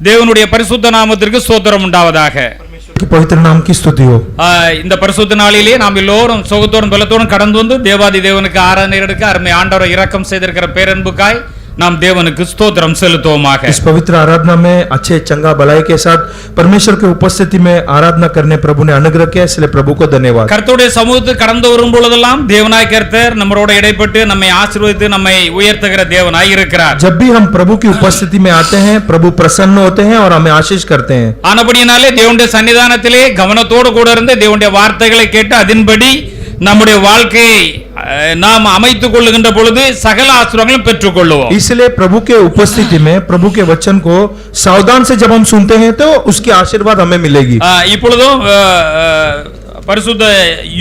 தேவனுடைய பரிசுத்த நாமத்திற்கு ஸ்தோத்திரம் உண்டாவதாக. पवित्र नाम की स्तुति हो. இந்த பரிசுத்த நாளிலே நாம் எல்லோரும் சுகத்தோடும் பலத்தோடும் கடந்து வந்து தேவாதி தேவனுக்கு ஆராதனை எடுக்க அருமை ஆண்டவரை இரக்கம் செய்திருக்கிற பேரன்புக்காய் நாம் தேவனுக்கு ஸ்தோத்திரம் செலுத்துவோமாக. इस पवित्र आराधना में अच्छे चंगा भलाई के साथ परमेश्वर की उपस्थिति में आराधना करने प्रभु ने अनुग्रह किया, इसलिए प्रभु को धन्यवाद. கர்த்தருடைய சமூகத்துக்கு கடந்து வரும் பொழுதெல்லாம் தேவனாய் கர்த்தர் நம்மளோட இடைப்பட்டு நம்மை ஆசீர்வதித்து நம்மை உயர்த்துகிற தேவனாய் இருக்கிறார். जब भी हम प्रभु की उपस्थिति में आते हैं प्रभु प्रसन्न होते हैं और हमें आशीष करते हैं. ஆனபடியினாலே தேவனுடைய சன்னிதானத்திலே கவனத்தோடு கூட இருந்து தேவனுடைய வார்த்தைகளை கேட்டு அதின்படி நம்முடைய வாழ்க்கையை நாம் அமைத்துக் கொள்ளுகின்ற பொழுது சகல ஆசீர்வாதங்களும் பெற்றுக் கொள்வோம். इसलिए प्रभु के उपस्थिति में प्रभु के वचन को सावधान से जब हम सुनते हैं तो उसकी आशीर्वाद हमें मिलेगी. இப்பொழுதும் பரிசுத்த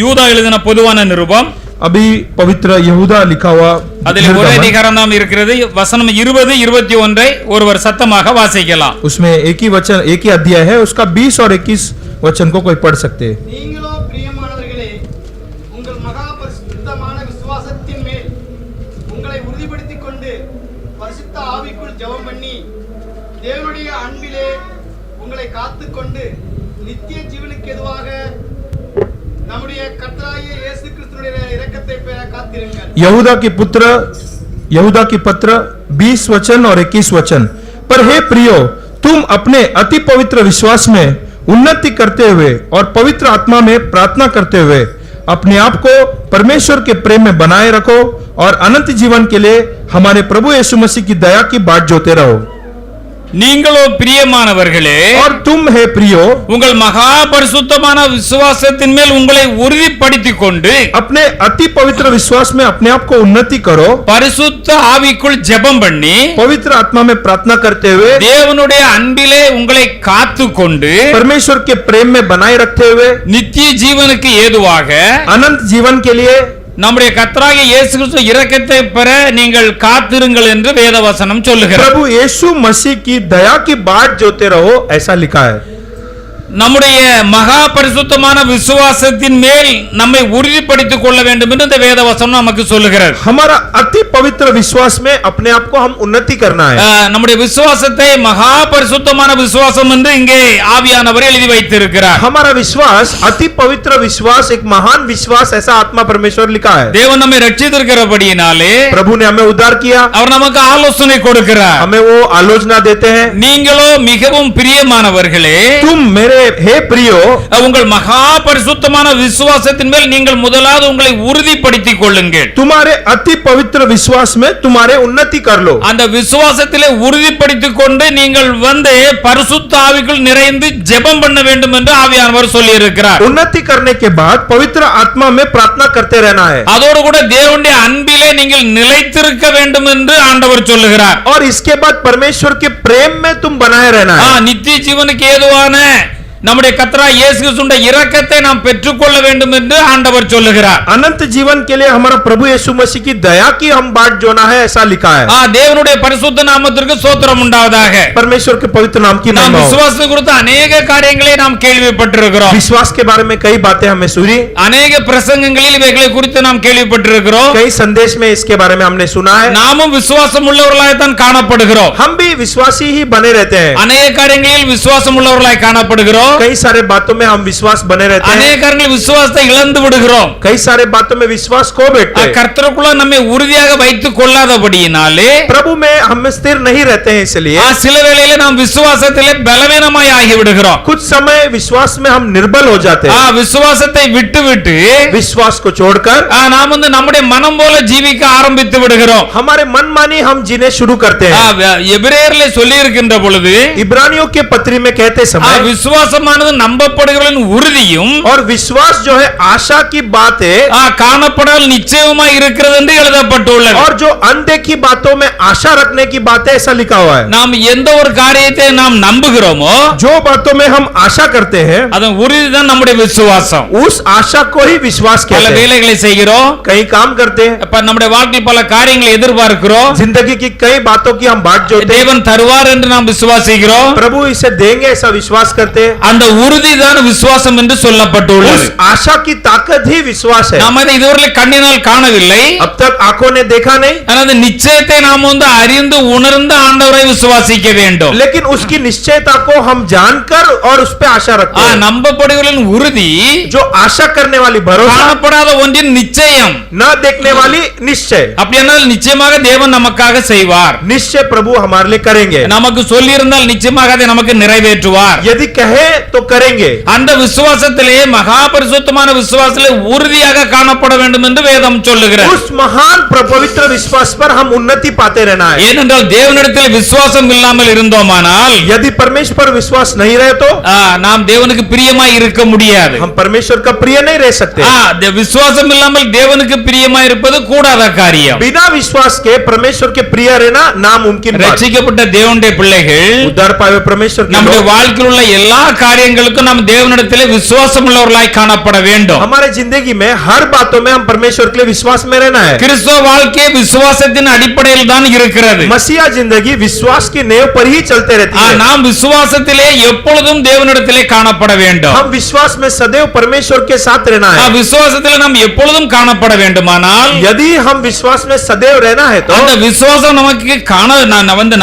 யூதா எழுதின பொதுவான நிருபம், अभी पवित्र यहूदा लिखा हुआ அதில் ஒரே அதிகாரம் தான் இருக்கிறது. வசனம் 20, 21 ஒருவர் சத்தமாக வாசிக்கலாம். उसमें एक ही वचन एक ही अध्याय है, उसका 20 और 21 वचन को कोई पढ़ सकते हैं. தேவனுடைய அன்பிலே உங்களை காத்துக்கொண்டு நித்திய ஜீவனுக்கு எதுவாக நம்முடைய கர்த்தராகிய இயேசு கிறிஸ்துவினுடைய இரக்கத்தை பெற காத்திருங்கள். यहूदा की पत्र 20 वचन और 21 वचन. पर हे प्रियो, तुम अपने अति पवित्र विश्वास में उन्नति करते हुए और पवित्र आत्मा में प्रार्थना करते हुए अपने आप को परमेश्वर के प्रेम में बनाए रखो और अनंत जीवन के लिए हमारे प्रभु यीशु मसीह की दया की बाट जोते रहो. நீங்களோ பிரியமானவர்களே, और तुम हे प्रियो, உங்கள் மகா பரிசுத்தமான விசுவாசத்தின் மேல் உங்களை உறுதிப்படுத்திக் கொண்டு अपने अति पवित्र विश्वास में अपने आप को उन्नति करो, பரிசுத்த ஆவிக்குள் ஜெபம் பண்ணி पवित्र आत्मा में प्रार्थना करते हुए தேவனுடைய அன்பிலே உங்களை காத்துக்கொண்டு परमेश्वर के प्रेम में बनाए रखते हुए நித்திய ஜீவனுக்கு ஏதுவாக अनंत जीवन के लिए நம்முடைய கர்த்தராகிய இயேசு கிறிஸ்து இரக்கத்தை பெற நீங்கள் காத்திருங்கள் என்று வேதவசனம் சொல்லுகிறது. प्रभु यीशु मसीह की दया की बाट जोते रहो, ऐसा लिखा है. நம்முடைய மகா பரிசுத்தமான விசுவாசத்தின் மேல் நம்மை உறுதிப்படுத்திக் கொள்ள வேண்டும் என்று இந்த வேதவசனம் நமக்கு சொல்லுகிறது. हमारा अति पवित्र विश्वास में अपने आप को हम उन्नति करना है. நம்முடைய விசுவாசத்தை மகா பரிசுத்தமான விசுவாசம் என்று இங்கே ஆவியானவர் எழுதி வைத்திருக்கிறார். हमारा विश्वास अति पवित्र विश्वास, एक महान विश्वास, ऐसा आत्मा परमेश्वर लिखा है. தேவன் நம்மை ரட்சித்திருக்கிறபடியினாலே प्रभु ने हमें उद्धार किया, அவர் நமக்கு ஆலோசனை கொடுக்கிறார். हमें वो आलोचना देते हैं. நீங்களோ மிகவும் பிரியமானவர்களே, तुम मेरे हे प्रियो, உங்கள் மகா பரிசுத்தமான விசுவாசத்தின் மேல் நீங்கள் முதலாவது உங்களை உறுதிப்படுத்திக் கொள்ளுங்கள். तुम्हारे अति पवित्र विश्वास में तुम्हारे उन्नति कर लो. அந்த விசுவாசத்திலே உறுதிப்படுத்திக் கொண்டு நீங்கள் வந்து பரிசுத்த ஆவிக்குள் நிறைந்து ஜெபம் பண்ண வேண்டும் என்று ஆவியானவர் சொல்லி இருக்கிறார். उन्नति करने के बाद पवित्र आत्मा में प्रार्थना करते रहना है. அதோடு கூட தேவனுடைய அன்பிலே நீங்கள் நிலைத்திருக்க வேண்டும் என்று ஆண்டவர் சொல்லுகிறார். और इसके बाद परमेश्वर के प्रेम में तुम बनाए रहना है. நித்திய ஜீவனுக்கு ஏதுவான நம்முடைய கர்த்தராகிய இயேசு கிறிஸ்துவின் இரக்கத்தை நாம் பெற்றுக்கொள்ள வேண்டும் என்று ஆண்டவர் சொல்லுகிறார். अनंत जीवन के लिए हमारा प्रभु यीशु मसीह की दया की हम बाट जोना है, ऐसा लिखा है. தேவனுடைய பரிசுத்த நாமத்திற்கு ஸ்தோத்திரம் உண்டாவதாக. परमेश्वर के पवित्र नाम की நாம் महिमा हो. விசுவாசம் குறித்து अनेक காரியங்களை நாம் கேள்விப்பட்டிருக்கிறோம். विश्वास के बारे में कई बातें हमें सुनी, अनेक பிரசங்கங்களில் இவைகளை குறித்து நாம் கேள்விப்பட்டிருக்கிறோம். कई संदेश में इसके बारे में हमने सुना है. நாமும் விசுவாசம் உள்ளவர்களாய் தான் காணப்படுகிறோம். हम भी विश्वासी ही बने रहते हैं. अनेक காரியங்களில் விசுவாசம் உள்ளவர்களாய் காணப்படுகிறோம். कई सारे बातों में हम विश्वास बने रहते हैं. अनेक காரியங்களில் விசுவாசத்தை இழந்து விடுகிறோம். कई सारे बातों में विश्वास खो बैठते हैं. கர்த்தருக்குள்ள நம்மை உறுதியாக வைத்துக் கொள்ளாதபடியினாலே प्रभु में हम स्थिर नहीं रहते हैं, इसलिए சில வேளையிலே நாம் விசுவாசத்திலே பலவீனமாய் ஆகி விடுகிறோம். कुछ समय विश्वास में हम निर्बल हो जाते हैं. விசுவாசத்தை விட்டு विश्वास को छोड़कर நாம் வந்து நம்முடைய மனம் போல ஜீவிக்க ஆரம்பித்து விடுகிறோம். हमारे मनमानी हम जीने शुरू करते हैं. எபிரேயர்ல சொல்லி இருக்கின்ற பொழுது इब्रानियों के पत्री में कहते समय விசுவாசமானது நம்பப்படுகிறவர்களின் உறுதியும் और विश्वास जो है आशा की बात है காணப்படால் நிச்சயமாய் இருக்கிறது என்று எழுதப்பட்டுள்ளது. और जो अनदेखी बातों में आशा रखने की बात है, ऐसा लिखा हुआ है. நாம் எந்த ஒரு காரியத்தை நாம் நம்புகிறோமோ जो बातों में हम आशा करते हैं அதன் உறுதி தான் நம்முடைய விசுவாசம். उस आशा को ही विश्वास பல कहते हैं. வேலைகளை செய்கிறோம், कई काम करते हैं, அப்ப நம்முடைய வாழ்க்கையில் பல காரியங்களை எதிர்பார்க்கிறோம். जिंदगी की कई बातों की हम बाट जोते हैं. தேவன் தருவார் என்று நாம் விசுவாசிக்கிறோம். प्रभु इसे देंगे ऐसा विश्वास करते हैं. அந்த உறுதிதான் விசுவாசம் என்று சொல்லப்பட்டுள்ளது. उस आशा की ताकत ही विश्वास है. நாம் அதை இதுவரை கண்ணினால் காணவில்லை. अब तक आंखों ने देखा नहीं, ஆனால் அந்த நிச்சயத்தை நாம் அறிந்து உணர்ந்து ஆண்டவரை விசுவாசிக்க வேண்டும். लेकिन उसकी निश्चयता को हम जानकर और उस पे आशा रखते हैं. நம்பப்படுவர்களின் உறுதி जो आशा करने वाली भरोसा, காணப்படாத ஒன்றின் நிச்சயம். न देखने वाली निश्चय. அப்படியானால் நிச்சயமாக தேவன் நமக்காக செய்வார். निश्चय प्रभु हमारे लिए करेंगे. நமக்கு சொல்லியிருந்தால் நிச்சயமாக அதை நமக்கு நிறைவேற்றுவார். यदि कहे तो करेंगे. அந்த விசுவாசத்திலே மகா பரிசுத்தமான விசுவாசத்திலே உறுதியாக காணப்பட வேண்டும் என்று வேதம் சொல்லுகிறது. उस महान पवित्र विश्वास पर हम उन्नति पाते रहना है. ஏனென்றால் தேவனிடத்தில் விசுவாசம் இல்லாமல் இருந்தோமானால் यदि परमेश्वर पर विश्वास नहीं रहे तो நாம் தேவனுக்கு பிரியமாய் இருக்க முடியாது. हम परमेश्वर का प्रिय नहीं रह सकते. விசுவாசம் இல்லாமல் தேவனுக்கு பிரியமாய் இருப்பது கூடாத காரியம். बिना विश्वास के परमेश्वर के प्रिय रहना नामुमकिन बात. ரட்சிக்கப்பட்ட தேவனுடைய பிள்ளைகள் उद्धार पाए परमेश्वर के நம்முடைய लोग வாழ்க்கையில் உள்ள எல்லா காரியங்களுக்கும் நாம் தேவனிடத்திலே விசுவாசம் உள்ளவர்களாய் காணப்பட வேண்டும். हमारे जिंदगी में हर बातों में हम परमेश्वर के लिए विश्वास में रहना है. கிறிஸ்தவ வாழ்க்கை விசுவாசத்தின் அடிப்படையில் தான் இருக்கிறது. मसीहा जिंदगी विश्वास की नींव पर ही चलते रहती है. நாம் விசுவாசத்திலே எப்பொழுதும் தேவனிடத்திலே காணப்பட வேண்டும். हम विश्वास में सदैव परमेश्वर के साथ रहना है. விசுவாசத்திலே நாம் எப்பொழுதும் காணப்பட வேண்டுமானால் यदि हम विश्वास में सदैव रहना है तो அந்த விசுவாசம் நமக்கு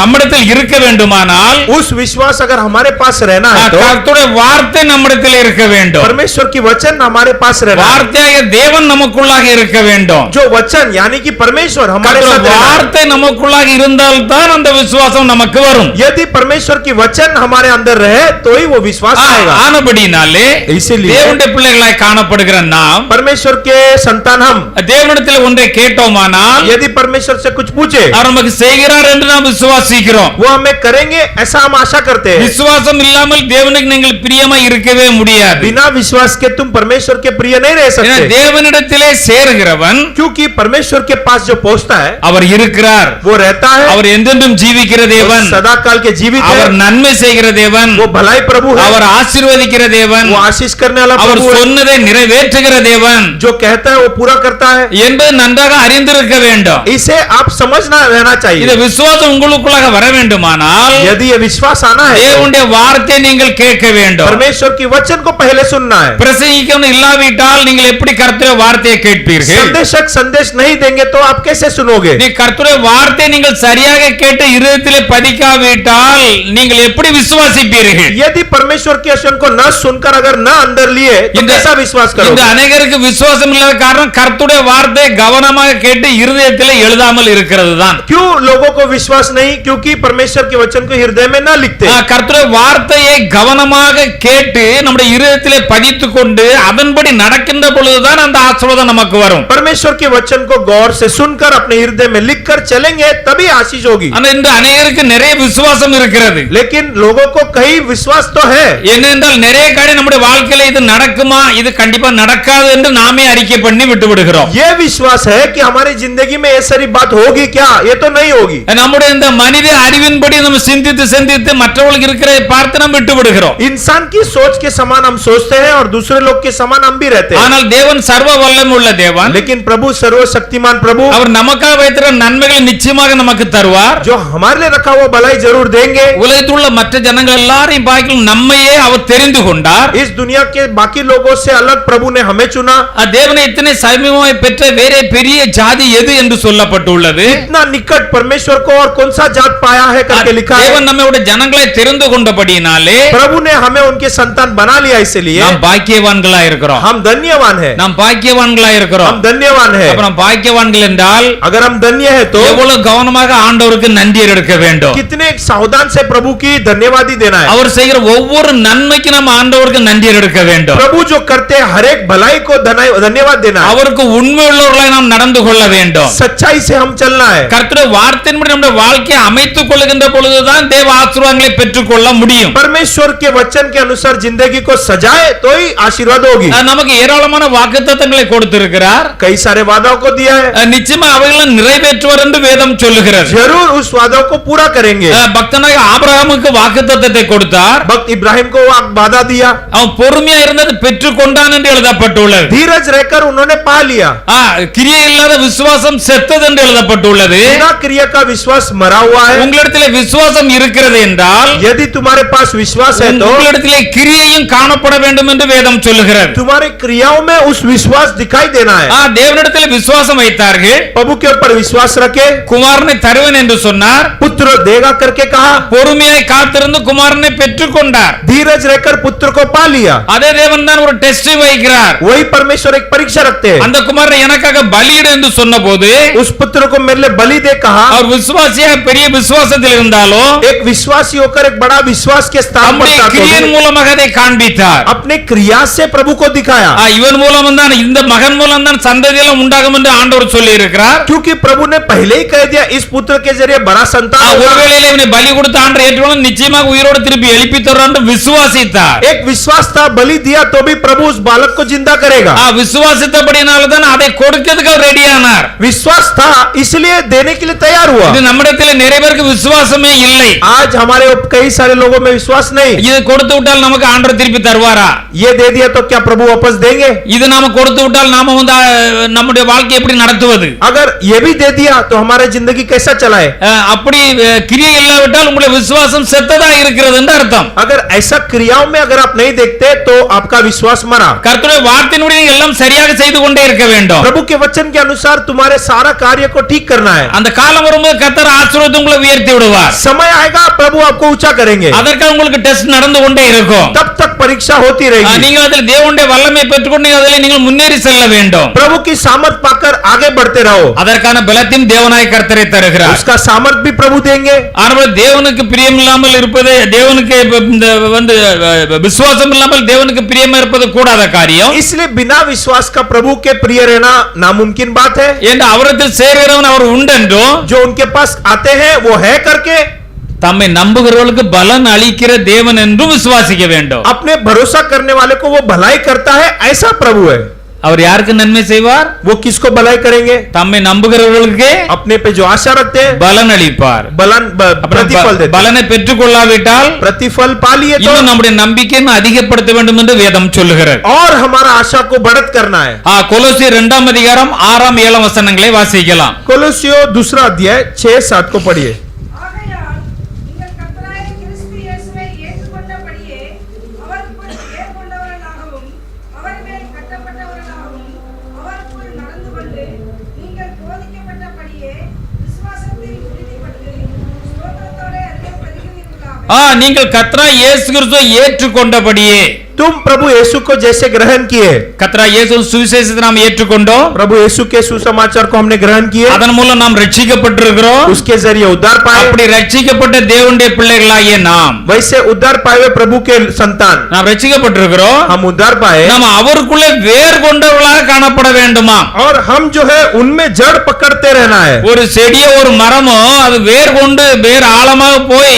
நம்மிடத்தில் இருக்க வேண்டுமானால் उस विश्वास अगर हमारे पास रहना है तो கர்த்தருடைய வார்த்தை நம்மிடத்தில் இருக்க வேண்டும். परमेश्वर की वचन हमारे पास रहना है. வார்த்தையாக தேவன் நமக்குள்ளாக இருக்க வேண்டும். जो वचन यानी कि परमेश्वर हमारे साथ रहना है. வார்த்தை நமக்குள்ளாக இருந்தால் தான் அந்த விசுவாசம் நமக்கு வரும். यदि परमेश्वर की वचन हमारे अंदर रहे तो ही वो विश्वास आएगा. ஆனபடினாலே इसीलिए தேவனுடைய பிள்ளைகளாய் காணப்படுகிற நாம் परमेश्वर के संतान हम தேவனிடத்தில் ஒன்றை கேட்டோமானால் यदि परमेश्वर से कुछ पूछे அவர் நமக்கு செய்கிறார் என்று நாம் விசுவாசிக்கிறோம். वो हमें करेंगे ऐसा हम आशा करते हैं. விசுவாசம் இல்லாமல் தேவனுக்கு நீங்கள் பிரியமாய் இருக்கவே முடியாது. बिना विश्वास के तुम परमेश्वर के प्रिय नहीं रह सकते. தேவனிடத்திலே சேருகிறவன் क्योंकि परमेश्वर के पास जो पहुंचता है அவர் இருக்கிறார். वो रहता है. அவர் என்றென்றும் ஜீவிக்கிற தேவன். सदा काल के जीवित है. அவர் நன்மை செய்கிற தேவன். वो भलाई प्रभु है. அவர் ஆசீர்வதிக்கிற தேவன். वो आशीष करने वाला அவர் प्रभु है. சொன்னதை நிறைவேற்றுகிற தேவன் जो कहता है वो पूरा करता है. என்பது நன்றாக அறிந்திருக்க வேண்டும். इसे आप समझना रहना இந்த चाहिए. விசுவாசம் உங்களுக்குள்ளாக வர வேண்டுமானால் यदि ये विश्वास आना है तो தேவனுடைய வார்த்தையை நீங்கள் கேட்க வேண்டும். परमेश्वर की वचन को पहले सुनना है. பிரசங்கிக்கணும் இல்லாவிட்டால் நீங்கள் எப்படி கர்த்தருடைய வார்த்தையை கேட்பீர்கள்? संदेशक संदेश नहीं देंगे तो आप कैसे सुनोगे? நீ கர்த்தருடைய வார்த்தையை நீங்கள் சரியாக கேட்டு இருதயத்திலே பதிக்காவிட்டால் நீங்கள் எப்படி விசுவாசிப்பீர்கள்? यदि परमेश्वर के वचन को न सुनकर अगर न अंदर लिए तो कैसा विश्वास இந்த करोगे? அநேகருக்கு விசுவாசம் இல்லாத காரணம் கர்த்தருடைய வார்த்தையை கவனமாக கேட்டு இருதயத்திலே எழுதாமல் இருக்கிறது தான். क्यों लोगों को विश्वास नहीं? क्योंकि परमेश्वर के वचन को हृदय में न लिखते. கர்த்தருடைய வார்த்தையை கவனமாக கேட்டு நம்முடைய இருதயத்திலே பதித்துக் கொண்டு அதன்படி நடக்கின்ற பொழுதுதான் அந்த ஆசீர்வாதம் நமக்கு வரும். परमेश्वर के वचन को गौर से सुनकर अपने हृदय में लिखकर चलेंगे तभी आशीष होगी. ஆனா இந்த அநேகருக்கு நிறைய விசுவாசம் இருக்கிறது. लेकिन लोगों को कई विश्वास तो है. ஏனென்றால் நிறைய காரியம் நம்முடைய வாழ்க்கையில இது நடக்குமா இது கண்டிப்பா நடக்காது என்று நாமே அறிக்கை பண்ணி விட்டு விடுகிறோம். ये विश्वास है कि हमारी जिंदगी में ये सारी बात होगी क्या? ये तो नहीं होगी. நம்முடைய இந்த மனித அறிவின்படி நம்ம சிந்தித்து சிந்தித்து மற்றவர்களுக்கு இருக்கிற பார்த்து நம்ம விட்டு விடுகிறோம். इंसान की सोच के समान हम सोचते हैं और दूसरे लोग के समान हम भी रहते हैं. ஆனால் தேவன் சர்வ வல்லமை உள்ள தேவன். लेकिन प्रभु सर्वशक्तिमान प्रभु அவர் நமக்காக வைத்திருக்கிற நன்மைகளை நிச்சயமாக நமக்கு தருவார். जो हमारे लिए रखा हुआ भलाई जरूर देंगे. உலகத்தில் உள்ள மற்ற ஜனங்கள் எல்லாரையும் பார்க்கிலும் நம்மையே அவர் தெரிந்து கொண்டார். इस दुनिया के बाकी लोगों से अलग प्रभु ने हमें चुना. தேவனை இத்தனை சமீபமாய் பெற்ற வேறே பெரிய ஜாதி எது என்று சொல்லப்பட்டுள்ளது. इतना निकट परमेश्वर को और कौन सा जात पाया है करके लिखा है. தேவன் நம்முடைய ஜனங்களை தெரிந்து கொண்டபடியினாலே प्रभु ने हमें उनके संतान बना लिया. इसलिए நாம் பாக்கியவான்களா இருக்கிறோம். हम धन्यवान हैं. நாம் பாக்கியவான்களா இருக்கிறோம். हम धन्यवान हैं. அப்புறம் பாக்கியவான்கள் என்றால் अगर हम धन्य है तो எவ்வளவு கவனமாக ஆண்டவருக்கு நன்றி எடுக்க வேண்டும். कितने सावधान से प्रभु की धन्यवादी देना है. அவர் செய்கிற ஒவ்வொரு நன்மைக்கு நம்ம ஆண்டவருக்கு நன்றி எடுக்க வேண்டும். प्रभु जो करते हैं हर एक भलाई को धन्यवाद देना है. அவருக்கு உண்மையுள்ளவர்களாய் நாம் நடந்து கொள்ள வேண்டும். सच्चाई से हम चलना है. கர்த்தருடைய வார்த்தையின்படி நம்முடைய வாழ்க்கையை அமைத்துக் கொள்ளுகின்ற பொழுதுதான் தேவ ஆசீர்வாதங்களை பெற்றுக்கொள்ள முடியும். परमेश्वर के वचन के अनुसार जिंदगी को सजाए तो ही आशीर्वाद होगी. நமக்கு ஏராளமான வாக்குத்தத்தங்களை கொடுத்திருக்கிறார். कई सारे वादों को दिया है. நிச்சயமா அவைகளை நிறைவேற்றுவார் என்று வேதம் சொல்லுகிறது. जरूर उस वादों को पूरा करेंगे. பக்தனாக ஆபிரகாமுக்கு வாக்குத்தத்தத்தை கொடுத்தார். भक्त इब्राहिम को वादा दिया. அவன் பொறுமையா இருந்தது பெற்றுக்கொண்டான் என்று எழுதப்பட்டுள்ளது. धीरज रहकर उन्होंने पा लिया. கிரியை இல்லாத விசுவாசம் செத்தது என்று எழுதப்பட்டுள்ளது. बिना क्रिया का विश्वास मरा हुआ है. உங்களிடத்தில் விசுவாசம் இருக்கிறது என்றால் यदि तुम्हारे पास विश्वास है तो அவர்களிடத்திலே கிரியையும் காணப்பட வேண்டும் என்று வேதம் சொல்லுகிறது. तुम्हारे क्रियाओं में उस विश्वास दिखाई देना है. தேவனிடத்திலே விசுவாசம் வைத்தார்கள். प्रभु के ऊपर विश्वास रखे. குமாரனை தருவேன் என்று சொன்னார். पुत्र देगा करके कहा. பொறுமையாய் காத்திருந்து குமாரனை பெற்றுக்கொண்டார். धीरज रहकर पुत्र को पा लिया. அதே தேவன் தான் ஒரு டெஸ்ட் வைக்கிறார். वही परमेश्वर एक परीक्षा रखते हैं. அந்த குமாரனை எனக்காக பலியிடு என்று சொன்னபோது उस पुत्र को मेरे लिए बलि दे कहा. அவர் விசுவாசியா பெரிய விசுவாசத்தில் இருந்தாலும் एक विश्वासी होकर एक बड़ा विश्वास के स्थान पर था. கிரியையின் மூலமாக அதை காண்பித்தார். अपने क्रिया से प्रभु को दिखाया. இவன் மூலம் தான் இந்த மகன் மூலம் தான் சந்ததியெல்லாம் உண்டாகும் என்று ஆண்டவர் சொல்லி இருக்கிறார். क्योंकि प्रभु ने पहले ही कह दिया इस पुत्र के जरिए बड़ा संतान होगा. ஒருவேளை இவனை பலி கொடுத்து ஆண்டவர் ஏற்றுக்கொண்டு நிச்சயமாக உயிரோடு திருப்பி எழுப்பி தருவார் என்று விசுவாசித்தார். एक विश्वास था बलि दिया तो भी प्रभु उस बालक को जिंदा करेगा. விசுவாசித்தபடினால தான் அதை கொடுக்கிறதுக்கு அவர் ரெடியானார். विश्वास था इसलिए देने के लिए तैयार हुआ. இது நம்மிடத்தில் நிறைய பேருக்கு விசுவாசமே இல்லை. आज हमारे कई सारे लोगों में विश्वास नहीं. இது கொடுத்து விட்டால் நமக்கு ஆண்டவர் திருப்பி தருவாரா? ये दे दिया तो क्या प्रभु वापस देंगे? இது நாம கொடுத்து விட்டால் நாம வந்து நம்முடைய வாழ்க்கை எப்படி நடத்துவது? अगर ये भी दे दिया तो हमारी जिंदगी कैसा चलाए? அப்படி கிரியை இல்லாவிட்டால் உங்களுடைய விசுவாசம் செத்ததா இருக்கிறது என்று அர்த்தம். अगर ऐसा क्रियाओं में अगर आप नहीं देखते तो आपका विश्वास मरा. கர்த்தருடைய வார்த்தையின்படி எல்லாம் சரியாக செய்து கொண்டே இருக்க வேண்டும். प्रभु के वचन के अनुसार तुम्हारे सारा कार्य को ठीक करना है. அந்த காலம் வரும்போது கர்த்தர் ஆசீர்வாதத்தை உங்களை உயர்த்தி விடுவார். समय आएगा प्रभु आपको ऊंचा करेंगे. அதற்காக உங்களுக்கு டெஸ்ட் நடந்து கொண்டே இருக்கும். तब तक परीक्षा होती रहेगी. நீங்கள் அதில் தேவனுடைய வல்லமை பெற்றுக்கொண்டு அதில் நீங்கள் முன்னேறி செல்ல வேண்டும். प्रभु की सामर्थ पाकर आगे बढ़ते रहो. அதற்கான பலத்தையும் தேவனாய் கர்த்தரே தருகிறார். उसका सामर्थ भी प्रभु देंगे. ஆனால் தேவனுக்கு பிரியம் இல்லாமல் இருப்பது தேவனுக்கு வந்து விசுவாசம் இல்லாமல் தேவனுக்கு பிரியமா இருப்பது கூடாத காரியம். इसलिए बिना विश्वास का प्रभु के प्रिय रहना नामुमकिन बात है. என்று அவரிடத்தில் சேர்கிறவன் அவர் உண்டென்றும் जो उनके पास आते हैं वो है करके தம்மை நம்புகிறவர்களுக்கு பலன் அளிக்கிற தேவன் என்றும் விசுவாசிக்க வேண்டும். अपने भरोसा करने वाले को वो भलाई करता है ऐसा प्रभु है. அவர் யாருக்கு நன்மை செய்வார்? वो किसको भलाई करेंगे? தம்மை நம்புகிறவர்களுக்கு अपने पे जो आशा रखते हैं பலன் அளிப்பார். प्रतिफल देते हैं. பலனை பெற்றுக்கொள்ளாவிட்டால் प्रतिफल पा लिए तो இன்னும் நம்முடைய நம்பிக்கையை அதிகப்படுத்த வேண்டும் என்று வேதம் சொல்லுகிறது. और हमारा आशा को बढ़त करना है. கொலோசியர் 2 அதிகாரம் 6 7 வசனங்களை வாசிக்கலாம். कोलोसियो 2 अध्याय 6 7 को पढ़िए. ஆகையால் நீங்கள் கர்த்தராகிய கிறிஸ்து இயேசுவை ஏற்றுக்கொண்டபடியே அவருக்குள் ஏற்பட்டவர்களாகவும் அவர் மேல் கட்டப்பட்டவர்களாகவும் அவருக்குள் நடந்து கொண்டு நீங்கள் போதிக்கப்பட்டபடியே விசுவாசத்தில் உறுதிப்பட்டு ஸ்தோத்திரத்தோடே அறியப்படுகிறீர்களாக. நீங்கள் கர்த்தராகிய இயேசு கிறிஸ்துவை ஏற்றுக்கொண்டபடியே तुम प्रभु यीशु को जैसे ग्रहण किए. கர்த்தராகிய இயேசு சுவிசேஷத்தை நாம் ஏற்றுக்கொண்டோம். प्रभु यीशु के सुसमाचार को हमने ग्रहण किए. அதன் மூலம் நாம் ரட்சிக்கப்பட்டிருக்கிறோம். उसके जरिए उद्धार पाए. அப்படி ரட்சிக்கப்பட்ட தேவனுடைய பிள்ளைகளாகிய நாம் वैसे उद्धार पाए हुए प्रभु के संतान நாம் ரட்சிக்கப்பட்டிருக்கிறோம். हम उद्धार पाए நாம் அவருக்குள்ளே வேர் கொண்டவர்களாக காணப்பட வேண்டுமா? और हम जो है उनमें जड़ पकड़ते रहना है. ஒரு செடியோ ஒரு மரமோ அது வேர் கொண்டு வேர் ஆழமாக போய்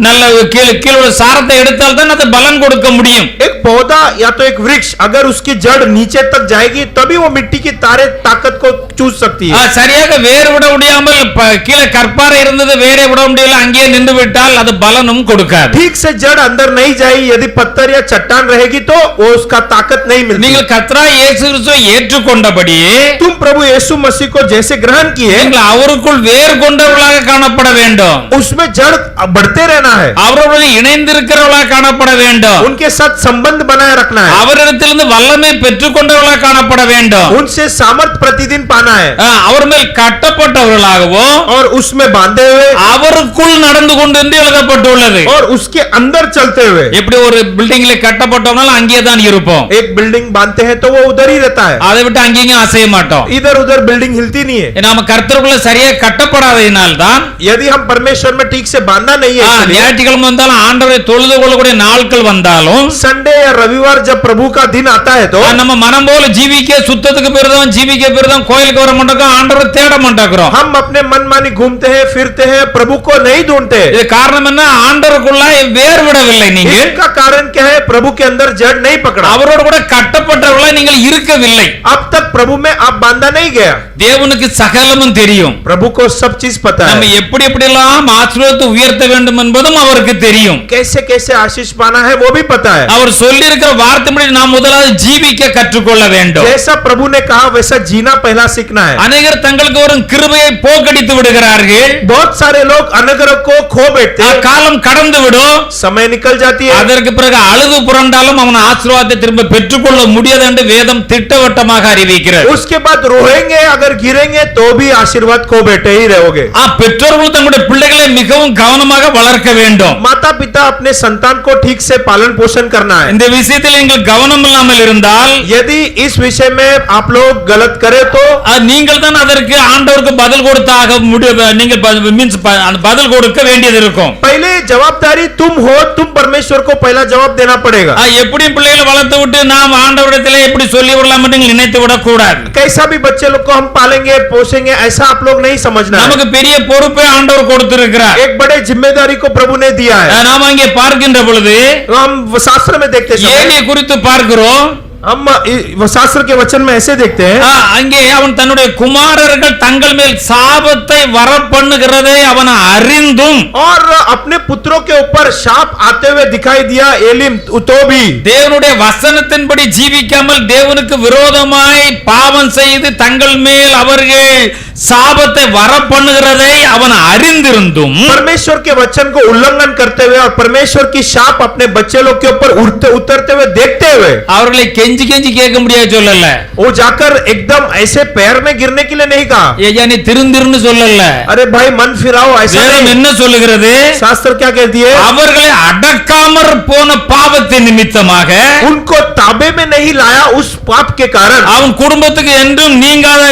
நல்ல கீழே சாரத்தை எடுத்தால் தான் அது பலன் கொடுக்க முடியும். एक पौधा या तो एक वृक्ष अगर उसकी जड़ नीचे तक जाएगी तभी वो मिट्टी की तारे ताकत को चूस सकती है. சரியாக வேர் விட முடியாமல் கீழே கற்பாறை இருந்தது வேரை விட முடியல அங்கேயே நின்று விட்டால் அது பலனும் கொடுக்காது. ठीक से जड़ अंदर नहीं जाएगी यदि पत्थर या चट्टान रहेगी तो वो उसका ताकत नहीं मिलती. நீங்கள் கர்த்தராகிய இயேசு கிறிஸ்துவை ஏற்றுக்கொண்டபடியே तुम प्रभु यीशु मसीह को जैसे ग्रहण किए நீங்கள் அவருக்குள் வேர் கொண்டவர்களாக காணப்பட வேண்டும். उसमें जड़ बढ़ते रहना है. அவரோடு இணைந்திருக்கிறவர்களாக காணப்பட வேண்டும். उनके साथ संबंध बनाए रखना है. அவரிடத்திலிருந்து வல்லமை பெற்றுக்கொண்டவர்களாக காணப்பட வேண்டும். उनसे सामर्थ प्रतिदिन पाना है. அவர் மேல் கட்டப்பட்டவர்களாகவும் और उसमें बांधे हुए அவருக்குள் நடந்து கொண்டு என்று எழுதப்பட்டுள்ளது. और उसके अंदर चलते हुए. எப்படி ஒரு பில்டிங்ல கட்டப்பட்டோம்னாலும் அங்கேயே தான் இருப்போம். एक बिल्डिंग बांधते हैं तो वो उधर ही रहता है. அதை விட்டு அங்கேயும் அசைய மாட்டோம். इधर उधर बिल्डिंग हिलती नहीं है. நாம கர்த்தருக்குள்ள சரியா கட்டப்படாததினால் தான் यदि हम परमेश्वर में ठीक से बांधा नहीं है ஞாயிற்றுக்கிழமை வந்தாலும் ஆண்டவரை தொழுது கொள்ளக்கூடிய நாட்கள் வந்தாலும் संडे या रविवार जब प्रभु का दिन आता है तो நம்ம மனம் போல ஜீவிக்க சுத்தத்துக்கு பெருதான் ஜீவிக்க பெருதான் கோயிலுக்கு வர மாட்டோம் ஆண்டவரை தேட மாட்டோம். हम अपने मनमानी घूमते हैं फिरते हैं प्रभु को नहीं ढूंढते. இது காரணம் என்ன? ஆண்டவருக்குள்ள வேர் விடவில்லை. நீங்க इसका कारण क्या है? प्रभु के अंदर जड़ नहीं पकड़ा. அவரோடு கூட கட்டப்பட்டவர்களாய் நீங்கள் இருக்கவில்லை. अब तक प्रभु में आप बांधा नहीं गया. தேவனுக்கு சகலமும் தெரியும். प्रभु को सब चीज पता நம்ம है. எப்படி எப்படிலாம் ஆசீர்வாதத்தை உயர்த்த வேண்டும் என்பதும் அவருக்கு தெரியும். कैसे कैसे आशीष पाना है वो भी पता है. அவர் சொல்லி இருக்கிற வார்த்தைப்படி நாம் முதலாவது ஜீவிக்க கற்றுக்கொள்ள வேண்டும். जैसा प्रभु ने कहा वैसा जीना पहला सीखना है. அநேகர் தங்களுக்கு ஒரு கிருபையை போக்கடித்து விடுகிறார்கள். बहुत सारे लोग अनुग्रह को खो बैठते हैं. காலம் கடந்து விடும், समय निकल जाती है. அதற்கு பிறகு அழுது புரண்டாலும் அவன் ஆசீர்வாதத்தை திரும்ப பெற்றுக்கொள்ள முடியாது என்று வேதம் திட்டவட்டமாக அறிவிக்கிறது. उसके बाद रोएंगे, अगर गिरेंगे तो भी आशीर्वाद खो बैठे ही रहोगे. பெற்றோர்கள் தங்களுடைய பிள்ளைகளை மிகவும் கவனமாக வளர்க்க வேண்டும். माता पिता अपने संतान को ठीक से पालन पोषण करना है. இந்த விஷயத்தில் நீங்கள் கவனம் இல்லாமல் இருந்தால், यदि इस विषय में आप लोग गलत करें तो நீங்கள் தான் அதற்கு ஆண்டவருக்கு பதில் கொடுத்தாக நீங்கள் பதில் கொடுக்க வேண்டியது இருக்கும். पहले जवाबदारी तुम हो, तुम परमेश्वर को पहला जवाब देना पड़ेगा. எப்படி பிள்ளைகளை வளர்த்து விட்டு நாம் ஆண்டவரிடத்திலே எப்படி சொல்லி விடலாம் என்று நினைத்து விடக் கூடாது. कैसा भी बच्चे लोग को हम पालेंगे पोसेंगे ऐसा आप लोग नहीं समझना है. நமக்கு பெரிய பொறுப்பை ஆண்டவர் கொடுத்திருக்கிறார். एक बड़े जिम्मेदारी को प्रभु ने दिया है. நாம் அங்கே பார்க்கின்ற பொழுது हम शास्त्र में देखते हैं, ஏலியை குறித்து பார்க்கிறோம். हम शास्त्र के वचन में ऐसे देखते हैं, அங்கே அவன் தன்னுடைய குமாரர்கள் தங்கள் மேல் சாபத்தை வரப்பண்ணுகிறதை அவன் அறிந்தும் और अपने पुत्रों के ऊपर शाप आते हुए दिखाई दिया एलिम तो भी தேவனுடைய வசனத்தின்படி ஜீவிக்காமல் தேவனுக்கு விரோதமாய் பாவம் செய்து தங்கள் மேல் அவர்கள் சாபத்தை வரப்பண்ணுகிறதை அவன் அறிந்திருந்தும் परमेश्वर के वचन को उल्लंघन करते हुए और परमेश्वर की शाप अपने बच्चे लोग के ऊपर उतरते हुए देखते हुए அவர்களை கெஞ்சி கெஞ்சி கேட்க முடியாது சொல்லல. वो जाकर एकदम ऐसे पैर में गिरने के लिए नहीं कहा, ஐயா நீ திருந்திருன்னு சொல்லல. अरे भाई मन फिराओ ऐसा வேதம் नहीं. என்ன சொல்லுகிறது? शास्त्र क्या कहती है, அவர்களை அடக்காமற் போன பாவத்தின் நிமித்தமாக उनको ताबे में नहीं लाया उस पाप के कारण அவன் குடும்பத்துக்கு என்றும் நீங்காத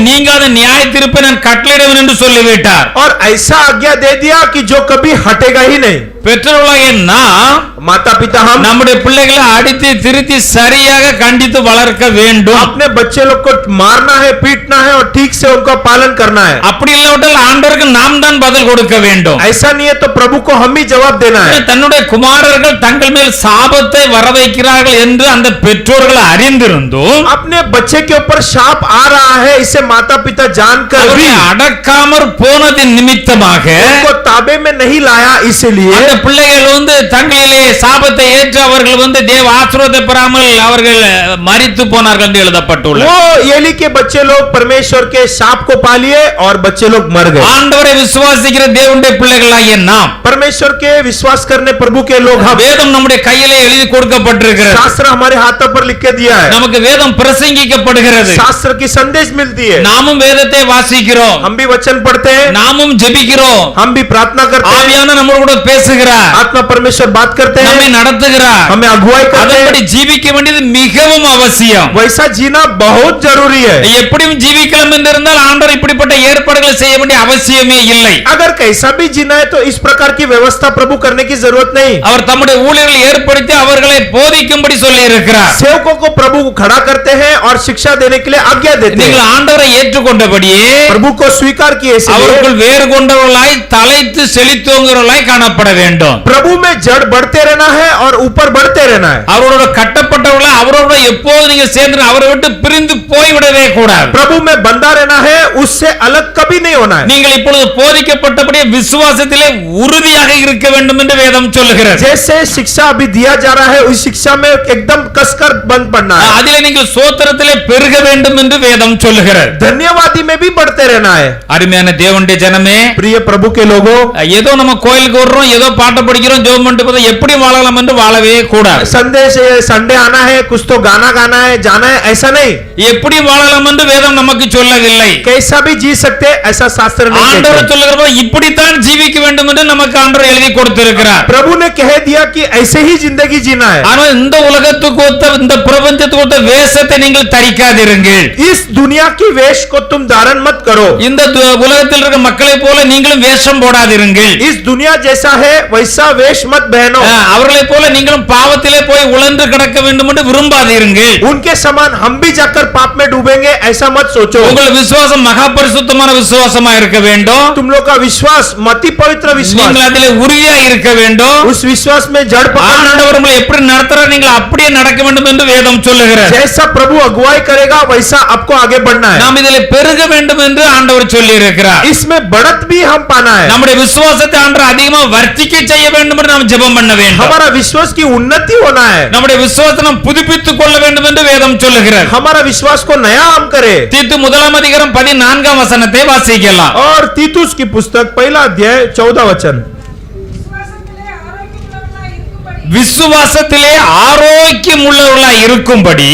நீங்காத நியாய தீர்ப்பை நான் கட்டளையிடுவேன் என்று சொல்லிவிட்டார். और ऐसा आज्ञा दे दिया कि जो कभी हटेगा ही नहीं. பெற்றோர்களாகிய நாம் माता पिता हम நம்முடைய பிள்ளைகளை அடித்து திருத்தி சரியாக கண்டித்து வளர்க்க வேண்டும். अपने बच्चे लोग को मारना है, पीटना है और ठीक से उनका पालन करना है. அப்படி இல்லாவிட்டால் ஆண்டவருக்கு நாம் தான் பதில் கொடுக்க வேண்டும். ऐसा नहीं है तो प्रभु को हम ही जवाब देना है. தன்னுடைய குமாரர்கள் தங்கள் மேல் சாபத்தை வர வைக்கிறார்கள் என்று அந்த பெற்றோர்கள் அறிந்திருந்தும் अपने बच्चे के ऊपर शाप आ रहा है इसे माता पिता जानकर भी அவரை அடக்காமற் போனதின் நிமித்தமாக उनको ताबे में नहीं लाया, इसलिए அந்த பிள்ளைகள் தங்களிலே சாபத்தை ஏற்று அவர்கள் தேவ ஆசீர்வாதத்தை பெறாமல் அவர்கள் மரித்து போனார்கள் என்று எழுதப்பட்டுள்ளது. वो एली के बच्चे लोग परमेश्वर के शाप को पा लिए और बच्चे लोग मर गए. ஆண்டவரை விசுவாசிக்கிற தேவனுடைய பிள்ளைகளாகிய நாம் परमेश्वर के विश्वास करने प्रभु के लोग हम, வேதம் நம்முடைய கையிலே எழுதி கொடுக்கப்பட்டிருக்கிறது. शास्त्र हमारे हाथों पर लिख के दिया है. நமக்கு வேதம் பிரசங்கிக்கப்படுகிறது. शास्त्र की संदेश मिलती है. நாமும் வேதத்தை வாசிக்கிறோம், हम भी वचन पढ़ते हैं, நாமும் ஜெபிக்கிறோம். हम भी प्रार्थना करते हैं, ஆவியான நம்மோடு கூட பேசுகிறார், आत्मा परमेश्वर बात करते நம்மை हैं, நடத்துகிறார். हमें अगुवाई करते அதன்படி हैं. ஜீவிக்க வேண்டியது மிகவும் அவசியம். वैसा जीना बहुत जरूरी है. எப்படியும் ஜீவிக்கலாம் என்று இருந்தால் ஆண்டவர் இப்படிப்பட்ட ஏற்பாடுகளை செய்ய வேண்டிய அவசியமே இல்லை. अगर कैसा भी जीना है तो इस प्रकार की व्यवस्था प्रभु करने की जरूरत नहीं. அவர் தம்முடைய ஊழியர்களை ஏற்படுத்தி அவர்களை போதிக்கும்படி சொல்லி இருக்கிறார். सेवकों को प्रभु खड़ा करते हैं और शिक्षा देने के लिए आज्ञा देते நீங்கள் हैं. ஆண்டவரை ஏற்றுக்கொண்டபடியே प्रभु को स्वीकार किए इसलिए அவர்கள் வேறு கொண்டவர்களாய் தலைத்து செழித்தோங்கிறவர்களாய் காணப்பட வேண்டும். प्रभु में जड़ बढ़ते रहना है और ऊपर बढ़ते रहना है. அவரோட கட்டப்பட்டவர்களாய் அவரோட எப்போது நீங்க சேர்ந்து அவரை விட்டு பிரிந்து போய்விடவே கூடாது. प्रभु में बंधा रहना है, उससे अलग कभी नहीं होना है. நீங்கள் இப்பொழுது போதிக்கப்பட்டபடியே விசுவாசத்திலே உறுதியாக இருக்க வேண்டும் என்று வேதம் சொல்லுகிறது. जैसे शिक्षा अभी दिया जा रहा है उस शिक्षा में एकदम कसकर बंद पड़ना है. அதிலே நீங்கள் ஸ்தோத்திரத்திலே பெருக வேண்டும் என்று வேதம் சொல்லுகிறது. धन्यवादी में भी बढ़ते रहना है. அருமையான தேவனுடைய ஜனமே, प्रिय प्रभु के लोगों, ஏதோ நம்ம கோயிலுக்கு வர்றோம், ஏதோ பாட்டு படிக்கிறோம், ஜெபம் பண்ணிட்டு போறோம், எப்படி வாழலாம் என்று வாழவே கூடாது. संदेश संडे आना है, कुछ तो गाना गाना है, जाना है, ऐसा नहीं. எப்படி வாழலாம் என்று வேதம் நமக்கு சொல்லவில்லை. कैसा भी जी सकते ऐसा शास्त्र नहीं ஆண்டவர் कहता. சொல்லுகிறப்ப இப்படித்தான் ஜீவிக்க வேண்டும் என்று நமக்கு ஆண்டவர் எழுதி கொடுத்திருக்கிறார். प्रभु ने कह दिया कि ऐसे ही जिंदगी जीना है. ஆனால் இந்த உலகத்துக்கு ஒத்த இந்த பிரபஞ்சத்துக்கு ஒத்த வேஷத்தை நீங்கள் தரிக்காதிருங்கள். इस दुनिया की वेश को तुम धारण मत करो. இந்த உலகத்தில் இருக்க மக்களை போல நீங்களும் வேஷம் போடாதிருங்கள். इस दुनिया जैसा है वैसा वेश मत पहनो. அவர்களை போல நீங்களும் பாவத்திலே போய் உழன்று கிடக்க வேண்டும் என்று விரும்பாதீர்கள். उनके समान हम भी जाकर पाप में डूबेंगे ऐसा मत सोचो. உங்கள் விசுவாசம் மகா பரிசுத்தமான விசுவாசமா இருக்க வேண்டும். तुम लोग का विश्वास मति पवित्र विश्वास, நீங்கள் அதிலே உறுதியா இருக்க வேண்டும். उस विश्वास में जड़ पकड़ना है. ஆண்டவர் உங்களை எப்படி நடத்துறார் நீங்கள் அப்படியே நடக்க வேண்டும் என்று வேதம் சொல்லுகிறது. जैसा प्रभु अगुवाई करेगा वैसा आपको आगे बढ़ना है. நாம் இதிலே பெருக வேண்டும் என்று ஆண்டவர் சொல்லி இருக்கிறார். इसमें बढ़त भी हम पाना है. நம்முடைய விசுவாசத்தை ஆண்டவர் அதிகமா வர்த்திக்க விருத்திக்கு செய்ய வேண்டும் என்று நாம் ஜெபம் பண்ண வேண்டும். हमारा विश्वास की उन्नति होना है. நம்முடைய விசுவாசத்தை நாம் புதுப்பித்துக் கொள்ள வேண்டும் என்று வேதம் சொல்லுகிறது. हमारा विश्वास को नया हम करे. தீத்து 1 14 வசனத்தை வாசிக்கலாம். और तीतुस की पुस्तक 1 अध्याय 14 वचन. விசுவாசத்திலே ஆரோக்கியம் உள்ளவர்களாய் இருக்கும்படி விசுவாசத்திலே ஆரோக்கியம் உள்ளவர்களாய் இருக்கும்படி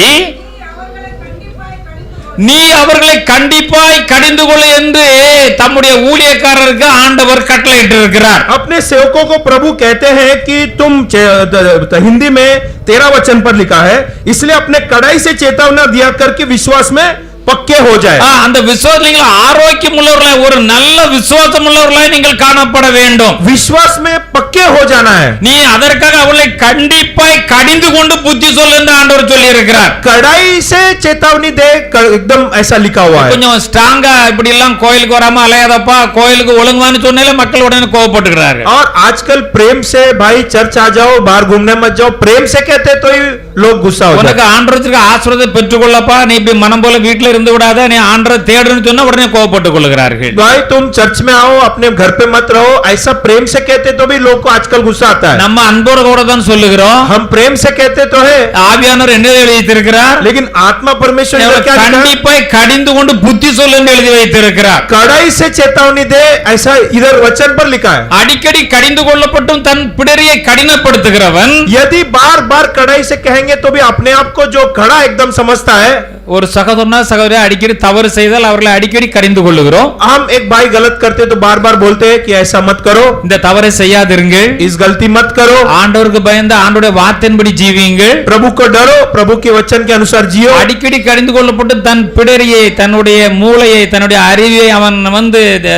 நீ அவர்களை கண்டிப்பாய் கடிந்து கொள் என்று தம்முடைய ஊழியக்காரருக்கு ஆண்டவர் கட்டளையிட்டு இருக்கிறார். अपने सेवकों को प्रभु कहते हैं कि तुम हिंदी में 13 वचन पर लिखा है, इसलिए अपने कड़ाई से चेतावनी दिया करके विश्वास में पक्के हो जाए. அந்த விசுவாசத்தில் ஆரோக்கியம் உள்ளவர்களாய் ஒரு நல்ல விசுவாசம் உள்ளவர்களாய் நீங்கள் காணப்பட வேண்டும். विश्वास में पक्के हो जाना है. நீ அதற்காக அவர்களை கண்டிப்பாய் கடிந்து கொண்டு புத்தி சொல் என்று ஆண்டவர் சொல்லி இருக்கிறார். कड़ाई से चेतावनी दे, एकदम ऐसा लिखा हुआ है. கொஞ்சம் ஸ்ட்ராங்கா இப்படி எல்லாம் கோயிலுக்கு வராம அலையாதப்பா, கோயிலுக்கு ஒழுங்குவான்னு சொன்னாலே மக்கள் உடனே கோவப்பட்டுக்கிறார்கள். और आजकल प्रेम से भाई चर्च आ जाओ, बाहर घूमने मत जाओ, प्रेम से कहते तो ही लोग गुस्सा हो உனக்கு जाते. ஆண்டவருக்கு ஆசீர்வாதத்தை பெற்றுக்கொள்ளப்பா, நீ இப்படி மனம் போல வீட்டுல இருந்து விடாத, நீ ஆண்டவரை தேடுன்னு சொன்னா உடனே கோவப்பட்டுக் கொள்கிறார்கள். भाई तुम चर्च में आओ, अपने घर पे मत रहो, ऐसा प्रेम से कहते तो भी लोग को आजकल गुस्सा आता है. நம்ம அன்போடு கூட தான் சொல்லுகிறோம். हम प्रेम से कहते तो है, ஆவியானவர் என்ன எழுதி வைத்திருக்கிறார்? लेकिन आत्मा परमेश्वर ने क्या लिखा? கண்டிப்பாய் கடிந்து கொண்டு புத்தி சொல் என்று எழுதி வைத்திருக்கிறார். कड़ाई से चेतावनी दे, ऐसा इधर वचन पर लिखा है. அடிக்கடி கடிந்து கொள்ளப்பட்டும் தன் பிடரியை கடினப்படுத்துகிறவன் यदि बार बार कड़ाई से कहेंगे तो भी अपने आप को जो खड़ा एकदम समझता है. ஒரு சகோதரனா சகோதரி அடிக்கடி தவறு செய்தால் அவர்களை அடிக்கடி கடிந்து கொள்ளுகிறோம். हम एक भाई गलत करते तो बार बार बोलते हैं कि ऐसा मत करो, இந்த தவறை செய்யாதிருங்கள், इस गलती मत करो, ஆண்டவருக்கு பயந்து ஆண்டவருடைய வார்த்தையின்படி ஜீவியுங்கள், प्रभु को डरो, प्रभु के वचन के अनुसार जियो. அடிக்கடி கடிந்து கொள்ளப்பட்டு தன் பிடரியை, தன்னுடைய மூளையை, தன்னுடைய அறிவை அவன்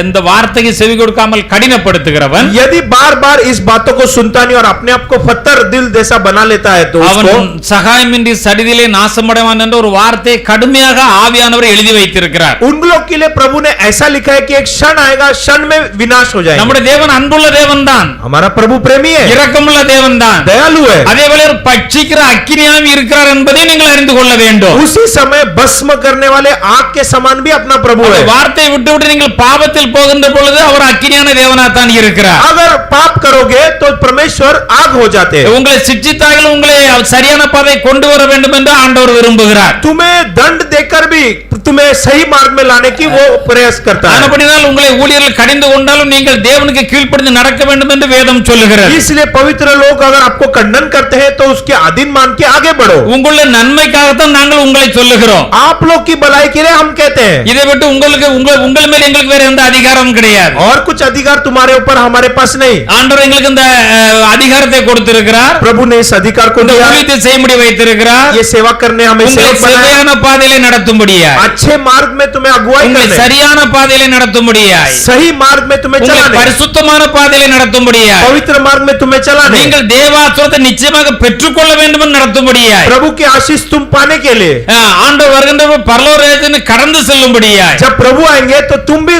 இந்த வார்த்தைக்கு செவி கொடுக்காமல் கடினப்படுத்துகிறவன், यदि बार बार इस बातों को सुनता नहीं और अपने आप को पत्थर दिल जैसा बना लेता है तो அவன் उसको சகாயமின்றி சடிதிலே நாசமடைவான் என்ற ஒரு வார்த்தை கடுமையாக ஆவியானவர் எழுதி வைத்திருக்கிறார். उन लोग के लिए प्रभु ने ऐसा लिखा है कि एक क्षण आएगा, क्षण में विनाश हो जाएगा. நம்முடைய தேவன் அன்புள்ள தேவன் தான், हमारा प्रभु प्रेमी है, இரக்கமுள்ள தேவன் தான், दयालु है. அதேவேளை ஒரு பட்சிக்கிற அக்கினியாம் இருக்கிறார் என்பதை நீங்கள் அறிந்து கொள்ள வேண்டும். उसी समय भस्म करने वाले आग के समान भी अपना प्रभु है. வார்த்தையை விட்டு நீங்கள் பாவத்தில் போகின்ற பொழுது அவர் அக்கினியான தேவனாத்தான் இருக்கிறார். अगर पाप करोगे तो परमेश्वर आग हो जाते हैं. உங்களை சிட்சித்தார்கள், உங்களை சரியான பாதை கொண்டு வர வேண்டும் என்று ஆண்டவர் விரும்புகிறார். तुम्हें दंड देकर भी तुम्हें सही मार्ग में लाने की वो प्रयास करता है. ஆனபடியால் உங்களை ஊழியர்கள் கடிந்து கொண்டாலும் நீங்கள் தேவனுக்கு கீழ்ப்படிந்து நடக்க வேண்டும் என்று வேதம் சொல்லுகிறது. इसलिए पवित्र लोग अगर आपको खंडन करते हैं तो उसके अधीन मान के आगे बढ़ो. உங்களுடைய நன்மைக்காகத்தான் நாங்கள் உங்களை சொல்லுகிறோம். आप लोग की भलाई के लिए हम कहते हैं. இதை விட்டு உங்களுக்கு உங்கள் மேல் எங்களுக்கு வேற எந்த அதிகாரமும் கிடையாது. और कुछ अधिकार तुम्हारे ऊपर हमारे पास नहीं. ஆண்டவர் எங்களுக்கு இந்த அதிகாரத்தை கொடுத்திருக்கிறார். प्रभु ने इस अधिकार को இந்த दिया, ஊழியத்தை செய்ய முடி வைத்திருக்கிறார். ये सेवा करने हमें உங்களை सेवक बनाया, சரியான பாதையிலே நடத்தும்படியாய், अच्छे मार्ग में तुम्हें अगुवाई உங்களை करने, சரியான பாதையிலே நடத்தும்படியாய், सही मार्ग में तुम्हें உங்களை चलाने, பரிசுத்தமான பாதையிலே நடத்தும்படியாய், पवित्र मार्ग में तुम्हें चलाने, நீங்கள் தேவாசுரத்தை நிச்சயமாக பெற்றுக்கொள்ள வேண்டும் என்று நடத்தும்படியாய், प्रभु की आशीष तुम पाने के लिए, ஆண்டவர் வருகின்ற பரலோக ராஜ்யத்தை கடந்து செல்லும்படியாய், जब प्रभु आएंगे तो तुम भी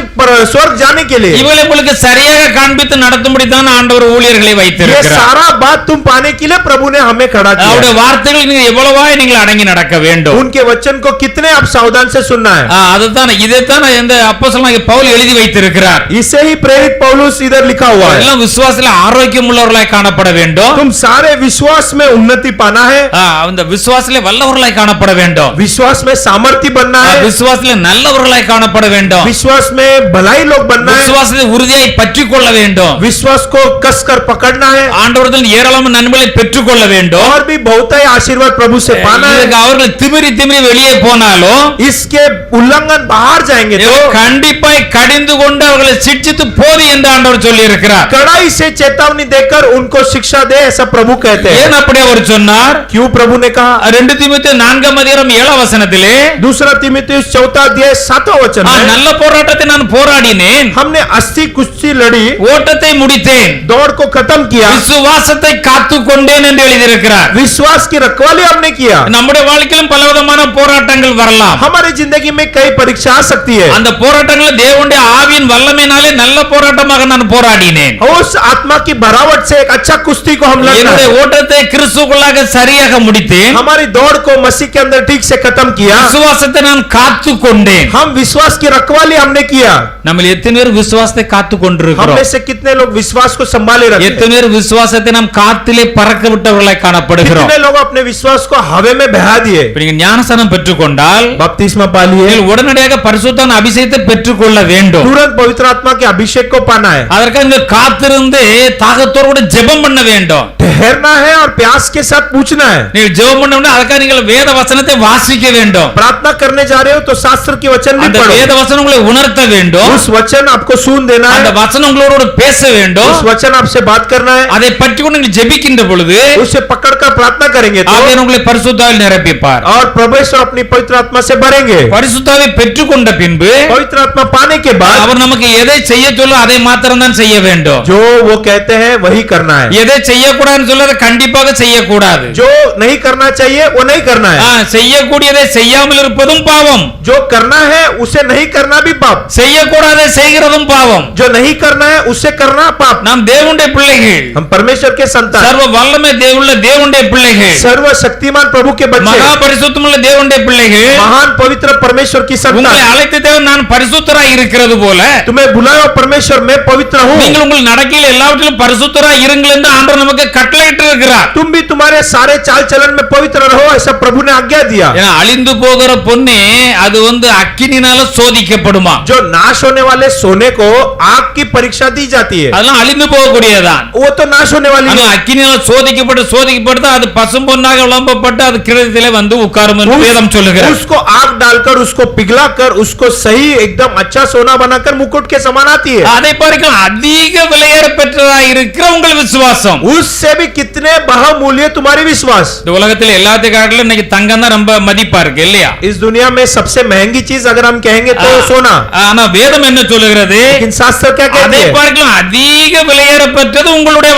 स्वर्ग जाने के लिए, இவளை உங்களுக்கு சரியாக காண்பித்து நடத்தும்படி தான் ஆண்டவர் ஊழியர்களை ये வைத்திருக்கிறார். सारा बात तुम पाने के लिए प्रभु ने हमें खड़ा அவருடைய किया. வார்த்தைகள் நீங்கள் எவ்வளவாய் நீங்கள் அடங்கி நடக்க வேண்டும். उनके वचन को कितने आप सावधान से सुनना है. அதுதான் இதைத்தான் இந்த அப்போஸ்தலனாகிய பவுல் எழுதி வைத்திருக்கிறார். इसे ही प्रेरित पौलुस इधर लिखा हुआ है. எல்லாம் விசுவாசத்தில் ஆரோக்கியம் உள்ளவர்களாய் காணப்பட வேண்டும். तुम सारे विश्वास में उन्नति पाना है, அந்த விசுவாசத்திலே வல்லவர்களாய் காணப்பட வேண்டும். विश्वास में सामर्थ्य बनना है, விசுவாசத்திலே நல்லவர்களாய் காணப்பட வேண்டும். विश्वास में भलाई लोग बनना है, விசுவாசத்தை உறுதியாய் பற்றிக் கொள்ள வேண்டும். विश्वास को कसकर पकड़ना है, ஆண்டவரிடம் ஏராளமான நன்மைகளை பெற்றுக்கொள்ள வேண்டும். और भी बहुत ही आशीर्वाद प्रभु से पाना है. இதுக்கு அவர்கள் திமிரி வெளியே போனாலும் इसके उल्लंघन बाहर जाएंगे तो கண்டிப்பாய் கடிந்து கொண்டு அவர்களை சிட்சித்து போது என்று ஆண்டவர் சொல்லி இருக்கிறார். कड़ाई से चेतावनी देकर उनको शिक्षा दे, ऐसा प्रभु कहते हैं. ஏன் அப்படி அவர் சொன்னார்? क्यों प्रभु ने कहा? 2 தீமோத்தேயு 4:7 दूसरा तीमुथियुस 4:7 में, நல்ல போராட்டத்தை நான் போராடினேன், हमने अस्सी कुश्ती लड़ी, ஓட்டத்தை முடித்தேன், दौड़ को खत्म किया, விசுவாசத்தை காத்துக் கொண்டேன் என்று எழுதியிருக்கிறார். विश्वास की रखवाली हमने किया. நம்முடைய வாழ்க்கையிலும் பலவிதமான போராட்டங்கள் வரலாம். हमारी जिंदगी में कई परीक्षा आ सकती है। அந்த போராட்டங்களை தேவனுடைய ஆவியின் வல்லமையினாலே நல்ல போராட்டமாக நான் போராடினேன். उस आत्मा की भरावट से एक अच्छा कुश्ती को हम लड़ना என்னுடைய है। ஓட்டத்தை கிறிஸ்துவுக்குள்ளாக சரியாக முடித்தேன். हमारी दौड़ को मसीह के अंदर ठीक से खत्म किया। விசுவாசத்தை நான் காத்து கொண்டேன். हम विश्वास की रखवाली हमने किया। நம்ம எத்தனை பேர் விசுவாசத்தை காத்து हम கொண்டிருக்கிறோம்? में से कितने लोग विश्वास को संभाले रखते हैं? எத்தனை பேர் விசுவாசத்தை நாம் காத்திலே பறக்க விட்டவர்களாய் காணப்படுகிறோம்? कितने लोग अपने विश्वास को हवा में बहा दिए? இப்ப நீங்க ஞானஸ்நானம் பெற்றுக்கொண்டால் बपतिस्मा पा लिए, நீங்கள் உடனடியாக பரிசுத்தான அபிஷேகத்தை பெற்றுக்கொள்ள வேண்டும். तुरंत पवित्र आत्मा के अभिषेक को पाना है। அதற்காக நீங்க காத்திருந்து தாகத்தோடு கூட ஜெபம் பண்ண வேண்டும். ठहरना है और प्यास के साथ पूछना है। நீங்க ஜெபம் பண்ணணும்னா அதுக்காக நீங்கள் வேத வசனத்தை வாசிக்க வேண்டும். प्रार्थना करने जा रहे हो तो शास्त्र की वचन भी அந்த पढ़ो। வேத वचन உங்களை உணர்த்த வேண்டும். उस वचन आपको सुन देना அந்த है। வசனம் உங்களோட பேச வேண்டும். उस वचन आपसे बात करना है। அதை பற்றி கூட நீங்கள் ஜெபிக்கின்ற பொழுது उसे पकड़कर प्रार्थना करेंगे तो அவர் உங்களை பரிசுத்தாவில் நிரப்பிப்பார். और परमेश्वर अपनी पवित्र आत्मा से भरेंगे। பரிசுத்தாவை பெற்றுக்கொண்ட பின்பு पवित्र आत्मा पाने के बाद அவர் நமக்கு எதை செய்ய சொல்ல அதை மாத்திரம் தான் செய்ய வேண்டும். जो वो कहते हैं वही करना है। எதை செய்யக்கூடாதுன்னு சொல்ல அதை கண்டிப்பாக செய்யக்கூடாது. जो नहीं करना चाहिए वो नहीं करना है। செய்யக்கூடியதை செய்யாமல் இருப்பதும் பாவம். जो करना है उसे नहीं करना भी पाप। செய்யக்கூடாதை செய்கிறதும் பாவம். जो नहीं करना है उसे करना पाप। நாம் தேவனுடைய பிள்ளைகள், हम परमेश्वर के संतान, சர்வ வல்லமை தேவனுள்ள தேவனுடைய பிள்ளைகள், सर्वशक्तिमान प्रभु के बच्चे, மகா பரிசுத்தமுள்ள தேவனுடைய பிள்ளைகள். महान पवित्र परमेश्वर की உங்களை संतान। அழைத்த தேவன் நான் பரிசுத்தராய் இருக்கிறது போல तुम्हें बुलाया परमेश्वर मैं पवित्र हूँ। நீங்கள் உங்கள் நடக்கையில் எல்லாவற்றிலும் பரிசுத்தராய் இருங்கள் என்று ஆண்டவர் நமக்கு கட்டளையிட்டு இருக்கிறார். तुम भी तुम्हारे सारे चाल चलन में पवित्र रहो ऐसा प्रभु ने आज्ञा दिया। ஏன்னா அழிந்து போகிற பொன்னே அது அக்கினினால சோதிக்கப்படுமா? जो नाश होने वाले सोने को आग की परीक्षा दी जाती है, அதெல்லாம் அழிந்து போகக்கூடியதான். वो तो नाश होने वाली ஆனா है। அக்கினியால் சோதிக்கப்பட்டு அது பசும் பொன்னாக விளம்பப்பட்டு அது கிரயத்திலே வந்து உட்காரும் என்று வேதம் சொல்லுகிறது. उसको आग डालकर उसको पिघलाकर उसको सही एकदम अच्छा सोना बनाकर मुकुट के समान आती है। அதை பார்க்கலாம் அதிக விலையேற பெற்றதா இருக்கிற உங்கள் விசுவாசம். उससे भी कितने बहुमूल्य तुम्हारी विश्वास। இந்த உலகத்தில் எல்லாத்தையும் காட்டிலும் இன்னைக்கு தங்கம் தான் ரொம்ப மதிப்பா இருக்கு இல்லையா? इस दुनिया में सबसे महंगी चीज अगर हम कहेंगे तो सोना। ஆனா வேதம் என்ன சொல்லுகிறது? लेकिन शास्त्र क्या कहते அதை हैं? பார்க்கலாம் அதிக விலையேற பெற்றது உங்களுடைய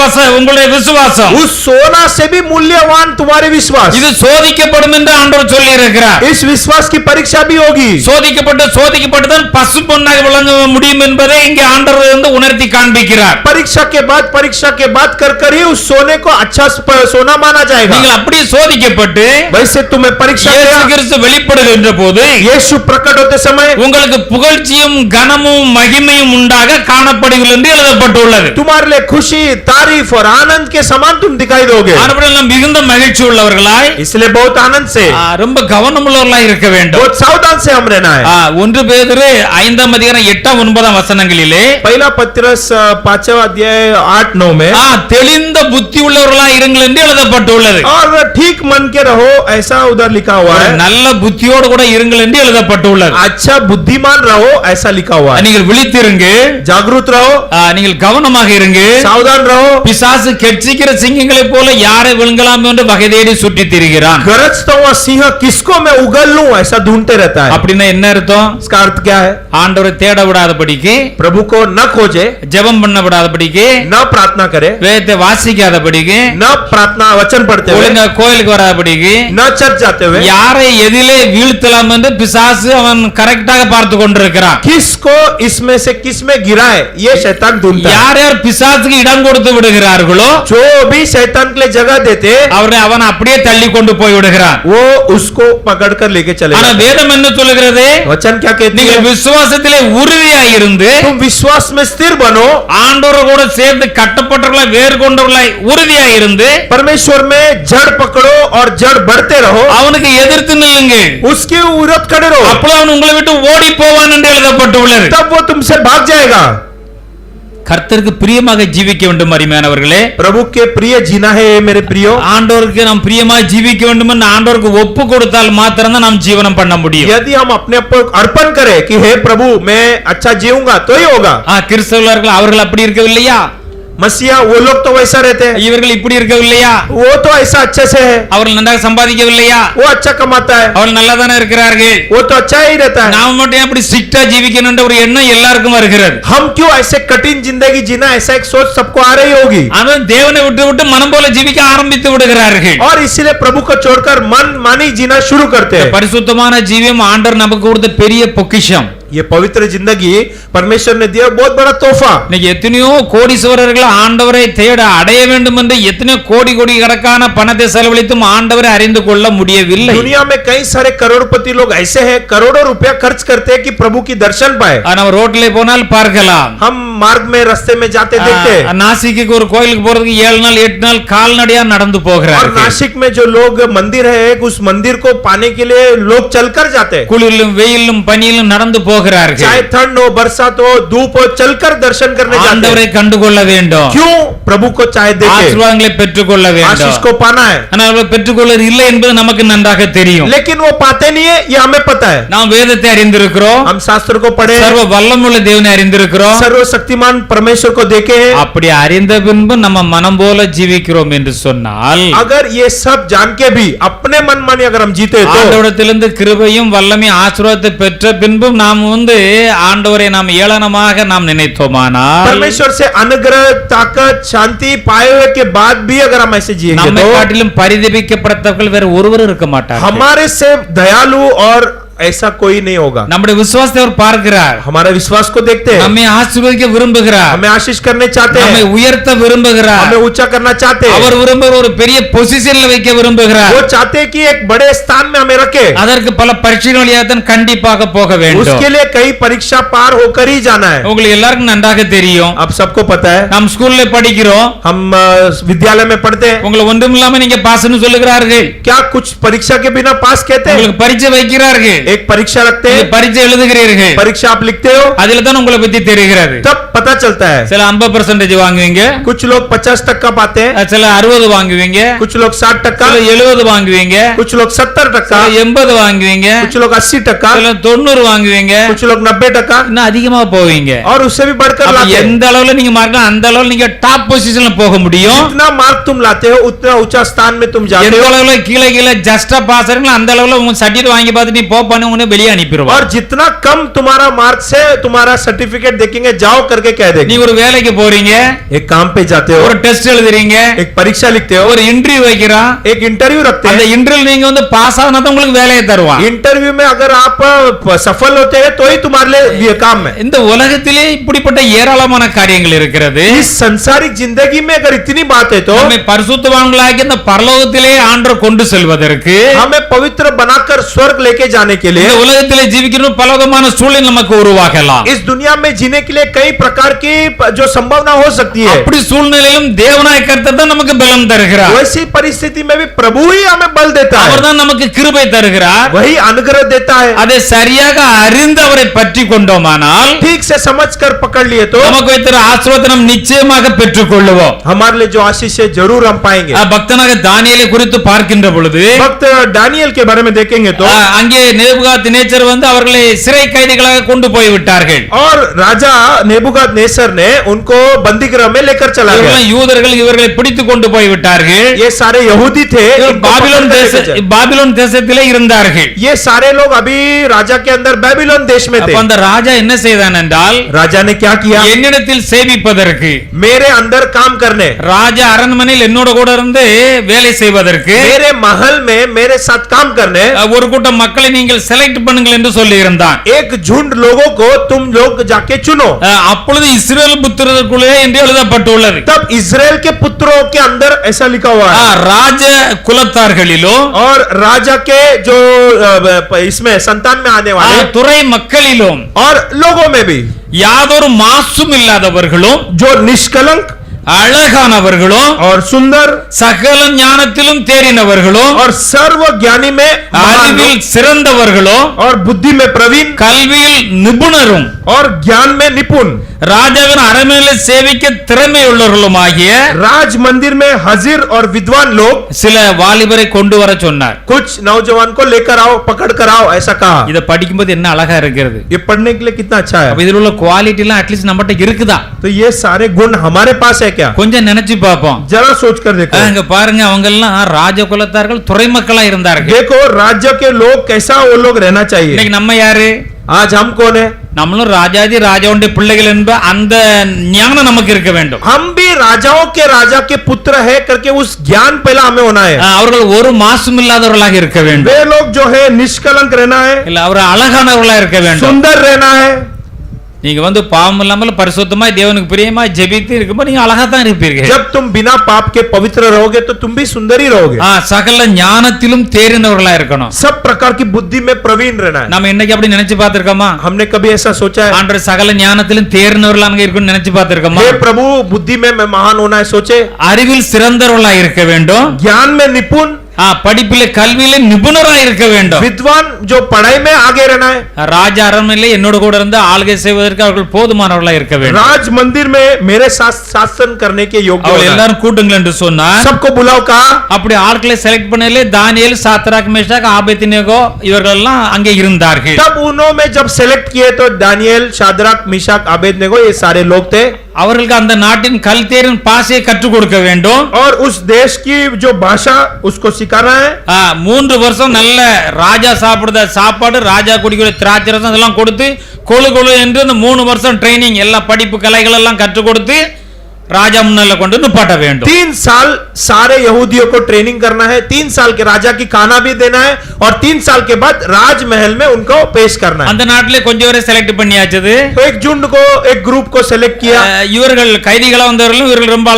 விசுவாசம். उस सोना से भी मूल्यवान तुम्हारे विश्वास। இது சோதிக்கப்படும் என்று ஆண்டவர் சொல்லி இருக்கிறார். इस विश्वास की परीक्षा भी होगी। சோதிக்கப்பட்டு தான் பசு பொன்னாக விளங்க முடியும் என்பதை இங்கே ஆண்டவர் வந்து உணர்த்தி காண்பிக்கிறார். परीक्षा के बाद कर ही उस सोने को अच्छा सोना माना जाएगा। நீங்கள் அப்படியே சோதிக்கப்பட்டு वैसे तुम्हें परीक्षा இயேசு किया। கிறிஸ்து வெளிப்படுகின்ற போது यीशु प्रकट होते समय உங்களுக்கு புகழ்ச்சியும் கனமும் மகிமையும் உண்டாக காணப்படுகிறது என்று எழுதப்பட்டுள்ளது. तुम्हारे लिए खुशी तारीफ और आनंद के समान तुम दिखाई दोगे। ஆனபடியால் நாம் மிகுந்த மகிழ்ச்சி உள்ளவர்களாய் इसलिए बहुत आनंद से ரொம்ப கவனம் உள்ளவர்களாய் இருக்க வேண்டும். बहुत सावधान से हम रहना है। 1 பேதுரு 5ஆம் அதிகாரம் 8ஆம் 9ஆம் வசனங்களிலே पहला पत्रस 5वां अध्याय 8-9 में தெளிந்த புத்தி உள்ளவர்களாய் இருங்கள் என்று எழுதப்பட்டுள்ளது. और ठीक मन के रहो ऐसा उधर लिखा हुआ है। நல்ல புத்தியோடு கூட இருங்கள் என்று எழுதப்பட்டுள்ளது. अच्छा बुद्धिमान रहो ऐसा लिखा हुआ है। நீங்கள் விழித்திருங்க, जागरूक रहो, நீங்கள் கவனமாக இருங்க. सावधान रहो। பிசாசு கெட்சிக்கிற சிங்கங்களைப் போல யாரை விழுங்கலாம் என்று வகை தேடி சுற்றி திரிகிறான். गरजता हुआ सिंह किसको मैं उगल लूं ऐसा ढूंढते रहता है। அப்படின்னா என்ன அர்த்தம்? इसका अर्थ क्या है? ஆண்டவரை தேட விடாதபடிக்கு, प्रभु को न खोजे, ஜெபம் பண்ண விடாதபடிக்கு, न प्रार्थना करे, வேதத்தை வாசிக்காதபடிக்கு, न प्रार्थना वचन पढ़ते हुए, ஒழுங்கா கோயிலுக்கு வராதபடிக்கு, न चर्च जाते हुए, யாரை எதிலே வீழ்த்தலாம் என்று பிசாசு அவன் கரெக்டாக பார்த்து கொண்டிருக்கிறான். किसको इसमें से किस में गिराए ये शैतान ढूंढता है। யார் யார் பிசாசுக்கு இடம் கொடுத்து விடுகிறார்களோ जो भी शैतान के लिए जगह देते அவன் அப்படியே தள்ளி கொண்டு போய் விடுகிறான். वो उसको पकड़कर लेके चले ஆனா जाते हैं। வேதம் என்ன சொல்லுகிறது? वचन क्या कहती நீங்கள் है? விசுவாசத்திலே உறுதியாய் இருந்து तुम विश्वास में स्थिर बनो, ஆண்டவரோடு கூட சேர்ந்து கட்டப்பட்டவர்களாய் வேறு கொண்டவர்களாய் உறுதியாய் இருந்து परमेश्वर में जड़ पकड़ो और जड़ बढ़ते रहो, அவனுக்கு எதிர்த்து நில்லுங்க. उसके विरोध खड़े रहो, அப்போ அவன் உங்களை விட்டு ஓடி போவான் என்று எழுதப்பட்டுள்ளது. तब वो तुमसे भाग जाएगा। கர்த்தருக்கு பிரியமாக ஜீவிக்க வேண்டும் அருமையானவர்களே. प्रभु के प्रिय जीना है ये मेरे प्रियो। ஆண்டவருக்கு நாம் பிரியமாக ஜீவிக்க வேண்டும் என்று ஆண்டவருக்கு ஒப்பு கொடுத்தால் மாத்திரம் தான் நாம் ஜீவனம் பண்ண முடியும். यदि हम अपने आप को अर्पण करें कि हे प्रभु मैं अच्छा जीऊंगा तो ही होगा। கிறிஸ்தவர்கள் அவர்கள் அப்படி இருக்கவில்லையா? मसीहा वो लोग तो वैसा रहते हैं, இவர்கள் இப்படி இருக்கவில்லையா, वो तो ऐसा अच्छे से है, அவர்கள் நன்றாக சம்பாதிக்கவில்லையா, वो अच्छा कमाता है, அவர்கள் நல்லா தானே இருக்கிறார்கள், वो तो अच्छा ही रहता है। நாம மட்டும் அப்படி ஸ்ட்ரிக்ட்டா ஜீவிக்கணும்ன்ற ஒரு எண்ணம் எல்லாருக்கும் வருகிறது. हम क्यों ऐसे कठिन जिंदगी जीना, ऐसा एक सोच सबको आ रही होगी, ஆனால் தேவனை விட்டு விட்டு மனம் போல ஜீவிக்க ஆரம்பித்து விடுகிறார்கள். और इसीलिए प्रभु को छोड़कर मन मानी जीना शुरू करते हैं। பரிசுத்தமான ஜீவியம் ஆண்டவர் நமக்கு கொடுத்த பெரிய பொக்கிஷம். ये पवित्र जिंदगी परमेश्वर ने दिया बहुत बड़ा तोहफा। இன்னைக்கு எத்தனையோ கோடீஸ்வரர்கள் ஆண்டவரை தேட அடைய வேண்டும் என்று எத்தனையோ கோடி கோடி கணக்கான பணத்தை செலவழித்தும் ஆண்டவரை அறிந்து கொள்ள முடியவில்லை. दुनिया में कई सारे करोड़पति लोग ऐसे हैं, करोड़ों रुपया खर्च करते हैं कि प्रभु की दर्शन पाए। நம்ம ரோட்ல போனால் பார்க்கலாம், हम मार्ग में रास्ते में जाते देखते हैं, நாசிக்கு ஒரு கோயிலுக்கு போறதுக்கு 7 நாள் 8 நாள் கால்நடையா நடந்து और போகிறார்கள். नासिक में जो लोग मंदिर है, उस मंदिर को पाने के लिए लोग चलकर जाते हैं, குளிரிலும் வெயிலும் பனியிலும் நடந்து போகிறார்கள். चाहे ठंड हो, बरसात हो, धूप हो, चलकर दर्शन करने जाते ஆண்டவரை हैं। கண்டுகொள்ள வேண்டும், क्यों? प्रभु को चाहे देखे, ஆசீர்வாதங்களை பெற்றுக்கொள்ள வேண்டும். आशीष को पाना है, ஆனால் அவர்கள் பெற்றுக்கொள்வது இல்லை என்பது நமக்கு நன்றாக தெரியும். लेकिन वो पाते नहीं है, ये हमें पता है। நாம் வேதத்தை அறிந்திருக்கிறோம், हम शास्त्र को पढ़े, சர்வ வல்லமுள்ள தேவனை அறிந்திருக்கிறோம். सर्वशक्तिमान परमेश्वर को देखे हैं। அப்படி அறிந்த பின்பு நம்ம மனம் போல ஜீவிக்கிறோம் என்று சொன்னால், अगर ये सब जान के भी अपने मन मानी अगर हम जीते तो ஆண்டவரிடத்திலிருந்து கிருபையும் வல்லமையும் ஆசீர்வாதத்தை பெற்ற பின்பும் நாம் ஆண்டவரை நாம் ஏளனமாக நாம் நினைத்தோமானால், परमेश्वर से अनुग्रह, ताकत, शांति पाए हुए के बाद भी अगर हम ऐसे जिएंगे நம்மை तो காட்டிலும் பரிதபிக்கப்பட்டவர்கள் வேற ஒருவர் இருக்க மாட்டார். हमारे से दयालु और ऐसा कोई नहीं होगा। நம்முடைய விசுவாசத்தை அவர் பார்க்கிறார், हमारे विश्वास को देखते हैं, நம்மை ஆசீர்வதிக்க விரும்புகிறார், हमें आशीष करने चाहते நம்மை हैं, உயர்த்த விரும்புகிறார், हमें ऊंचा करना चाहते हैं। அவர் விரும்புகிற ஒரு பெரிய பொசிஷன்ல வைக்க விரும்புகிறார். वो चाहते हैं कि एक बड़े स्थान में हमें रखे, அதற்கு பல பரீட்சைகள் வழியாக தான் கண்டிப்பாக போக வேண்டும். उसके लिए कई परीक्षा पार होकर ही जाना है। உங்களுக்கு எல்லாருக்கும் நன்றாக தெரியும், अब सबको पता है, நாம் ஸ்கூல்ல படிக்கிறோம், हम विद्यालय में पढ़ते हैं, உங்களை ஒன்றுமில்லாம நீங்க பாஸ்னு சொல்லுகிறார்கள், क्या कुछ परीक्षा के बिना पास कहते हैं? உங்களுக்கு பரீட்சை வைக்கிறார்கள், एक परीक्षा रखते நீங்க हैं, பரீட்சை எழுதுகிறீர்கள், परीक्षा आप लिखते हो, அதுல தான் உங்களை பத்தி தெரிகிறது. तब पता चलता है। சில 50% வாங்குவீங்க, कुछ लोग 50% पाते हैं, சில 60 வாங்குவீங்க, कुछ लोग 60%, சில 70 வாங்குவீங்க, कुछ लोग 70%, சில 80 வாங்குவீங்க, कुछ लोग 80%, சில 90 வாங்குவீங்க, कुछ लोग 90%, இன்னும் அதிகமா போவீங்க. और उससे भी बढ़कर அப்ப लाते हैं। எந்த அளவுல நீங்க மார்க் அந்த அளவுல நீங்க டாப் பொசிஷன்ல போக முடியும். जितना मार्क तुम लाते हो उतना ऊंचा स्थान में तुम जाते எந்த हो, அளவுல கீழே கீழே ஜஸ்டா பாஸ் ஆறீங்களோ அந்த அளவுல உங்க சர்டிஃபிகேட் வாங்கி பார்த்து நீ போப்பானே உன்னை வெளியே அனுப்பிடுவாங்க. और जितना कम तुम्हारा मार्क से तुम्हारा सर्टिफिकेट देखेंगे, जाओ करके कह देंगे। நீங்க ஒரு வேலைக்கு போறீங்க, एक काम पे जाते हो, ஒரு டெஸ்ட் எழுதுறீங்க, एक परीक्षा लिखते हो, ஒரு இன்டர்வியூ வைக்கிறான், एक इंटरव्यू रखते அந்த हैं। இன்டர்வியூ நீங்க பாஸ் ஆனா தான் உங்களுக்கு வேலையை தருவான். इंटरव्यू में अगर आप सफल होते हैं तो ही तुम्हारे लिए ये काम है। இந்த உலகத்திலே இப்படிப்பட்ட ஏராளமான காரியங்கள் இருக்கிறது. इस संसारिक जिंदगी में अगर इतनी बात है तो நம்மை பரிசுத்தவான்களாகி இந்த பரலோகத்திலே ஆண்டவர் கொண்டு செல்வதற்கு, हमें पवित्र बनाकर स्वर्ग लेके जाने के लिए, இந்த உலகத்திலே ஜீவிக்கிற பலவிதமான சூழ்நிலை நமக்கு உருவாகலாம். इस दुनिया में जीने के लिए कई प्रकार की जो संभावना हो सकती है, அப்படி சூழ்நிலையிலும் தேவனாய் கர்த்தர் தான் நமக்கு பலம் தருகிறார். वैसी परिस्थिति में भी प्रभु ही हमें बल देता है, அவர் தான் நமக்கு கிருபை தருகிறார். वही अनुग्रह देता है। அதை சரியாக அறிந்து அவரை பற்றி கொண்டோமானால் ठीक से समझकर पकड़ लिए तो நமக்கு வைத்திருக்கிற ஆசீர்வாதத்தை நாம் நிச்சயமாக பெற்றுக் கொள்ளுவோம். हमारे लिए जो आशीष है जरूर हम पाएंगे। பக்தனாக தானியேலை குறித்து பார்க்கின்ற பொழுது भक्त दानियल के बारे में देखेंगे तो அங்கே நேபுகாத்நேச்சர் வந்து அவர்களை சிறை கைதிகளாக கொண்டு போய் விட்டார்கள். और राजा नेबुकदनेस्सर ने उनको बंदीगृह में लेकर चला गया। இவர்கள் யூதர்கள் இவர்களை பிடித்து கொண்டு போய் விட்டார்கள். ये सारे यहूदी थे, इनको பாபிலோன் தேசத்திலே இருந்தார்கள். ये सारे लोग अभी राजा के अंदर बेबीलोन देश में थे। அப்ப அந்த ராஜா என்ன செய்தான் என்றால், राजा ने क्या किया? என்னிடத்தில் சேவிப்பதற்கு, मेरे अंदर काम करने, ராஜா அரண்மனையில் என்னோட கூட இருந்து வேலை செய்வதற்கு, मेरे महल में मेरे साथ काम करने ஒரு கூட்டம் மக்களை நீங்கள் செலக்ட் பண்ணுங்கள் என்று சொல்லி இருந்தான். एक झुंड लोगों को तुम लोग जाके चुनो। அப்பொழுது இஸ்ரவேல் புத்திரருக்குள்ளே என்று எழுதப்பட்டுள்ளது. तब इजराइल के पुत्रों के अंदर ऐसा लिखा हुआ है, ராஜ குலத்தார்களிலோ और राजा के जो इसमें संतान में आने वाले துறை மக்களிலும் और लोगों में भी யாதொரு மாசும் இல்லாதவர்களும் जो निष्कलंक அழகானவர்களும் और सुंदर சகல ஞானத்திலும் தேறினவர்களும் और सर्व ज्ञानी में महान அறிவில் சிறந்தவர்களும் और बुद्धि में प्रवीण கல்வியில் நிபுணரும் और ज्ञान में निपुण, ராஜாவின் அரண்மனையில சேவிக்க திறமை உள்ளவர்களுமாகிய राज मंदिर में हाजिर और विद्वान लोग சில வாலிபரை கொண்டு வர சொன்னார். कुछ नौजवान को लेकर आओ, पकड़ कर आओ, ऐसा कहा। இத படிக்கும்போது என்ன அழகா இருக்கிறது. ये पढ़ने के लिए कितना अच्छा है। அப்ப இதில் உள்ள குவாலிட்டி எல்லாம் அட்லீஸ்ட் நம்மகிட்ட இருக்குதா? तो ये सारे गुण हमारे पास है क्या? கொஞ்சம் நினைச்சு பார்ப்போம். जरा सोच कर देखो। அங்க பாருங்க, அவங்க எல்லாம் ராஜ குலத்தார்கள், துறைமக்களா இருந்தார்கள். देखो राज्य के लोग कैसा वो लोग रहना चाहिए। இன்னைக்கு நம்ம யாரு? आज हम कौन है? நம்மளும் ராஜாதி ராஜாவுடைய பிள்ளைகள் என்ப அந்த ஞானம் நமக்கு இருக்க வேண்டும். हम भी राजाओं के राजा के पुत्र है करके उस ज्ञान पहला हमें होना है। அவர்கள் ஒரு மாசும் இல்லாதவர்களாக இருக்க வேண்டும். वे लोग जो है निष्कलंक रहना है, இல்ல அவர் அழகானவர்களா இருக்க வேண்டும். सुंदर रहना है। நீங்க வந்து பாவம் இல்லாமல் பரிசுத்தமா தேவனுக்கு பிரியமா ஜெபித்து இருக்கும்போது நீங்க அழகா தான் இருப்பீர்கள். जब तुम बिना पाप के पवित्र रहोगे तो तुम भी सुंदर ही रहोगे। சகல ஞானத்திலும் தேறினவர்களா இருக்கணும். सब प्रकार की बुद्धि में प्रवीण रहना है। நம்ம இன்னைக்கு அப்படி நினைச்சு பார்த்திருக்கோமா? हमने कभी ऐसा सोचा है? ஆண்டவர் சகல ஞானத்திலும் தேறினவர்களாக இருக்கணும்னு நினைச்சு பார்த்திருக்கோமா? हे प्रभु बुद्धि में मैं महान होना है सोचे? அறிவில் சிறந்தவர்களா இருக்க வேண்டும். ज्ञान में निपुण, படிப்பிலே கல்வியிலே நிபுணராக இருக்க வேண்டும். विद्वान जो पढ़ाई में आगे रहना है। ராஜ அரண்மனையிலே என்னோட கூட இருந்து ஆளுகை செய்வதற்கு அவர்கள் போதுமானவர்களா இருக்க வேண்டும். राज मंदिर में मेरे साथ शासन करने के योग्य அவர்கள் होना है। எல்லாரும் கூட்டுங்கள் என்று சொன்னார். सबको बुलाओ कहा। அப்படி ஆட்களை செலக்ட் பண்ணலே தானியேல், சாத்ராக், மேஷாக், ஆபேத்நேகோ இவர்கள் எல்லாம் அங்கே இருந்தார்கள். तब उन्होंने जब सेलेक्ट किए तो दानियेल, शाद्राक, मिशाक, आबेदनेगो ये सारे लोग थे। அவர்களுக்கு அந்த நாட்டின் கல்தேரின் பாஷையை கற்றுக் கொடுக்க வேண்டும். और उस देश की जो भाषा उसको सिखाना है। 3 வருஷம் நல்ல ராஜா சாப்பிடுற சாப்பாடு, ராஜா குடிக்கிற திராட்சை ரசம் இதெல்லாம் கொடுத்து கொழு கொழு என்று இந்த 3 வருஷம் ட்ரைனிங் எல்லா படிப்பு கலைகள் எல்லாம் கற்றுக் கொடுத்து राजा मुन्नल கொண்டு நிப்பாட்ட வேண்டும். 3 साल सारे यहूदियों को ट्रेनिंग करना है। 3 साल के राजा की खाना भी देना है और 3 साल के बाद राजमहल में उनको पेश करना है। அந்த நாட்டிலே கொஞ்சம் வரை செலக்ட் பண்ணியாச்சு. तो एक झुंड को, एक ग्रुप को सेलेक्ट किया। இவர்கள் கைதிகளா வந்தவர்களும் இவர்கள் ரொம்ப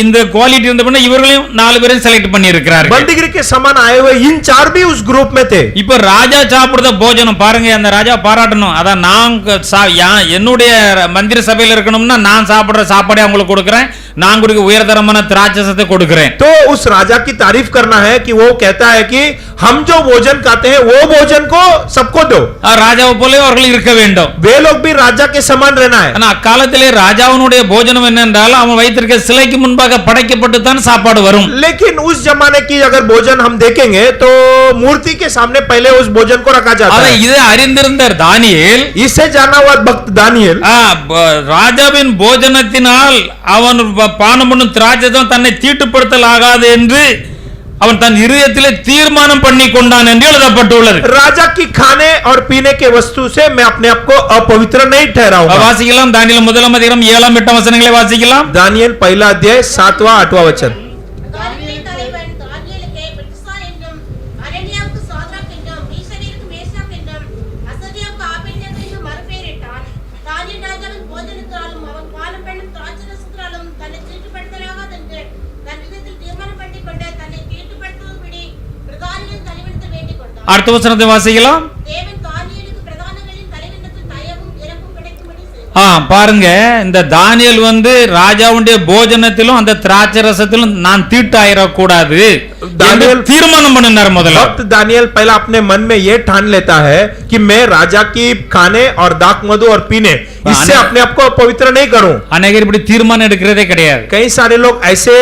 இந்த குவாலிட்டி இருந்தபடி இவர்களையும் 4 பேரையும் செலக்ட் பண்ணி இருக்கிறார்கள். बंदीगिरी के समान आए हुए इन 4 भी उस ग्रुप में थे। இப்ப ராஜா சாப்பிடுற போஜனம் பாருங்க, அந்த ராஜா பாராட்டணும். அதான் நான் என்னுடைய மந்திரி சபையில் இருக்கணும்னா நான் சாப்பிடுற சாப்பாடே அவங்களுக்கு கொடுக்கிறேன், நான் குடிக்க உயர்தரமான திராட்சரசத்தை கொடுக்கிறேன். तो उस राजा की तारीफ करना है कि वो कहता है कि हम जो भोजन खाते हैं वो भोजन को सबको दो। ராஜாவை போல அவர்கள் இருக்க வேண்டும். वे लोग भी राजा के समान रहना है। ஆனா அக்காலத்திலே ராஜாவுடைய போஜனம் என்னென்றால் அவன் வைத்திருக்க சிலைக்கு முன்பாக படைக்கப்பட்டு தான் சாப்பாடு வரும். लेकिन उस जमाने की अगर भोजन हम देखेंगे तो मूर्ति के सामने पहले उस भोजन को रखा जाता है। இதை அறிந்திருந்த தானியேல், इससे जाना हुआ भक्त दानियेल, ராஜாவின் போஜனத்தினால் அவன் பானம் பண்ணும் திராட்சைதான் தன்னை தீட்டுப்படுத்தல் ஆகாது என்று அவன் தன் இதயத்திலே தீர்மானம் பண்ணி கொண்டான் என்று எழுதப்பட்டுள்ளது. राजा की खाने और पीने के वस्तु से मैं अपने आप को अपवित्र नहीं ठहराऊंगा। வாசிக்கலாம் தானியேல் 1 அதிகாரம் 7-8 வசனங்களை வாசிக்கலாம். दानियेल पहला अध्याय 7वां-8वां वचन। தானியேல் தலைவன் தானியேலுக்கே பெல்ஷாத்சார் என்றும், அனனியாவுக்கு சாத்ராக் என்றும், மீசாவேலுக்கு மேஷாக் என்றும், அசரியாவுக்கு ஆபேத்நேகோ என்றும் மறுபெயரிட்டான். தானியேல் ராஜாவின் போஜனத்தாலும் அவன் பானம் பண்ணும் திராட்சரசத்தாலும் தன்னை தீட்டுப்படுத்தலாகாதென்று தன் இதயத்தில் தீர்மானம் பண்ணிக் கொண்டு தன்னை தீட்டுப்படுத்தும்படி பிரதானிகளின் தலைவனிடத்தில் வேண்டிக் கொண்டான். அடுத்த வசனத்தை வாசிக்கலாம். தேவன் தானியேலுக்கு பிரதானிகளின் தலைவனிடத்தில் தயவும் இரக்கும் கிடைக்கும்படி செய்தார். பாருங்க, இந்த தானியேல் வந்து ராஜாவுடைய போஜனத்திலும் அந்த திராட்சை ரசத்திலும் நான் தீட்டாயிடக்கூடாது दानियेल தீர்மானம் பண்ணினார். முதல்ல भक्त दानियेल पहला अपने मन में ये ठान लेता है कि मैं राजा की खाने और दाख मधु और पीने इससे अपने आप को अपवित्र नहीं करूं। அநேகர் இப்படி தீர்மானம் எடுக்கிறதே கிடையாது. कई सारे लोग ऐसे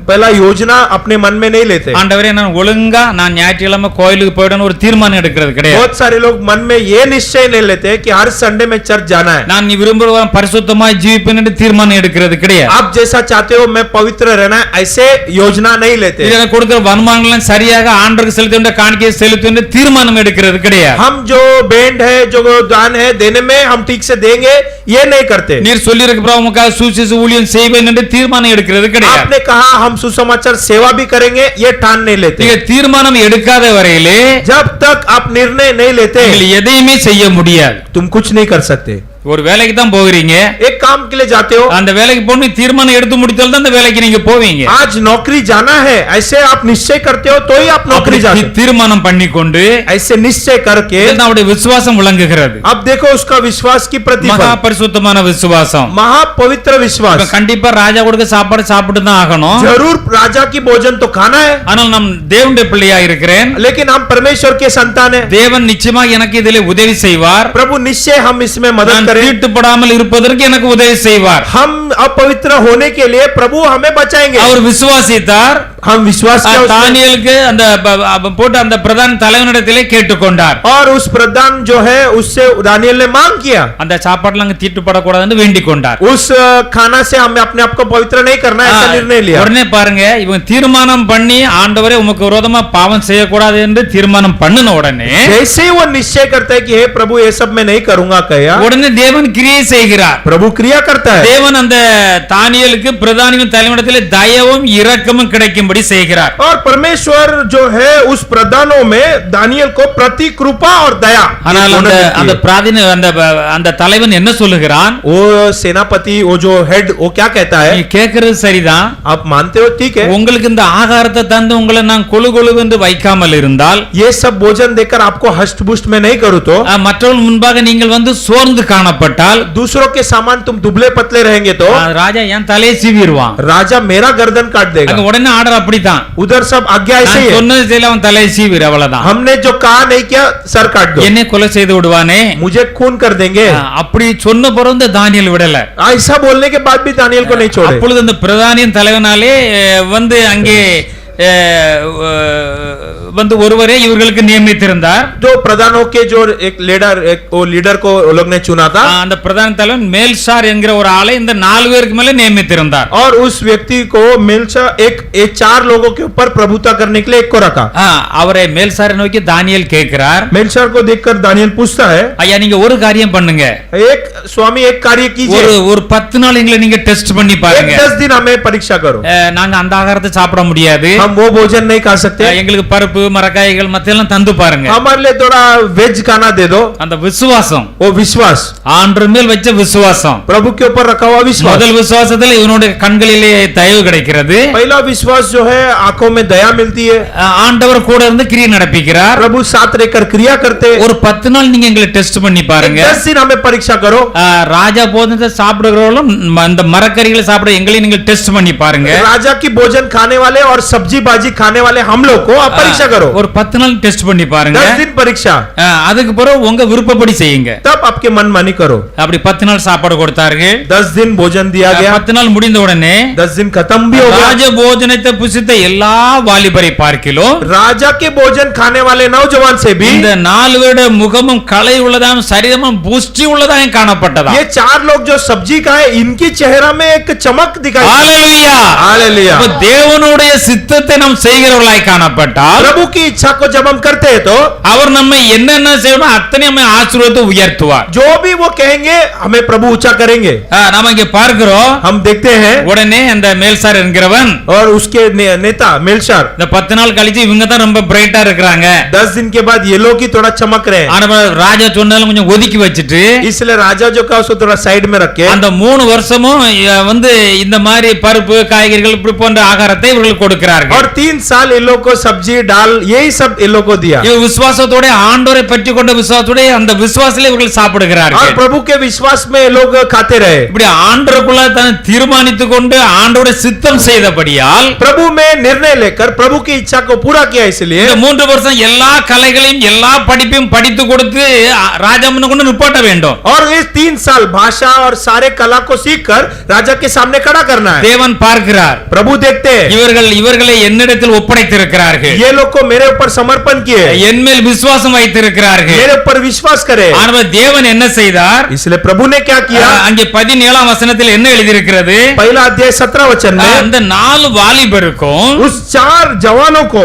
पहला योजना अपने मन में नहीं लेते। ஆண்டவரே நான் ஒழுங்கா நான் ஞாயிற்றுக்கிழமை கோயிலுக்கு போய்டணும் ஒரு தீர்மானம் எடுக்கிறது கிடையாது. बहुत सारे लोग मन में ये निश्चय नहीं लेते कि हर संडे में चर्च जाना है। நான் நீ விரும்புற பரிசுத்தமாய் ஜீவிப்பேன் என்று தீர்மானம் எடுக்கிறது கிடையாது. आप जैसा चाहते हो मैं पवित्र रहना है ऐसे योजना नहीं लेते। இதற்கு கொடுக்கிற வருமானங்களை சரியாக ஆண்டவருக்கு செலுத்த வேண்டிய காணிக்கையை செலுத்த வேண்டிய தீர்மானம் எடுக்கிறது கிடையாது. हम जो बैंड है, जो दान है देने में हम ठीक से देंगे ये नहीं करते। நீர் சொல்லி இருக்கிற உமக்காக சுவிசேஷ ஊழியம் செய்வேன் என்று தீர்மானம் எடுக்கிறது கிடையாது. आपने कहा हम सुसमाचार सेवा भी करेंगे ये ठान नहीं लेते। நீங்க தீர்மானம் எடுக்காத வரையிலே जब तक आप निर्णय नहीं लेते நீங்கள் எதையுமே செய்ய முடியாது. तुम कुछ नहीं कर सकते। ஒரு வேலைக்கு தான் போகிறீங்க, एक काम के लिए जाते हो, அந்த வேலைக்கு போகணும் தீர்மானம் எடுத்து முடித்தால் தான் அந்த வேலைக்கு நீங்க போவீங்க. आज नौकरी जाना है ऐसे आप निश्चय करते हो तो ही आप नौकरी जाते हो। தீர்மானம் பண்ணிக்கொண்டு ऐसे निश्चय करके நம்முடைய விசுவாசம் விளங்குகிறது. अब देखो उसका विश्वास की மகா प्रतिफल, பரிசுத்தமான விசுவாசம். महापवित्र विश्वास। கண்டிப்பா ராஜா கொடுக்க சாப்பாடு சாப்பிட்டு தான் ஆகணும். जरूर राजा की भोजन तो खाना है, ஆனால் நான் தேவனுடைய பிள்ளையா இருக்கிறேன். लेकिन हम परमेश्वर के संतान है। தேவன் நிச்சயமாக எனக்கு இதிலே உதவி செய்வார். प्रभु निश्चय हम इसमें मदद நான் करेंगे। करें, தீட்டுப்படாமல் இருப்பதற்கு எனக்கு உதவி செய்வார். हम अपवित्र होने के लिए प्रभु हमें बचाएंगे। அவர் விசுவாசித்தார். हम विश्वास किया उसमें, தானியேலுக்கு அந்த போட்டு அந்த பிரதான தலைவனிடத்திலே கேட்டுக்கொண்டார். और उस प्रधान जो है उससे दानियेल ने मांग किया, அந்த சாப்பாட்டுல அங்க தீட்டுப்படக்கூடாதுன்னு வேண்டிக் கொண்டார். उस खाना से हमें अपने आप को पवित्र नहीं करना है, ऐसा निर्णय लिया। உடனே பாருங்க, இவன் தீர்மானம் பண்ணி ஆண்டவரே உமக்கு விரோதமா பாவம் செய்யக்கூடாது என்று தீர்மானம் பண்ணின உடனே जैसे ही वो निश्चय करता है कि हे प्रभु ये सब मैं नहीं करूंगा कया, உடனே தேவன் கிரியை செய்கிறார். प्रभु क्रिया करता है। தேவன் அந்த தானியேலுக்கு பிரதானியின் தலைவனிடத்திலே தயவும் இரக்கமும் கிடைக்கும்படி செய்கிறார். और परमेश्वर जो है उस प्रधानों में दानियल को प्रति कृपा और दया, ஆனால் அந்த அந்த பிராதின அந்த தலைவன் என்ன சொல்லுகிறான்? वो सेनापति वो जो हेड वो क्या कहता நீ है, கேட்கிறது சரிதான், आप मानते हो ठीक है, உங்களுக்கு இந்த ஆகாரத்தை தந்து உங்களை நான் கொழு கொழுவென்று வைக்காமல் இருந்தால், ये सब भोजन देकर आपको हष्ट पुष्ट में नहीं करूं तो, மற்றவர்கள் முன்பாக நீங்கள் வந்து சோர்ந்து காணப்பட்டால், दूसरों के सामान तुम दुबले पतले रहेंगे तो ராஜா என் தலையை சீவிடுவான். राजा मेरा गर्दन काट அங்க देगा। உடனே ஆர்டர் அப்படித்தான், उधर सब आज्ञा ऐसे ही நான் है, சொன்னது செய்யல, அவன் தலையை சீவிரு, அவ்வளவுதான். हमने जो कहा नहीं किया सर काट दो, என்னை கொலை செய்து விடுவானே, मुझे खून कर देंगे। அப்படி சொன்ன பிறந்த தானியேல் விடல. ऐसा बोलने के बाद भी दानियल को नहीं छोड़े। அப்பொழுது அந்த பிரதானியின் தலைவனாலே வந்து அங்கே வந்து ஒருவரே இவர்களுக்கு நியமித்திருந்தார். जो प्रधानों के जो एक लीडर को वो लोग ने चुना था, அந்த பிரதான தலைவன் மேல்சார் என்கிற ஒரு ஆளை இந்த 4 பேருக்கு மேல நியமித்திருந்தார். और उस व्यक्ति को मेलसा एक 4 लोगों के ऊपर प्रभुता करने के लिए एक को रखा। அவரை மேல்சாரை நோக்கி தானியேல் கேட்கிறார், मेलसार को देखकर दानियल पूछता है, ஐயா நீங்க ஒரு காரியம் பண்ணுங்க, एक स्वामी एक कार्य कीजिए, ஒரு 10 நாள் எங்களை நீங்க டெஸ்ட் பண்ணி एक பாருங்க. 10 दिन हमें परीक्षा करो, நாங்க அந்த ஆகாரத்தை சாப்பிட முடியாது, हम वो भोजन नहीं खा सकते, எங்களுக்கு பருப்பு மரக்காய்கள் மத்தெல்லாம் தந்து பாருங்க. हमारे लिए थोड़ा वेज खाना दे दो। அந்த விசுவாசம், वो विश्वास, ஆண்டவர் மேல் வச்ச விசுவாசம், प्रभु के ऊपर रखा हुआ विश्वास, முதல் விசுவாசத்துல இவனுடைய கண்களிலே தயவு கிடைக்கிறது. पहला विश्वास जो है आंखों में दया मिलती है, ஆண்டவர் கூட இருந்து கிரியை நடப்பிக்கிறார். प्रभु साथ रहकर क्रिया करते। ஒரு 10 நாள் நீங்க எங்களை டெஸ்ட் பண்ணி பாருங்க, 10 दिन हमें परीक्षा करो, ராஜா போதனத்தை சாப்பிடுறவங்களும் அந்த மரக்கறிகளை சாப்பிட எங்களையும் நீங்கள் டெஸ்ட் பண்ணி பாருங்க. राजा की भोजन खाने वाले और सब्जी बाजी खाने वाले हम लोग को आप परीक्षा करो, ஒரு 10 நாள் டெஸ்ட் பண்ணி பாருங்க, 10 दिन परीक्षा, அதுக்கு பிறகு உங்க விருப்பப்படி செய்யுங்க. तब आपके मनमानी करो। அப்படி 10 நாள் சாப்பாடு கொடுத்தார்கள். 10 दिन भोजन दिया गया, 10 நாள் முடிந்த உடனே 10 दिन खत्म भी हो गया। ராஜ போஜனத்தை புசித்த எல்லா வாலிபரை பார்க்கிலும் राजा के भोजन खाने वाले नौजवान से भी இந்த 4 பேருடைய முகமும் களை உள்ளதாம் சரீரமும் புஷ்டி உள்ளதாம் காணப்பட்டதா. ये 4 लोग जो सब्जी खाए इनकी चेहरा में एक चमक दिखाई। ஹalleluya, हालेलुया। அப்ப தேவனுடைய சித்தத்தை நாம் செய்கிறவர்களாய் காணப்பட்டால், प्रभु की इच्छा को जब हम करते हैं तो அவர் நம்மை என்னென்ன செய்யணும் அத்தனை நம்மை ஆசீர்வாதத்தை உயர்த்துவார். जो भी वो कहेंगे हमें प्रभु ऊंचा करेंगे। நாம இங்க பார்க்கிறோம், हम देखते हैं, உடனே அந்த மேல்சார் என்கிறவன் और उसके नेता मेलशार இந்த 10 நாள் கழிச்சு இவங்க தான் ரொம்ப பிரைட்டா இருக்கிறாங்க, 10 दिन के बाद ये लोग ही थोड़ा चमक रहे हैं, ஆனா ராஜா சொன்னதால கொஞ்சம் ஒதுக்கி வச்சுட்டு इसलिए राजा जो का उसको थोड़ा साइड में रखे, அந்த 3 வருஷமும் வந்து இந்த மாதிரி பருப்பு காய்கறிகள் இப்படி போன்ற ஆகாரத்தை இவர்கள் கொடுக்கிறார்கள். और 3 साल इन लोग को सब्जी दाल यही सब इन लोग को दिया, இவ விசுவாசத்தோட ஆண்டவரை பற்றி கொண்ட விசுவாசத்தோட அந்த விசுவாசத்திலே இவர்கள் और சாப்பிடுகிறார்கள். प्रभु के विश्वास में ये लोग खाते रहे। இப்படி ஆண்டவருக்குள்ள தன்னை தீர்மானித்துக் கொண்டு ஆண்டவருடைய சித்தம் செய்தபடியால் प्रभु में निर्णय लेकर प्रभु की इच्छा को पूरा किया, इसलिए இந்த 3 வருஷம் எல்லா கலைகளையும் எல்லா படிப்பையும் படித்து கொடுத்து ராஜா முன்ன கொண்டு நிப்பாட்ட வேண்டும். और इस 3 साल भाषा और सारे कला को सीखकर राजा के सामने खड़ा करना है। தேவன் பார்க்கிறார், प्रभु देखते हैं, இவர்களை என்னிடத்தில் ஒப்படைத்திருக்கிறார்கள், ये लोग को मेरे ऊपर समर्पण किए, என் மேல் விசுவாசம் வைத்திருக்கிறார்கள். मेरे ऊपर विश्वास करे। ஆனால் தேவன் என்ன செய்தார்? इसलिए प्रभु ने क्या किया, அங்கே 17ஆம் வசனத்தில் என்ன எழுதியிருக்கிறது? पहला अध्याय 17 वचन में அந்த 4 வாலிபருக்கும் उस 4 जवानों को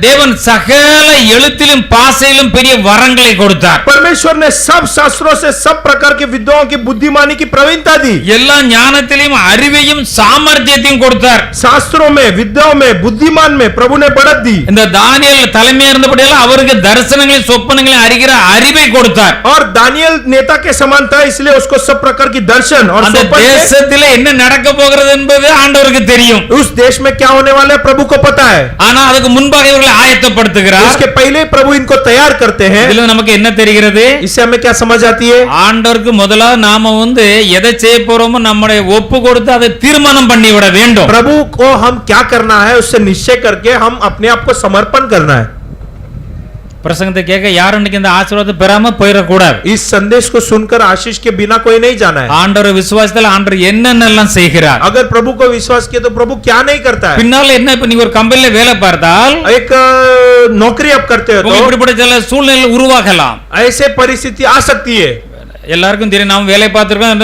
தேவன் சகல எழுத்திலும் பாசையிலும் பெரிய வரங்களை கொடுத்தார். परमेश्वर ने सब शास्त्रों से सब प्रकार के विद्वाओं की बुद्धिमानी की प्रवीणता दी, எல்லா ஞானத்திலும் அறிவையும் சாமர்த்தியத்தையும் கொடுத்தார். शास्त्रों में विद्याओं में बुद्धिमान में प्रभु ने बढ़त दी, இந்த தானியேல் தலைமையா இருந்தபடியால் அவருக்கு தரிசனங்களையும் சொப்பனங்களையும் அறிகிற அறிவை கொடுத்தார். और दानियल नेता के समान था, इसलिए उसको सब प्रकार की दर्शन और அந்த स्वप्न थे। தேசத்திலே என்ன நடக்க போகிறது என்பது ஆண்டவருக்கு தெரியும். उस देश में क्या होने वाला है प्रभु को पता है, ஆனா அதுக்கு முன்பாக இவர்களை ஆயத்தப்படுத்துகிறார். उसके पहले प्रभु इनको तैयार करते हैं। இதுல நமக்கு என்ன தெரிகிறது? इससे हमें क्या समझ आती है, ஆண்டவருக்கு முதல்ல நாம வந்து எதை செய்ய போறோமோ நம்முடைய ஒப்பு கொடுத்து அதை தீர்மானம் பண்ணி விட வேண்டும். प्रभु को हम क्या करना है उससे निश्चय करके हम अपने आप को समर्पण करना है। பிரசங்கத்தை கேட்க யாரும் இன்னைக்கு இந்த ஆசீர்வாதத்தை பெறாம போயிடக்கூடாது. इस संदेश को सुनकर आशीष के बिना कोई नहीं जाना है. ஆண்டவர் விசுவாசத்துல ஆண்டவர் என்னென்னலாம் செய்கிறார். अगर प्रभु को विश्वास किया तो प्रभु क्या नहीं करता है. பின்னால என்ன, இப்ப நீங்க ஒரு கம்பெனில வேலை பார்த்தால் एक नौकरी आप करते हो உங்களுக்கு तो இப்படிப்பட்ட சில சூழ்நிலை உருவாகலாம். ऐसे परिस्थिति आ सकती है. எல்லாருக்கும் தெரியும், நாம் வேலை பார்த்திருக்கோம்,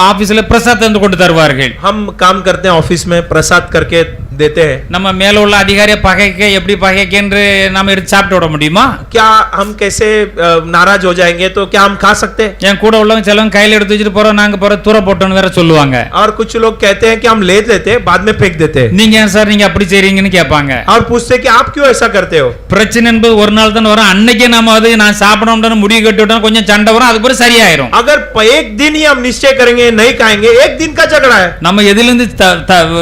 ஆபீஸ்ல பிரசாத் வந்து கொண்டு தருவார்கள். हम काम करते हैं ऑफिस में, प्रसाद करके देते हैं. நம்ம மேல உள்ள அதிகாரியை பகைக்க எப்படி பகைக்க என்று நாம எடுத்து சாப்பிட்டு விட முடியுமா? क्या हम कैसे नाराज हो जाएंगे तो क्या हम खा सकते हैं? என் கூட உள்ளவங்க சிலவங்க கையில எடுத்து வச்சுட்டு போறோம், நாங்க போற தூர போட்டோம்னு வேற சொல்லுவாங்க. और कुछ लोग कहते हैं कि हम ले लेते हैं, बाद में फेंक देते हैं. நீங்க ஏன் சார் நீங்க அப்படி செய்றீங்கன்னு கேட்பாங்க. और पूछते हैं कि आप क्यों ऐसा करते हो? பிரச்சனை என்பது ஒரு நாள் தான் வரும். அன்னைக்கே நாம அது நான் சாப்பிடணும்னு முடிவு கட்டி விட்டோம், கொஞ்சம் சண்டை வரும், அது பிறகு சரியாயிரும். अगर एक दिन ही हम निश्चय करेंगे नहीं खाएंगे, एक दिन का झगड़ा है. நம்ம எதிலிருந்து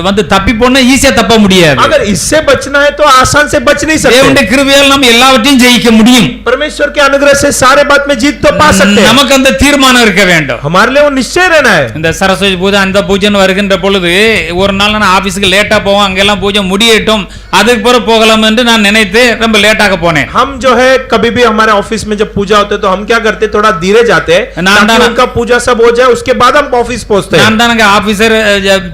வந்து தப்பி போனா ஈஸியா தப்ப முடியாது. अगर इससे बचना है तो आसान से बच नहीं सकते. தேவனுடைய கிருபையால் நம்ம எல்லாவற்றையும் ஜெயிக்க முடியும். परमेश्वर के अनुग्रह से सारे बात में जीत तो पा सकते हैं. நமக்கு அந்த தீர்மானம் இருக்க வேண்டும். हमारे लिए वो निश्चय रहना है. இந்த சரஸ்வதி பூஜை அந்த பூஜைன்னு வருகின்ற பொழுது ஒரு நாள் நான் ஆபீஸ்க்கு லேட்டா போவோம், அங்கெல்லாம் பூஜை முடியட்டும் அதுக்கு பிறகு போகலாம் என்று நான் நினைத்து ரொம்ப லேட்டாக போனேன். हम जो है कभी भी हमारे ऑफिस में जब पूजा होते तो हम क्या करते, थोड़ा धीरे जाते ताकि उनका पूजा सब हो जाए, उसके बाद हम ऑफिस पहुंचते हैं. நான் தானங்க ஆபீசர்,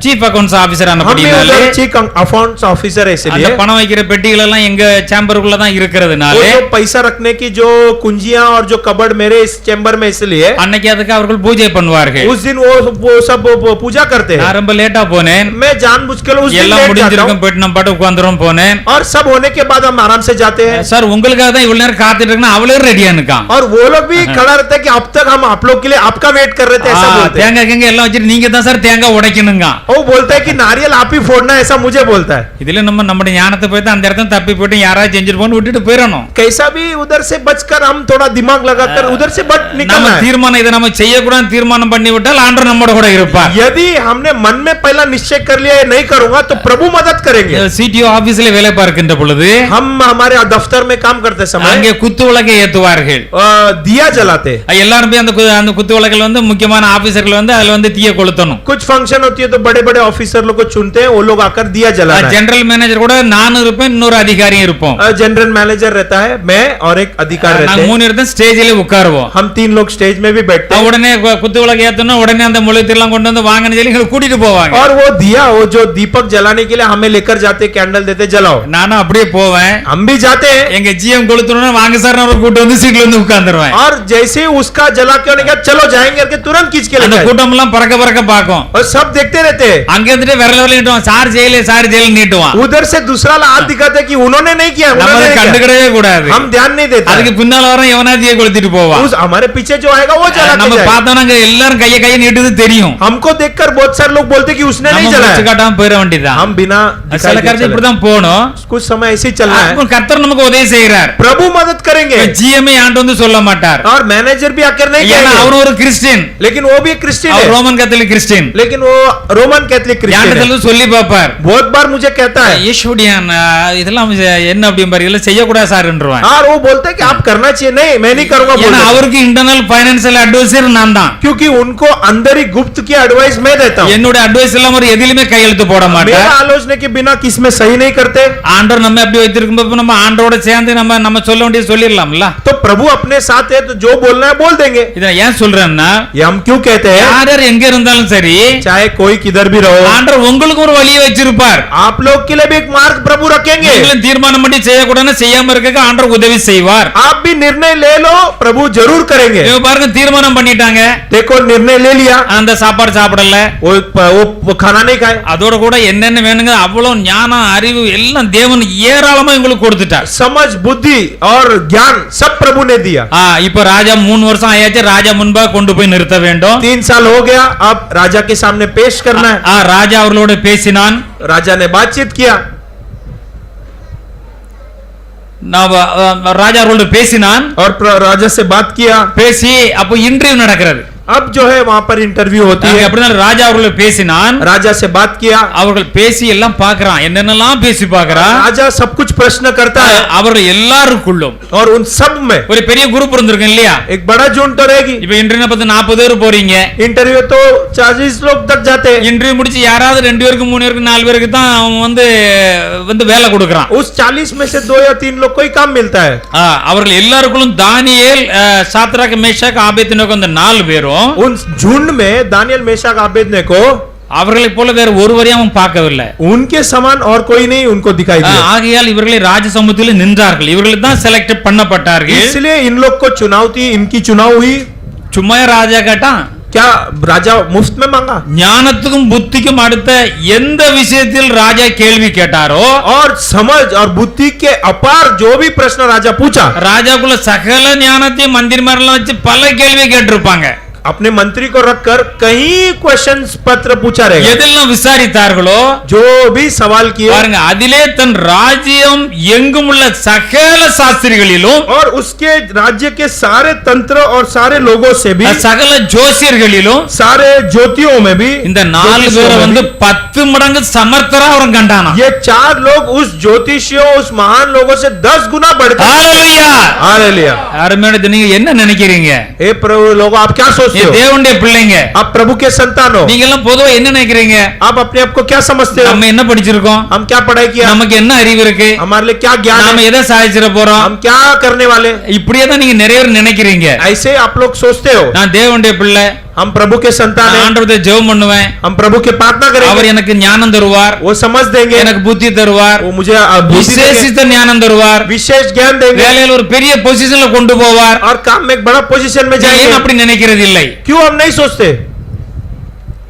சீஃப் அக்கவுண்ட்ஸ் ஆபீசர் हम ஆனபடினாலே चीफ अकाउंट्स ऑफिसर है, அந்த इसलिए பணம் வைக்கிற பெட்டிகள் எல்லாம் எங்க சேம்பருக்குள்ள தான் இருக்கிறதுனால वो जो पैसा रखने की जो कुंजियां और जो कबर्ड मेरे इस चैम्बर में, इसलिए அன்னைக்கு அதுக்கு அவர்கள் பூஜை பண்ணுவார்கள். उस दिन वो सब पूजा करते हैं. நான் ரொம்ப லேட்டா போனேன். मैं जानबूझकर उस दिन எல்லாம் लेट जाता முடிஞ்சிருக்கும், हूं போயிட்டு நம்ம பாட்டு உட்கார்ந்துரும் போனேன். और सब होने के बाद हम आराम से जाते हैं. சார் உங்களுக்காக தான் இவ்வளவு நேரம் காத்துட்டு இருக்கேன், அவளே ரெடியா இருக்கான். और वो लोग भी खड़ा रहता है कि अब तक हम आप लोग के लिए आपका वेट कर रहे थे, ऐसा बोलते हैं. தேங்காய் கேங்க எல்லாம் வச்சிட்டு நீங்க தான் சார் தேங்காய் உடைக்கணுங்க. वो बोलता है कि नारियल आप ही फोड़ना है, ऐसा मुझे बोलता है. இதுல நம்முடைய ஞானத்தை போய் அந்த இடத்துல தப்பி போயிட்டு யாராவது செஞ்சுட்டு போன்னு விட்டுட்டு போயிடணும். कैसा भी उधर से बचकर हम थोड़ा दिमाग लगाकर उधर से बच நம்ம निकलना है. தீர்மானம் இதை நம்ம செய்யக்கூடாது தீர்மானம் பண்ணி விட்டால் ஆண்டவர் நம்மோட கூட இருப்பார். यदि हमने मन में पहला निश्चय कर लिया है नहीं करूंगा तो प्रभु मदद करेंगे. சிடிஓ ஆபீஸ்ல வேலை பார்க்கின்ற பொழுது हम हमारे दफ्तर में काम करते समय அங்கே குத்து விளக்கை ஏத்துவார்கள். दिया जलाते. எல்லாரும் போய் அந்த குத்து விளக்கில் வந்து முக்கியமான ஆபீசர்கள் வந்து அதுல வந்து தீய கொளுத்தணும். कुछ फंक्शन होती है तो बड़े बड़े ऑफिसर लोग को चुनते हैं, वो लोग आकर दिया जलाना है. ஜெனரல் மேனேஜர் கூட நானும் இருப்பேன், இன்னொரு அதிகாரியும் இருப்போம். जनरल मैनेजर रहता है, मैं और एक अधिकारी रहते நாங்க हैं. 3 இடத்துல ஸ்டேஜில உட்காருவோம். हम 3 लोग स्टेज में भी बैठते हैं. உடனே குத்து விளக்கு ஏத்தணும், உடனே அந்த முழுத்தெல்லாம் கொண்டு வந்து வாங்கன்னு சொல்லி எங்களை கூட்டிட்டு போவாங்க. और वो दिया, वो जो दीपक जलाने के लिए हमें लेकर जाते, कैंडल देते, जलाओ. நானும் அப்படியே போவேன். हम भी जाते हैं. எங்க ஜிஎம் கொளுத்தணும்னா வாங்க சார் நான் கூட்டு வந்து சீட்ல வந்து உட்கார்ந்துருவேன். और जैसे ही उसका जला के होने के बाद चलो जाएंगे करके तुरंत खींच के அந்த लेते हैं. கூட்டம் எல்லாம் பறக்க பறக்க பாக்கும். और सब देखते रहते हैं. அங்க இருந்துட்டு விரல விரல நீட்டுவான், சார் ஜெயில நீட்டுவான். उधर से दूसरा हाथ दिखाते हैं कि उन्होंने नहीं किया, நம்ம उन्होंने नहीं किया. கண்டுக்கிடவே கூடாது. हम ध्यान नहीं देते. அதுக்கு பின்னால வர எவனா தீய கொளுத்திட்டு போவான். उस हमारे पीछे जो आएगा वो जला நம்ம के जाएगा. பார்த்தோம்னா அங்க எல்லாரும் கையை நீட்டுது தெரியும். हमको देखकर बहुत सारे लोग बोलते हैं कि उसने नहीं நம்ம जलाया. வச்சு காட்டாம போயிட வேண்டியதுதான். हम बिना சில दिखाई दिए கருத்து चले. இப்படிதான் போகணும். कुछ समय ऐसे ही चलना है. அப்ப கர்த்தர் நமக்கு உதவி செய்யறார். प्रभु मदद करेंगे. ஜிஎம்ஏ ஆண்டு வந்து சொல்ல மாட்டார். और मैनेजर भी आकर नहीं ஏன்னா कहेंगे. அவர் ஒரு கிறிஸ்டியன், लेकिन वो भी क्रिश्चियन அவர் है. Roman Catholic Christian. लेकिन वो रोमन कैथोलिक क्रिश्चियन है. யாண்டத்துல சொல்லி பாப்பார். बहुत बार मुझे कहता है. யேசுடியான் இதெல்லாம் என்ன அப்படிம்பாரு, இதெல்லாம் செய்யக்கூடாது சார்ன்றவான். और वो बोलता है कि आप करना चाहिए. नहीं मैं नहीं करूंगा ஏன்னா बोलता है. அவருக்கு இன்டர்னல் ஃபைனான்சியல் அட்வைசர் நான் தான். क्योंकि उनको अंदर ही गुप्त की एडवाइस मैं देता हूँ. என்னோட அட்வைஸ் எல்லாம் ஒரு எதிலுமே கையெழுத்து போட मेरा மாட்டார். आलोचना के बिना किसमें सही नहीं करते. ஆண்டவர் நம்ம அப்படி வைத்திருக்கும்போது நம்ம ஆண்டரோட சேர்ந்து நம்ம சொல்ல வேண்டியது சொல்லிடலாம்ல. तो प्रभु अपने साथ है तो जो बोलना है बोल देंगे. இத ஏன் சொல்றேன்னா, ये हम क्यों कहते हैं? யார் எங்க இருந்தாலும் சரி चाहे कोई किधर भी रहो, ஆண்டவர் உங்களுக்கு ஒரு வழியை வச்சிருப்பார். आप लोग के लिए भी एक मार्ग प्रभु रखेंगे. நீங்களும் தீர்மானம் பண்ணி செய்யக்கூடாதுன்னு செய்யாம இருக்க ஆண்டவர் உதவி செய்வார். आप भी निर्णय ले लो, प्रभु जरूर करेंगे. இவங்க பாருங்க தீர்மானம் பண்ணிட்டாங்க, देखो निर्णय ले लिया, அந்த சாப்பாடு சாப்பிடல, वो खाना नहीं खाए. அதோட கூட என்னென்ன வேணுங்க அவ்வளவு ஞானம் அறிவு எல்லாம் தேவன் ஏராளமா உங்களுக்கு கொடுத்துட்டார். समझ बुद्धि और ज्ञान सब प्रभु ने दिया. இப்ப ராஜா 3 வருஷம் ஆயாச்சு, ராஜா முன்பாக கொண்டு போய் நிறுத்த வேண்டும். 3 साल हो गया, अब राजा के सामने पेश करना है. ராஜா அவர்களோட பேசினான். राजा ने बातचीत किया. ராஜா அவர்களோட பேசினான். और राजा से बात किया. பேசி அப்போ இன்டர்வியூ நடக்கிறது. अब जो है वहां पर इंटरव्यू होती है, அப்படினால ராஜா அவர்களை பேசினான். राजा से बात किया, அவர்கள் பேசி எல்லாம் பார்க்கறான், என்னென்னலாம் பேசி பார்க்கறான். राजा सब कुछ प्रश्न करता है அவர்கள் எல்லாருக்குள்ளும் और उन सब में ஒரு பெரிய குரூப் இருந்திருக்கும் இல்லையா? एक बड़ा झुंड तो रहेगी. இப்ப இன்டர்வியூ பத்தி 40 பேர் போறீங்க, इंटरव्यू तो 40 लोग तक जाते हैं. இன்டர்வியூ முடிச்சு யாராவது 2 பேருக்கு 3 பேருக்கு 4 பேருக்கு தான் அவன் வந்து வேலை கொடுக்கறான். उस 40 में से 2 या 3 लोग को ही काम मिलता है. அவர்கள் எல்லாருக்குள்ளும் தானியேல், சாத்ராக், மேஷாக், ஆபேத்நேகோ அந்த 4 பேரும் उन झुंड में दानियल, मेशक, आबेदनेगो அவர்களை போல வேற ஒருவரையும் அவன் பார்க்கவில்லை. उनके समान और कोई नहीं उनको दिखाई दिया. ஆகையால் இவர்களை ராஜ சமூகத்தில் நின்றார்கள், இவர்கள் தான் செலக்ட் பண்ணப்பட்டார்கள். इसलिए इन लोग को चुनाव थी, इनकी चुनाव हुई. சும்மா ராஜா கேட்டான், क्या राजा मुफ्त में मांगा? ஞானத்துக்கும் புத்திக்கும் அடுத்த எந்த விஷயத்தில் ராஜா கேள்வி கேட்டாரோ और समझ और बुद्धि के अपार जो भी प्रश्न राजा पूछा, ராஜாக்குள்ள சகல ஞானத்தையும் மந்திரிமாரெல்லாம் வச்சு பல கேள்வி கேட்டிருப்பாங்க. अपने मंत्री को रखकर कई क्वेश्चंस पत्र पूछा रहेगा. எதெல்லாம் விசாரித்தார்களோ जो भी सवाल किए பாருங்க, அதிலே தன் ராஜ்யம் எங்கும் உள்ள சகல சாஸ்திரிகளிலும் और उसके राज्य के सारे तंत्र और सारे लोगों से भी, சகல ஜோசியர்களிலும் सारे ज्योतियों में भी, இந்த 4 பேரை வந்து 10 மடங்கு சமர்த்தரா அவன் கண்டானா. ये 4 लोग उस ज्योतिषियों, उस महान लोगों से 10 गुना बढ़कर. ஹalleluya! हालेलुया. அருமையான, நீங்க என்ன நினைக்கிறீங்க? हे प्रभु लोगों, आप क्या सोचते हो? தேவனுடைய பிள்ளைங்க, आप प्रभु के संतान हो. நீங்க எல்லாம் பொதுவா என்ன நினைக்கிறீங்க? आप अपने आप को क्या समझते हो? நம்ம என்ன படிச்சிருக்கோம்? हम क्या पढ़ाई किया? நமக்கு என்ன அறிவு இருக்கு? हमारे लिए क्या ज्ञान நாம है? எதை சாதிச்சிட போறோம்? हम क्या करने वाले? இப்படியே தான் நீங்க நிறைய பேர் நினைக்கிறீங்க. ऐसे आप लोग सोचते हो. நான் தேவனுடைய பிள்ளை, हम प्रभु के संतान நான் हैं, ஆண்டவரை ஜெபம் பண்ணுவேன், हम प्रभु के प्रार्थना அவர் करेंगे, எனக்கு ஞானம் தருவார், वो समझ देंगे, எனக்கு புத்தி தருவார், वो मुझे बुद्धि देंगे, விசேஷித்த ஞானம் தருவார், विशेष ज्ञान देंगे வேலையில ஒரு பெரிய பொசிஷன்ல கொண்டு போவார். और काम में एक बड़ा पोजीशन में ஏன் जाएंगे. அப்படி நினைக்கிறது இல்லை? क्यों हम नहीं सोचते?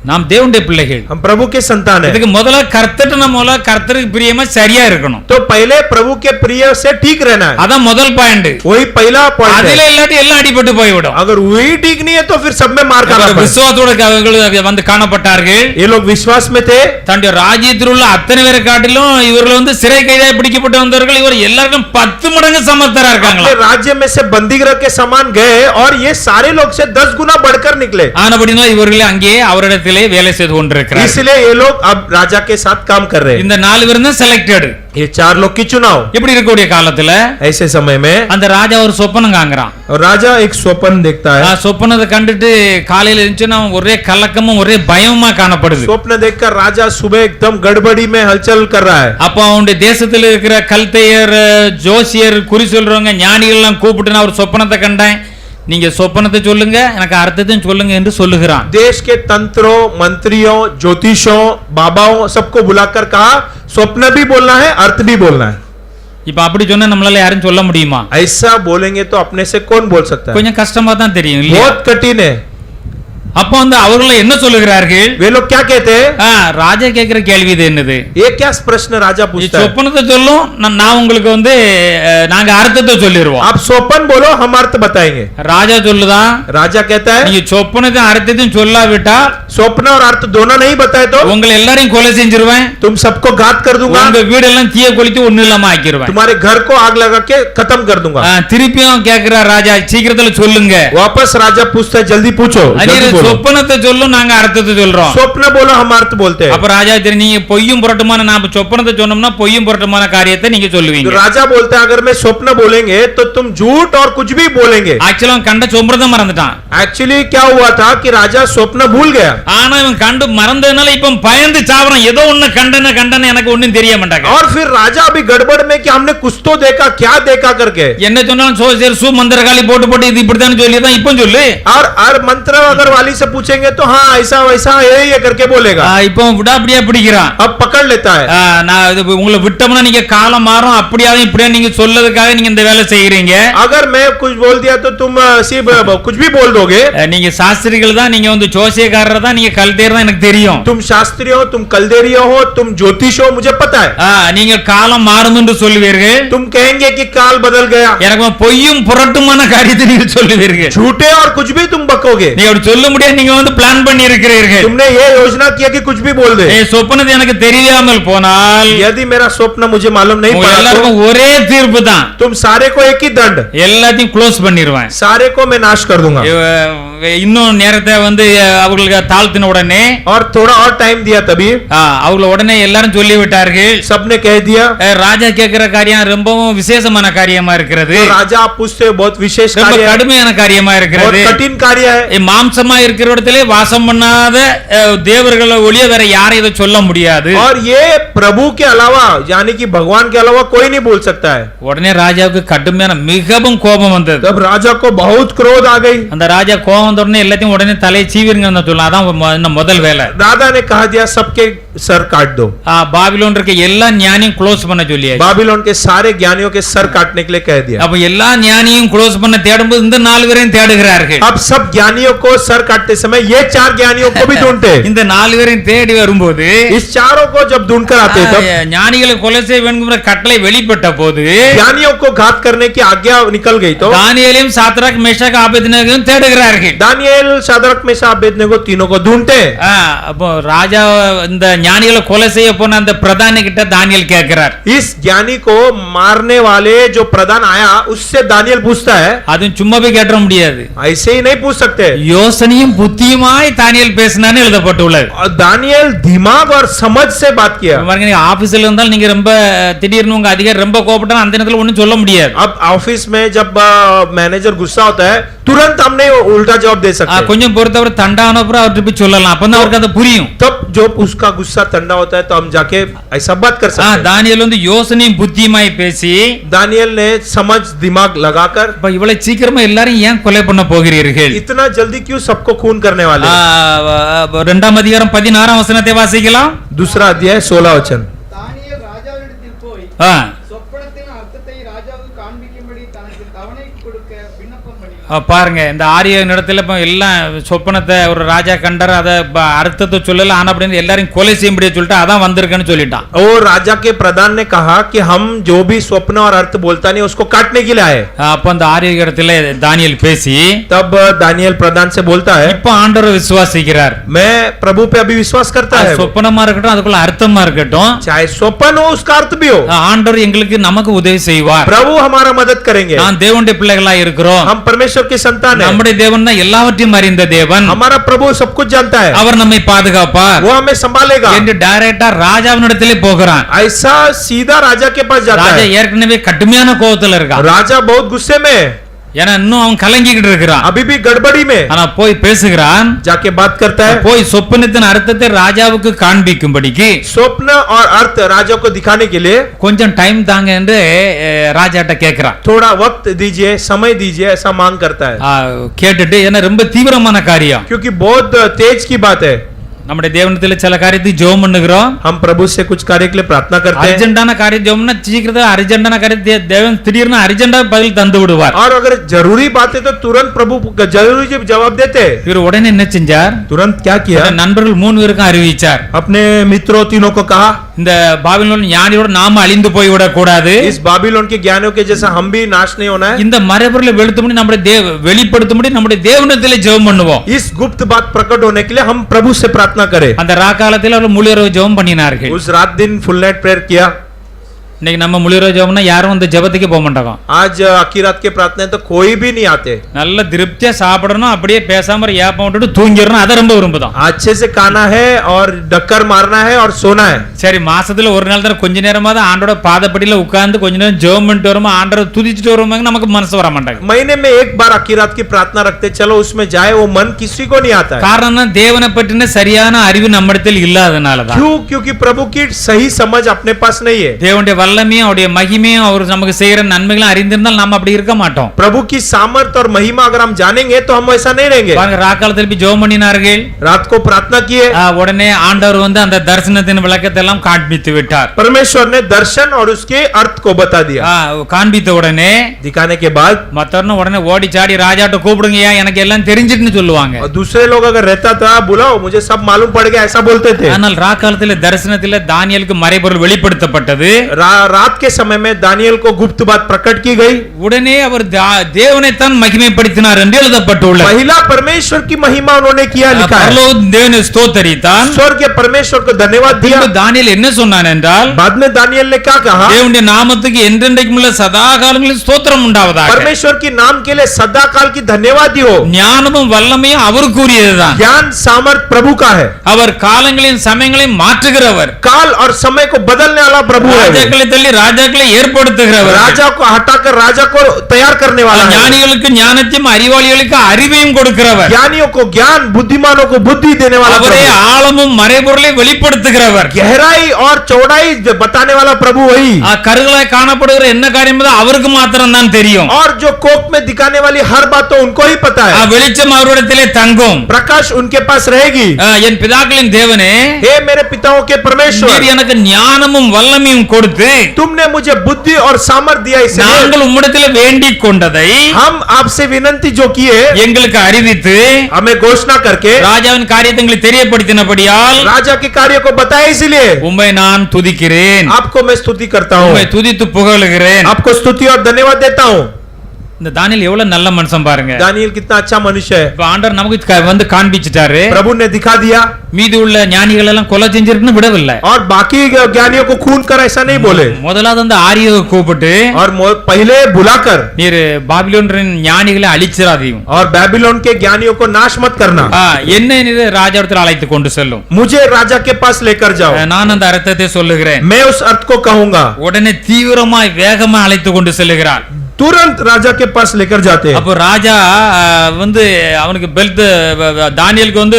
நாம் தேவனுடைய பிள்ளைகள். हम प्रभु के संतान हैं. இதுக்கு முதல்ல கர்த்தர்ட்ட நம்ம கர்த்தருக்கு பிரியமா சரியா இருக்கணும். तो पहले प्रभु के प्रिय से ठीक रहना है. அதான் முதல் பாயிண்ட். वही पहला पॉइंट அதில है. இல்லாட்டி எல்லாம் அடிபட்டு போய்விடும். अगर वही ठीक नहीं है तो फिर सब में मार खाना पड़ेगा. விசுவாசத்தோட அவர்கள் வந்து காணப்பட்டார்கள். ये लोग विश्वास में थे. தன்னுடைய ராஜ்யத்தில் உள்ள அத்தனை பேரை காட்டிலும் இவர்கள் வந்து சிறை கைதியாக பிடிக்கப்பட்டு வந்தவர்கள் இவர் எல்லாருக்கும் 10 மடங்கு சமர்த்தரா இருக்காங்களா. अपने राज्य में से बंदीगृह के समान गए और ये सारे लोग से 10 गुना बढ़कर निकले. ஆனபடினால் இவர்கள் அங்கே அவரிடத்திலே வேலை செய்து கொண்டிருக்கிறார்கள். इसलिए ये लोग अब राजा के साथ काम कर रहे हैं. இந்த 4 பேர் தான் செலக்டட். ये 4 लोग की चुनाव. இப்படி இருக்கக்கூடிய காலத்துல ऐसे समय में அந்த ராஜா ஒரு சொப்பனம் காங்கறான். और राजा एक स्वप्न देखता है. சொப்பனத்தை கண்டுட்டு காலையில எழுந்துச்சுன்னா ஒரே கலக்கமும் ஒரே பயமா காணப்படுது. स्वप्न देखकर राजा सुबह एकदम गड़बड़ी में हलचल कर रहा है. அப்ப அவனுடைய தேசத்தில் இருக்கிற கல்தையர், ஜோசியர், குறி சொல்றவங்க, ஞானிகள் எல்லாம் கூப்பிட்டு நான் ஒரு சொப்பனத்தை கண்டேன், நீங்க சொப்பனத்தை சொல்லுங்க, எனக்கு அர்த்தத்தையும் சொல்லுங்க என்று சொல்லுகிறான். देश के तंत्रों, मंत्रियों, ज्योतिषों, बाबाओं सबको बुलाकर कहा स्वप्न भी बोलना है, अर्थ भी बोलना है. இப்ப அப்படி சொன்னா நம்மளால யாரும் சொல்ல முடியுமா? ऐसा बोलेंगे तो अपने से कौन बोल सकता है? கொஞ்சம் கஷ்டமா தான் தெரியும் இல்லையா? बहुत कठिन है. அப்ப வந்து அவர்கள் என்ன சொல்லுகிறார்கள்? वे लोग क्या कहते हैं? ராஜா கேக்குற கேள்வி இது என்னது? ये क्या प्रश्न राजा पूछता है? சொப்பனத்தை சொல்லும், நான் உங்களுக்கு வந்து நாங்க அர்த்தத்தை சொல்லிடுவோம். आप स्वप्न बोलो, हम अर्थ बताएंगे. ராஜா சொல்லுதான், राजा कहता है நீங்க சொப்பனத்தையும் அர்த்தத்தையும் சொல்லாவிட்டா स्वप्न और अर्थ दोनों नहीं बताए तो உங்களை எல்லாரையும் கொலை செஞ்சிருவேன், तुम सबको घात कर दूंगा, உங்க வீடெல்லாம் தீய கொளுத்தி ஒண்ணு இல்லாம ஆக்கிடுவேன். तुम्हारे घर को आग लगा के खत्म कर दूंगा. திருப்பியும் கேக்குறார் ராஜா, சீக்கிரத்துல சொல்லுங்க. वापस राजा पूछता है जल्दी पूछो, जल्दी बोलो. சொப்பனத்தை சொல்லும், நாங்க அர்த்தத்தை சொல்றோம். स्वप्न बोलो, हम अर्थ बोलते हैं. அப்ப ராஜா தெரியும், நீங்க பொய்யும் புரட்டுமான, நாம சொப்பனத்தை சொன்னோம்னா பொய்யும் புரட்டுமான காரியத்தை நீங்க சொல்லுவீங்க. तो राजा बोलता है अगर मैं स्वप्न बोलेंगे तो तुम झूठ और कुछ भी बोलेंगे. ஆக்சுவலா கண்ட சொப்பனத்தை மறந்துட்டான். एक्चुअली क्या हुआ था कि राजा स्वप्न भूल गया. ஆனா இவன் கண்டு மறந்ததுனால இப்ப பயந்து சாவறான். ஏதோ ஒண்ணு கண்டன எனக்கு ஒண்ணும் தெரிய மாட்டாங்க. और फिर राजा अभी गड़बड़ में कि हमने कुछ तो देखा, क्या देखा करके. என்ன சொன்னாலும் சோசியர் சு மந்திரகாளி போட்டு போட்டு இது இப்படிதான் சொல்லி தான் இப்போ சொல்லு. और मंत्र अगर वाली से पूछेंगे तो हाँ ऐसा वैसा यही है करके बोलेगा. இப்போ விடாப்படியா பிடிக்கிறான். अब पकड़ लेता है. நான் இது உங்களை விட்டோம்னா நீங்க காலம் மாறும், அப்படியாவது இப்படியா நீங்க சொல்லதுக்காக நீங்க இந்த வேலை செய்யறீங்க. अगर मैं कुछ बोल दिया तो तुम सिर्फ कुछ भी बोल दोगे. நீங்க சாஸ்திரிகள் தான், நீங்க வந்து ஜோசியக்காரர் தான், நீங்க கல்தேர் தான், எனக்கு தெரியும். तुम शास्त्री हो, तुम कलदेरियो हो, तुम ज्योतिष हो, मुझे पता है. நீங்க காலம் மாறும் என்று சொல்லுவீர்கள். तुम कहेंगे कि काल बदल गया. எனக்கு பொய்யும் புரட்டுமான காரியத்தை நீங்க சொல்லுவீர்கள். झूठे और कुछ भी तुम बकोगे. நீங்க அப்படி சொல்ல முடியாது, நீங்க வந்து பிளான் பண்ணி இருக்கிறீர்கள். तुमने ये योजना किया कि कुछ भी बोल दे. சொப்பனத்தை எனக்கு தெரியாமல் போனால் यदि मेरा स्वप्न मुझे मालूम नहीं पड़ा तो எல்லாருக்கும் ஒரே தீர்ப்பு தான், तुम सारे को एक ही दंड, எல்லாத்தையும் க்ளோஸ் பண்ணிடுவேன். सारे को मैं नाश कर दूंगा. இன்னும் நேரத்தை வந்து அவங்களுக்கு தாழ்த்தின உடனே और थोड़ा और टाइम दिया तभी அவங்கள உடனே எல்லாரும் சொல்லி விட்டார்கள். सबने कह दिया ராஜா கேட்கிற காரியம் ரொம்பவும் விசேஷமான காரியமா இருக்கிறது, तो राजा आप पूछते हो बहुत विशेष ரொம்ப कार्य है, கடுமையான காரியமா बहुत இருக்கிறது. कठिन कार्य है. மாம்சமா இருக்கிற இடத்திலே வாசம் பண்ணாத தேவர்களை ஒழிய வேற யாரும் இதை சொல்ல முடியாது. और ये प्रभु के अलावा यानी कि भगवान के अलावा कोई नहीं बोल सकता है. உடனே ராஜாவுக்கு கடுமையான மிகவும் கோபம் வந்தது. तब राजा को बहुत क्रोध आ गई. அந்த ராஜா கோபம் வந்த உடனே எல்லாத்தையும் உடனே தலையை சீவிருங்கன்னு சொல்லலாம். அதான் முதல் வேலை. राजा ने कहा दिया सबके सर काट दो. பாபிலோன் இருக்க எல்லா ஞானியும் க்ளோஸ் பண்ண சொல்லியாச்சு. बाबिलोन के सारे ज्ञानियों के सर काटने के लिए कह दिया. அப்ப எல்லா ஞானியும் க்ளோஸ் பண்ண தேடும்போது இந்த 4 பேரையும் தேடுகிறார்கள். अब सब ज्ञानियों को सर काटते समय ये 4 ज्ञानियों को भी ढूंढते. இந்த 4 பேரையும் தேடி வரும்போது इस चारों को जब ढूंढकर आते तब ஞானிகளை கொலை செய்ய வேண்டும்ங்கிற கட்டளை வெளிப்பட்ட போது ज्ञानियों को घात करने की आज्ञा निकल गई तो தானியேலையும் சாத்ராக் மேஷாக் ஆபேத்நேகோவையும் தேடுகிறார்கள். दानियेल शाद्रक मेशक अबेदनेगो तीनों को ढूंढते. அப்போ ராஜா இந்த ஞானிகளை கொலை செய்ய போன அந்த பிரதானி கிட்ட தானியேல் கேட்கிறார். इस ज्ञानी को मारने वाले जो प्रधान आया उससे दानियल पूछता है. அதுவும் சும்மா போய் கேட்ட முடியாது, ऐसे ही नहीं पूछ सकते. யோசனையும் புத்தியுமாய் தானியேல் பேசினான்னு எழுதப்பட்டுள்ளது. और दानियल दिमाग और समझ से बात किया. பாருங்க, நீங்க ஆபீஸ்ல இருந்தாலும் நீங்க ரொம்ப திடீர்னு உங்க அதிகாரி ரொம்ப கோபப்பட்டா அந்த நேரத்துல ஒண்ணும் சொல்ல முடியாது. अब ऑफिस में जब मैनेजर गुस्सा होता है तुरंत हम नहीं उल्टा जवाब दे सकते. கொஞ்சம் பொறுத்தவரை தண்டான அப்புறம் அவர்கிட்ட போய் சொல்லலாம், அப்பதான் அவருக்கு அது புரியும். तब जब उसका गुस्सा ठंडा होता है तो हम जाके ऐसा बात कर सकते हैं. தானியேல் வந்து யோசனையும் புத்தியுமாய் பேசி दानियल ने समझ दिमाग लगाकर இப்ப இவ்வளவு சீக்கிரமா எல்லாரும் ஏன் கொலை பண்ண போகிறீர்கள்? इतना जल्दी क्यों सबको खून करने वाले? 2ஆம் அதிகாரம் 16ஆம் வசனத்தை வாசிக்கலாம். दूसरा अध्याय 16 वचन. தானியேல் ராஜாவினிடத்தில் போய் ஆ, சொப்பனத்தின் அர்த்தத்தை ராஜாவுக்கு காண்பிக்கும்படி தனக்கு தவணை கொடுக்க விண்ணப்பம் பண்ணினான். பாருங்க, இந்த ஆரிய இடத்துல இப்ப எல்லாம் சொப்பனத்தை ஒரு ராஜா கண்டார், அதை அர்த்தத்தை சொல்லல, ஆனா அப்படின்னு எல்லாரும் கொலை செய்யும்படியா சொல்லிட்டு அதான் வந்திருக்குன்னு சொல்லிட்டான். और राजा के प्रधान ने कहा कि हम जो भी स्वप्न और अर्थ बोलता नहीं उसको काटने के लिए आए. அப்ப அந்த ஆரிய இடத்துல தானியேல் பேசி तब दानियल प्रधान से बोलता है இப்ப ஆண்டவரை விசுவாசிக்கிறார். मैं प्रभु पे अभी विश्वास करता है. சொப்பனமா இருக்கட்டும், அதுக்குள்ள அர்த்தமா இருக்கட்டும், चाहे स्वप्न हो उसका अर्थ भी हो, ஆண்டவர் எங்களுக்கு நமக்கு உதவி செய்வார். प्रभु हमारा मदद करेंगे. நான் தேவனுடைய பிள்ளைகளா இருக்கிறோம். हम परमेश्वर के संतान हैं. நம்முடைய தேவன் தான் எல்லாவற்றையும் அறிந்த தேவன். हमारा प्रभु सब कुछ जानता है. அவர் நம்மை பாதுகாப்பார் वो हमें संभालेगा. என்று டைரக்டா ராஜாவினிடத்திலே போகிறான். ऐसा सीधा राजा के पास जाता ராஜா है. ஏற்கனவே கடுமையான கோபத்துல இருக்கான். राजा बहुत गुस्से में है. ஏன்னா இன்னும் அவன் கலங்கிக்கிட்டு இருக்கிறான். अभी भी गड़बड़ी में ஆனா போய் பேசுகிறான். जाके बात करता है. போய் சொப்பனத்தின் அர்த்தத்தை ராஜாவுக்கு காண்பிக்கும்படிக்கு स्वप्न और अर्थ राजा को दिखाने के लिए கொஞ்சம் டைம் தாங்க என்று ராஜாட்ட கேட்கிறான். थोड़ा वक्त दीजिए, समय दीजिए, ऐसा मांग करता है. கேட்டுட்டு ஏன்னா ரொம்ப தீவிரமான காரியம். क्योंकि बहुत तेज की बात है. நம்முடைய தேவனத்துல சில காரியத்துக்கு ஜெபம் பண்ணுகிறோம். हम प्रभु से कुछ कार्य के लिए प्रार्थना करते हैं. அர்ஜென்டான காரியம் ஜெபம்னா சீக்கிரமா அர்ஜென்டான காரியத்தை தேவன் திடீர்னு அர்ஜென்டா பதில் தந்து விடுவார். और अगर जरूरी बात है तो तुरंत प्रभु जरूरी जवाब देते हैं. இவர் உடனே என்ன செஞ்சார்? तुरंत क्या किया? நண்பர்கள் 3 பேருக்கும் அறிவிச்சார். अपने मित्रों तीनों को कहा இந்த பாபிலோன் ஞானியோட நாம அழிந்து போய் விட கூடாது. इस बाबिलोन के ज्ञानियों के जैसा हम भी नाश नहीं होना है. இந்த மறைபொருளை வெளிப்படுத்தும்படி நம்முடைய வெளிப்படுத்தும்படி நம்முடைய தேவனிடத்திலே ஜெபம் பண்ணுவோம். इस गुप्त बात प्रकट होने के लिए हम प्रभु से प्रार्थना करें. அந்த ராக்காலத்தில் அவர் முழு இரவு ஜெபம் பண்ணினார்கள். उस रात दिन फुल नाइट प्रेयर किया. இன்னைக்கு நம்ம முழு இரவு ஜெபம்னா யாரும் அந்த ஜெபத்துக்கு போக மாட்டாங்க. आज आखिर रात के प्रार्थना तो कोई भी नहीं आते. நல்ல திருப்தியா சாப்பிடணும், அப்படியே பேசாம ஏப்பம் விட்டுட்டு தூங்கிடணும், அதை ரொம்ப விரும்புதான். अच्छे से खाना है और डक्कर मारना है और सोना है. சரி, மாசத்துல ஒரு நாள் தான் கொஞ்ச நேரமாவது ஆண்டோட பாதப்படியில உட்கார்ந்து கொஞ்ச நேரம் ஜெபம் பண்ணிட்டு வருமா, ஆண்டரை துதிச்சுட்டு வருமா, நமக்கு மனசு வர மாட்டாங்க. महीने में एक बार आखिर रात की प्रार्थना रखते, चलो उसमें जाए, वो मन किसी को नहीं आता है. காரணம் தேவனை பற்றின சரியான அறிவு நம்மிடத்தில் இல்லாதனாலதான். क्यों? क्योंकि प्रभु की सही समझ अपने पास नहीं है. தேவனுடைய வல்லமையும் அவருடைய மகிமையும் அவர் நமக்கு செய்யற நன்மைகளும் அறிந்திருந்தால் நாம் அப்படி இருக்க மாட்டோம். प्रभु की सामर्थ और महिमा अगर हम जानेंगे तो हम ऐसा नहीं रहेंगे. பாருங்க, ராக்காலத்தில் போய் ஜெபம் பண்ணினார்கள். रात को प्रार्थना किए. உடனே ஆண்டவர் வந்து அந்த தரிசனத்தின் விளக்கத்தை எல்லாம் காண்பித்து விட்டார். परमेश्वर ने दर्शन और उसके अर्थ को बता दिया. காண்பித்த உடனே दिखाने के बाद மத்தவங்க உடனே ஓடி சாடி ராஜாட்ட கூப்பிடுங்கயா, எனக்கு எல்லாம் தெரிஞ்சிட்டுன்னு சொல்லுவாங்க. और दूसरे लोग अगर रहता था, बुलाओ मुझे सब मालूम पड़ गया, ऐसा बोलते थे. ஆனால் ராக்காலத்தில் தரிசனத்தில் தானியேலுக்கு மறைபொருள் வெளிப்படுத்தப்பட்டது. रात के समय में दानियल को गुप्त बात प्रकट की गई। உடனே அவர் தேவனைத்தான் மகிமைப்படுத்தினார் என்று எழுதப்பட்டுள்ளது. महिला परमेश्वर की महिमा उन्होंने किया लिखा है। பரலோக தேவனை ஸ்தோத்தரித்தான். स्वर्ग के परमेश्वर को धन्यवाद दिया। தானியேல் என்ன சொன்னான் என்றால், बाद में दानियल ने क्या कहा? தேவனுடைய நாமத்துக்கு என்றென்றைக்கும் உள்ள சதா காலங்களில் ஸ்தோத்திரம் உண்டாவதாக. परमेश्वर की नाम के लिए सदा काल की धन्यवाद हो। ஞானமும் வல்லமையும் அவருக்குரியதுதான். ज्ञान सामर्थ प्रभु का है। அவர் காலங்களையும் சமயங்களையும் மாற்றுகிறவர். काल और समय को बदलने वाला प्रभु है। ராஜாக்களை தள்ளி ராஜாக்களை ஏற்படுத்துகிறவர். राजा को हटाकर राजा को तैयार करने वाला है। ஞானிகளுக்கு ஞானத்தையும் அறிவாளிகளுக்கு அறிவையும் கொடுக்கிறவர். ज्ञानियों को ज्ञान, बुद्धिमानों को बुद्धि देने वाला அவரே ஆழமும் மறைபொருளை வெளிப்படுத்துகிறவர். गहराई और चौड़ाई बताने वाला प्रभु वही। கருகளாய் காணப்படுகிற என்ன காரியம் அவருக்கு மாத்திரம் தான் தெரியும். और जो कोक में दिखाने वाली हर बात तो उनको ही पता है। வெளிச்சம் அவரிடத்திலே தங்கும். प्रकाश उनके पास रहेगी। என் பிதாக்களின் தேவனே, हे मेरे पिताओं के परमेश्वर, நீர் எனக்கு ஞானமும் வல்லமையும் கொடுத்து तुमने मुझे बुद्धि और सामर्थ दिया, इसलिए நாங்கள் உம்மிடத்திலே வேண்டிக் கொண்டதை हम आपसे विनंती जो किए எங்களுக்கு அறிவித்து हमें घोषणा करके ராஜாவின் காரியத்தை எங்களுக்கு தெரியப்படுத்தினபடியால் राजा के कार्य को बताया, इसलिए உம்மை நான் துதிக்கிறேன். आपको मैं स्तुति करता हूँ, உம்மை துதித்து புகழுகிறேன். आपको स्तुति और धन्यवाद देता हूँ। இந்த தானியேல் எவ்வளவு நல்ல மனுஷன் பாருங்க. दानियल कितना अच्छा मनुष्य है। இப்ப ஆண்டவர் நமக்கு வந்து காண்பிச்சிட்டாரு. प्रभु ने दिखा दिया। மீதி உள்ள ஞானிகள் எல்லாம் கொலை செஞ்சிருக்குன்னு விடவில்லை. और बाकी ज्ञानियों को खून कर ऐसा नहीं बोले। முதலாவது அந்த ஆரியை கூப்பிட்டு और पहले बुलाकर நீர் பாபிலோனின் ஞானிகளை அழிச்சிராதீங்க. और बेबीलोन के ज्ञानियों को नाश मत करना। என்ன ராஜாவிடத்தில் அழைத்து கொண்டு செல்லும். मुझे राजा के पास लेकर जाओ। நான் அந்த அர்த்தத்தை சொல்லுகிறேன். मैं उस अर्थ को कहूंगा। உடனே தீவிரமாய் வேகமா அழைத்து கொண்டு செல்லுகிறார். तुरंत राजा के पास लेकर जाते हैं। அப்போ ராஜா வந்து அவனுக்கு தானியேலுக்கு வந்து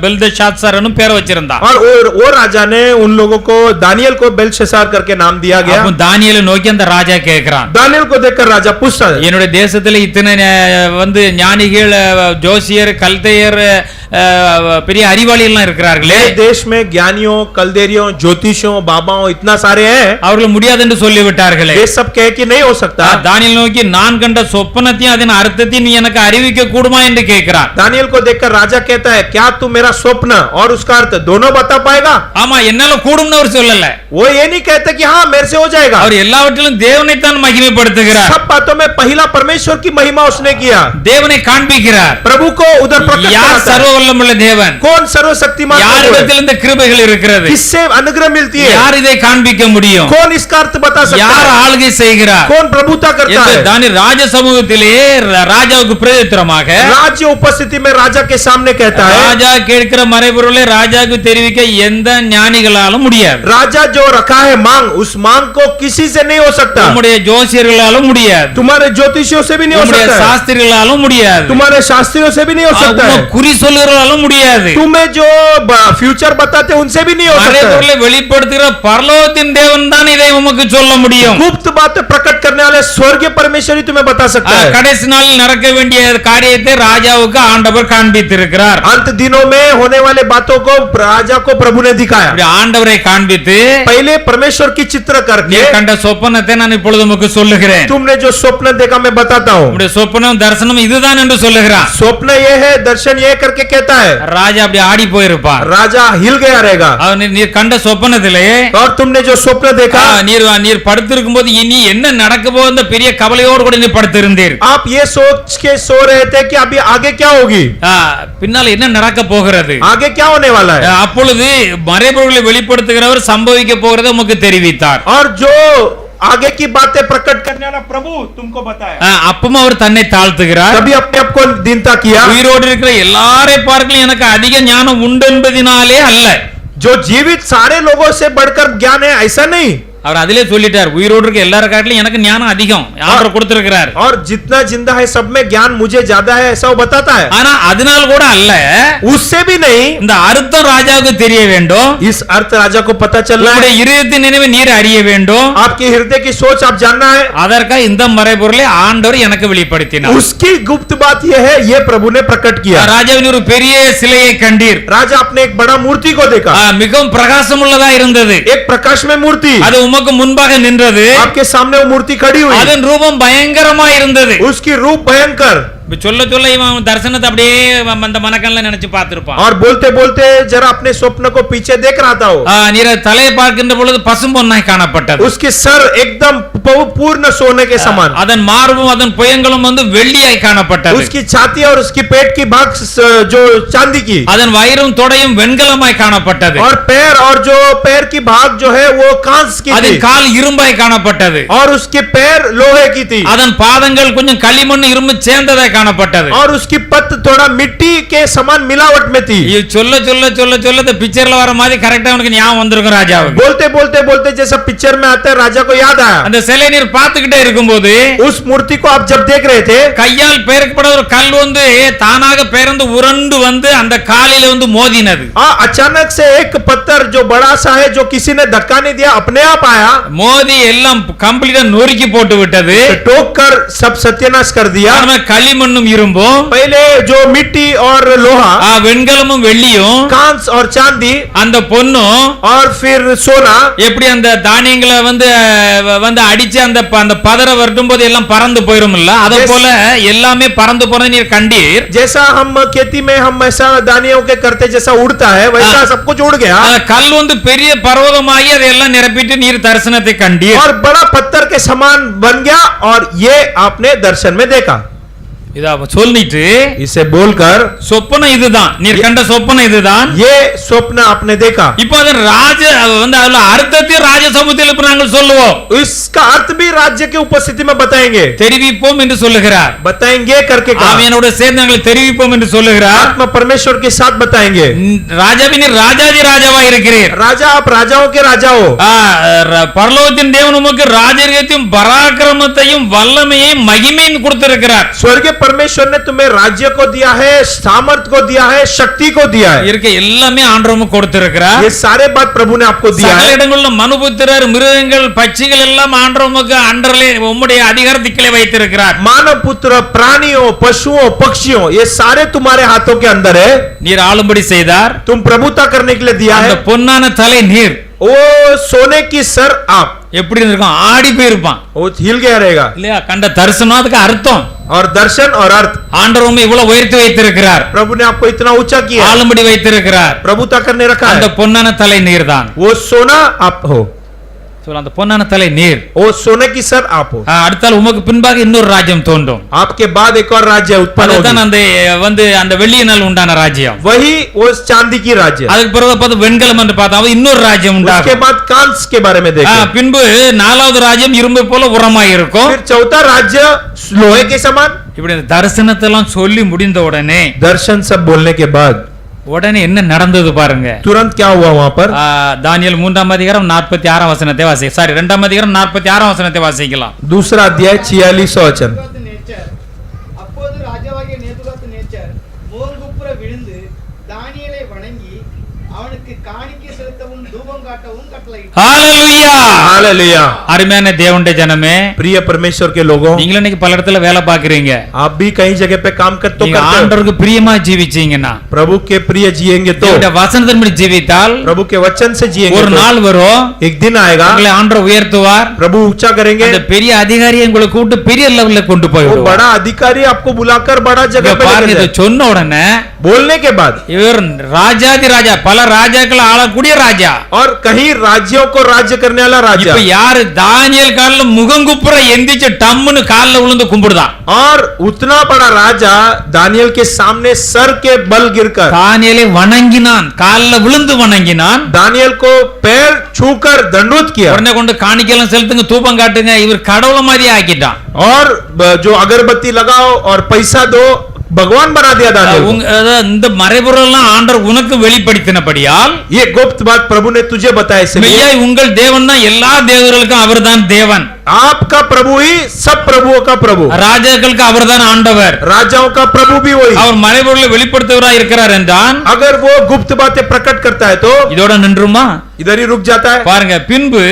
பெல்தஷாத்சார்னு பேர் வச்சிருந்தான். और वो राजा ने उन लोगों को दानियल को बेल्शस्सार करके नाम दिया गया। அப்போ தானியேலை நோக்கி அந்த ராஜா கேக்குறான். दानियल को देखकर राजा पूछता है, என்னுடைய தேசத்துல இத்தனை வந்து ஞானிகள், ஜோசியர், கல்தையர், பெரிய அறிவாளி எல்லாம் இருக்கிறார்களே, देश में ज्ञानियों, कलदेरियों, ज्योतिषियों, बाबाओं इतना सारे हैं, அவர்கள் முடியாது என்று சொல்லிவிட்டார்களே. ये सब कहे कि नहीं हो सकता। தானியேல் நோக்கி நான் கண்ட சொப்பனத்தையும் அதன் அர்த்தத்தையும் நீ எனக்கு அறிவிக்க கூடுமா என்று கேட்கிறான். दानियल को देखकर राजा कहता है, क्या तू मेरा स्वप्न और उसका अर्थ दोनों बता पाएगा? ஆமா, என்னால கூடும்னு அவர் சொல்லல. वो ये नहीं कहता कि हाँ मेरे से हो जाएगा। அவர் எல்லாவற்றிலும் தேவனை தான் மகிமைப்படுத்துகிறார். सब बातों में पहला परमेश्वर की महिमा उसने किया, தேவனை காண்பிக்கிறார். प्रभु को उधर प्रकट யார் कराता है। சர்வ வல்லமையுள்ள தேவன்? कौन सर्वशक्तिमान प्रभु है? யாரிடத்தில் இந்த கிருபைகள் இருக்கிறது? किससे अनुग्रह मिलती है? யார் இதை காண்பிக்க முடியும்? कौन इसका अर्थ बता सकता யார் है? ஆளுகை செய்கிறார்? कौन प्रभुता करता என்று है? தானியேல் ராஜ சமூகத்திலே ராஜாவுக்கு பிரதித்திரமாக राज्य उपस्थिति में राजा के सामने कहता है, ராஜா கேட்கிற மறைபொருளை ராஜாவுக்கு தெரிவிக்க எந்த ஞானிகளாலும் முடியாது. राजा जो रखा है मांग, उस मांग को किसी से नहीं हो सकता। நம்முடைய ஜோசியர்களாலும் முடியாது. तुम्हारे ज्योतिषियों से भी नहीं हो நம்முடைய सकता है। சாஸ்திரிகளாலும் முடியாது. तुम्हारे शास्त्रियों से भी नहीं हो सकता है। குறி சொல்லுகிறவர்களாலும் முடியாது. तुम्हें जो फ्यूचर बताते हैं उनसे भी नहीं हो सकता है। மறைபொருளை வெளிப்படுத்துகிற பரலோகத்தின் தேவன் தான் இதை உமக்கு சொல்ல முடியும். गुप्त बातें प्रकट करने वाले स्वर्गीय परमेश्वर ही तुम्हें बता सकता है। கடைசி நாளில் நடக்க வேண்டிய காரியத்தை ராஜாவுக்கு ஆண்டவர் காண்பித்திருக்கிறார். अंत दिनों में होने वाले बातों को राजा को प्रभु ने दिखाया। இப்படி ஆண்டவரை காண்பித்து पहले परमेश्वर की चित्र करके நீ கண்ட சொப்பனத்தை நான் இப்பொழுது உமக்கு சொல்லுகிறேன். तुमने जो स्वप्न देखा मैं बताता हूँ। உம்முடைய சொப்பனம் தரிசனம் இதுதான் என்று சொல்லுகிறான். स्वप्न ये है, दर्शन ये करके कहता है। ராஜா அப்படி ஆடி போயிருப்பான். राजा हिल गया रहेगा। நீர் கண்ட சொப்பனத்திலே और तुमने जो स्वप्न देखा, நீர் படுத்திருக்கும் போது இனி என்ன நடக்க போகுது பெரிய கவலையோடு கூட நீர் படுத்திருந்தீர். आप ये सोच के सो रहे थे कि अभी आगे क्या होगी, பின்னால் என்ன நடக்க போகிறது, आगे क्या होने वाला है। அப்பொழுது மறைபொருளை வெளிப்படுத்துகிறவர் சம்பவிக்க போகிறதை உமக்கு தெரிவித்தார். और जो आगे की बातें प्रकट करने वाला प्रभु तुमको बताया। அப்பவும் அவர் தன்னை தாழ்த்துகிறார். तभी अपने आप को दीनता किया। உயிரோடு இருக்கிற எல்லாரை பார்க்கலும் எனக்கு அதிக ஞானம் உண்டு என்பதினாலே அல்ல. जो जीवित सारे लोगों से बढ़कर ज्ञान है ऐसा नहीं। அவர் அதிலே சொல்லிட்டார், உயிரோடு இருக்க எல்லார காட்டிலும் எனக்கு ஞானம் அதிகம் ஆண்டவர் கொடுத்திருக்கிறார். और जितना जिंदा है सब में ज्ञान मुझे ज्यादा है ऐसा वो बताता है। ஆனா அதனால கூட அல்ல, उससे भी नहीं। இந்த அர்த்தம் ராஜாவுக்கு தெரிய வேண்டும். इस अर्थ राजा को पता चलना है। உங்களுடைய இதயத்தின் நினைவை நீர் அறிய வேண்டும். आपके हृदय की सोच आप जानना है। அதற்காக இந்த மறைபொருளை ஆண்டவர் எனக்கு வெளிப்படுத்தினார். उसकी गुप्त बात यह है, ये प्रभु ने प्रकट किया। ராஜாவின் ஒரு பெரிய சிலையை கண்டீர். राजा अपने एक बड़ा मूर्ति को देखा। மிகவும் பிரகாசம் உள்ளதா இருந்தது. एक प्रकाश में मूर्ति அது உமக்கு முன்பாக நின்றது. आपके सामने वो मूर्ति खड़ी हुई। அதன் ரூபம் பயங்கரமா இருந்தது. उसकी रूप भयंकर। இப்ப சொல்ல சொல்ல இவன் தரிசனத்தை அப்படியே அந்த மனக்கண்ல நினைச்சு பார்த்திருப்பான். और बोलते बोलते जरा अपने स्वप्न को पीछे देख रहा था वो। நீர் தலையை பார்க்கின்ற பொழுது பசும்பொன்னாய் காணப்பட்டது. उसकी सर एकदम पूर्ण सोने के समान, அதன் மார்பும் அதன் புயங்களும் வந்து வெள்ளியாய் காணப்பட்டது. उसकी छाती और उसकी पेट की भाग जो चांदी की, அதன் வயிறும் தொடையும் வெண்கலமாய் காணப்பட்டது. और पैर और जो पैर की भाग जो है वो कांस की थी, அதன் கால் இரும்பாய் காணப்பட்டது. और उसके पैर लोहे की थी, அதன் பாதங்கள் கொஞ்சம் களிமண் இரும்பு சேர்ந்ததாய் காணப்பட்டது. और उसकी पत थोड़ा मिट्टी के समान मिलावट में थी। இது சொல்ல சொல்ல சொல்ல சொல்ல இந்த பிக்சர்ல வர மாதிரி கரெக்ட்டா உனக்கு ஞாபகம் வந்திருக்கும் ராஜாவுக்கு. बोलते बोलते बोलते जैसा पिक्चर में आता है राजा को याद आया। அந்த சிலை நீர் பார்த்துக்கிட்டே இருக்கும்போது उस मूर्ति को आप जब देख रहे थे, கையால் பெயர்க்கப்பட ஒரு கல் வந்து தானாக பெயர்ந்து உருண்டு வந்து அந்த காலில வந்து மோதினது. अचानक से एक पत्थर जो बड़ा सा है, जो किसी ने धक्का नहीं दिया, अपने आप आया, மோதி எல்லாம் கம்ப்ளீட்டா நொறுக்கி போட்டு விட்டது. टोक कर सब सत्यानाश कर दिया। களிமண்ணும் இரும்பும், पहले जो मिट्टी और लोहा, வெண்கலமும் வெள்ளியும், कांस और चांदी, அந்த பொன்னும், और फिर सोना, எப்படி அந்த தானியங்களை வந்து வந்து அடிச்சு அந்த அந்த பதற வரட்டும் போது எல்லாம் பறந்து போயிரும்ல, அத போல எல்லாமே பறந்து போறதை நீர் கண்டீர். जैसा हम खेती में हम ऐसा दानियों के करते जैसा उड़ता है, वैसा सब कुछ उड़ गया, கல் வந்து பெரிய பர்வதமாகி அதையெல்லாம் நிரப்பிட்டு நீர் தரிசனத்தை கண்டீர். और बड़ा पत्थर के समान बन गया, और ये आपने दर्शन में देखा। இத சொல்லிட்டு इसे बोलकर சொப்பனம் இதுதான், நீர் கண்ட சொப்பனம் இதுதான், ये स्वप्न आपने देखा। இப்போ அது ராஜ வந்து அதுல அர்த்தத்தை ராஜ சமூகத்தில் இப்ப நாங்கள் சொல்லுவோம். इसका अर्थ भी राज्य की उपस्थिति में बताएंगे, தெரிவிப்போம் என்று சொல்லுகிறார். बताएंगे करके कहा। ஆவியானோட சேர்ந்து நாங்கள் தெரிவிப்போம் என்று சொல்லுகிறார். आत्मा परमेश्वर के साथ बताएंगे। ராஜாவே நீர் ராஜாதி ராஜாவா இருக்கிறீர். राजा आप राजाओं के राजा हो। பரலோகத்தின் தேவன் உமக்கு ராஜரீகத்தையும் பராக்கிரமத்தையும் வல்லமையையும் மகிமையும் கொடுத்திருக்கிறார். स्वर्गीय परमेश्वर ने तुम्हें राज्य को दिया है, सामर्थ को दिया है, शक्ति को दिया है। இருக்க எல்லாமே ஆண்டவருக்கு கொடுத்திருக்கிறார். ये सारे बात प्रभु ने आपको दिया சகல है। இடங்களிலும் மனுபுத்திரர், மிருகங்கள், பட்சிகள் எல்லாம் ஆண்டவருக்கு அண்டர்லே உம்முடைய அதிகாரத்திலே வைத்திருக்கிறார். मानव पुत्र, प्राणियों, पशुओं, पक्षियों, ये सारे तुम्हारे हाथों के अंदर है। நீர் ஆளும்படி செய்தார். तुम प्रभुता करने के लिए दिया அந்த है। பொன்னான தலை நீர் वो सोने की सर आप, எப்படி இருக்கும், ஆடி போயிருப்பான் वो हिल गया रहेगा। இல்லையா? கண்ட தரிசனம் அதுக்கு அர்த்தம். और दर्शन और अर्थ, ஆண்டவர் உம்மை இவ்வளவு உயர்த்தி வைத்திருக்கிறார், प्रभु ने आपको इतना ऊंचा किया, ஆளும்படி வைத்திருக்கிறார். प्रभुता करने रखा அந்த है। பொன்னான தலை நீர்தான். वो सोना आप हो, சொல்ல அந்த பொன்னான தலை நீர். वो सोने की सर आप हो। அடுத்தால் உமக்கு பின்பாக இன்னொரு ராஜ்யம் தோன்றும். आपके बाद एक और राज्य उत्पन्न அதுதான் होगी, அந்த வந்து அந்த வெள்ளியினால் உண்டான ராஜ்யம். वही वो चांदी की राज्य। அதுக்கு பிறகு பார்த்து வெண்கலம் என்று பார்த்தா இன்னொரு ராஜ்யம் उसके உண்டாகும். बाद कांस के बारे में देखें। பின்பு நாலாவது ராஜ்யம் இரும்பை போல உரமாய் இருக்கும். फिर चौथा राज्य लोहे के समान। இப்படி இந்த தரிசனத்தை எல்லாம் சொல்லி முடிந்த உடனே दर्शन सब बोलने के बाद உடனே என்ன நடந்தது பாருங்க. तुरंत क्या हुआ वहां पर? தானியேல் 3ஆம் அதிகாரம் 46ஆம் வசனத்தை வாசி. 2ஆம் அதிகாரம் 46ஆம் வசனத்தை வாசிக்கலாம். दूसरा अध्याय 46 वचन। நேச்சர் அப்போது ராஜாவாகிய நேபுகாத் நேச்சர் முகங்குப்புற விழுந்து தானியேலை வணங்கி அவனுக்கு காணிக்கை செலுத்தவும் தூபம் காட்டவும் கட்டளையிட்டார். ஹalleluya हालेलुया। அருமையான தேவனுடைய ஜனமே, प्रिय परमेश्वर के लोगों, நீங்க இன்னைக்கு பல இடத்துல வேலை பாக்குறீங்க. आप भी कहीं जगह पे काम करते நீங்க हो, ஆண்டவருக்கு பிரியமா ஜீவிச்சீங்கன்னா, प्रभु के प्रिय जिएंगे तो, தேவனுடைய வசனத்தின்படி ஜீவித்தால் प्रभु के वचन से जिएंगे ஒரு तो நாள் வரும், एक दिन आएगा, உங்களை ஆண்டவர் உயர்த்துவார். प्रभु ऊंचा करेंगे, அந்த பெரிய அதிகாரியை உங்களை கூட்டு பெரிய லெவல்ல கொண்டு போய் वो விடுவார். बड़ा अधिकारी आपको बुलाकर बड़ा இங்க जगह पे பாருங்க, लेकर இதை जाए। சொன்ன உடனே बोलने के बाद இவர் ராஜாதி ராஜா, பல ராஜாக்களை ஆளக்கூடிய ராஜா. और कहीं राज्यों को राज्य करने वाला राजा, இப்ப யாரு தானியேல் கால்ல முகங்குப்புற எந்திரிச்சு டம்முன்னு கால்ல விழுந்து கும்பிடுதான். और उतना बड़ा राजा दानियल के सामने सर के बल गिरकर தானியேலை வணங்கினான், கால்ல விழுந்து வணங்கினான். दानियल को पैर छूकर दंडवत किया, உடனே கொண்டு காணிக்கையெல்லாம் செலுத்துங்க, தூபம் காட்டுங்க. இவர் கடவுள மாதிரி ஆக்கிட்டான். और जो अगरबत्ती लगाओ और पैसा दो, भगवान बना दिया दानियल को। இந்த மறைபொருள் எல்லாம் ஆண்டவர் உனக்கு வெளிப்படுத்தினபடியால், ये गुप्त बात प्रभु ने तुझे बताया, इसलिए மெய்யாய் உங்கள் தேவன் தான் எல்லா தேவர்களுக்கும் அவர்தான் தேவன். आपका प्रभु ही सब प्रभुओं का प्रभु, ராஜாக்களுக்கு அவர்தான் ஆண்டவர். राजाओं का प्रभु भी वही। அவர் மறைபொருளை வெளிப்படுத்துவராய் இருக்கிறார் என்றான். अगर वो गुप्त बातें प्रकट करता है तो இதோட நின்றுமா? इधर ही रुक जाता है। பாருங்க, பின்பு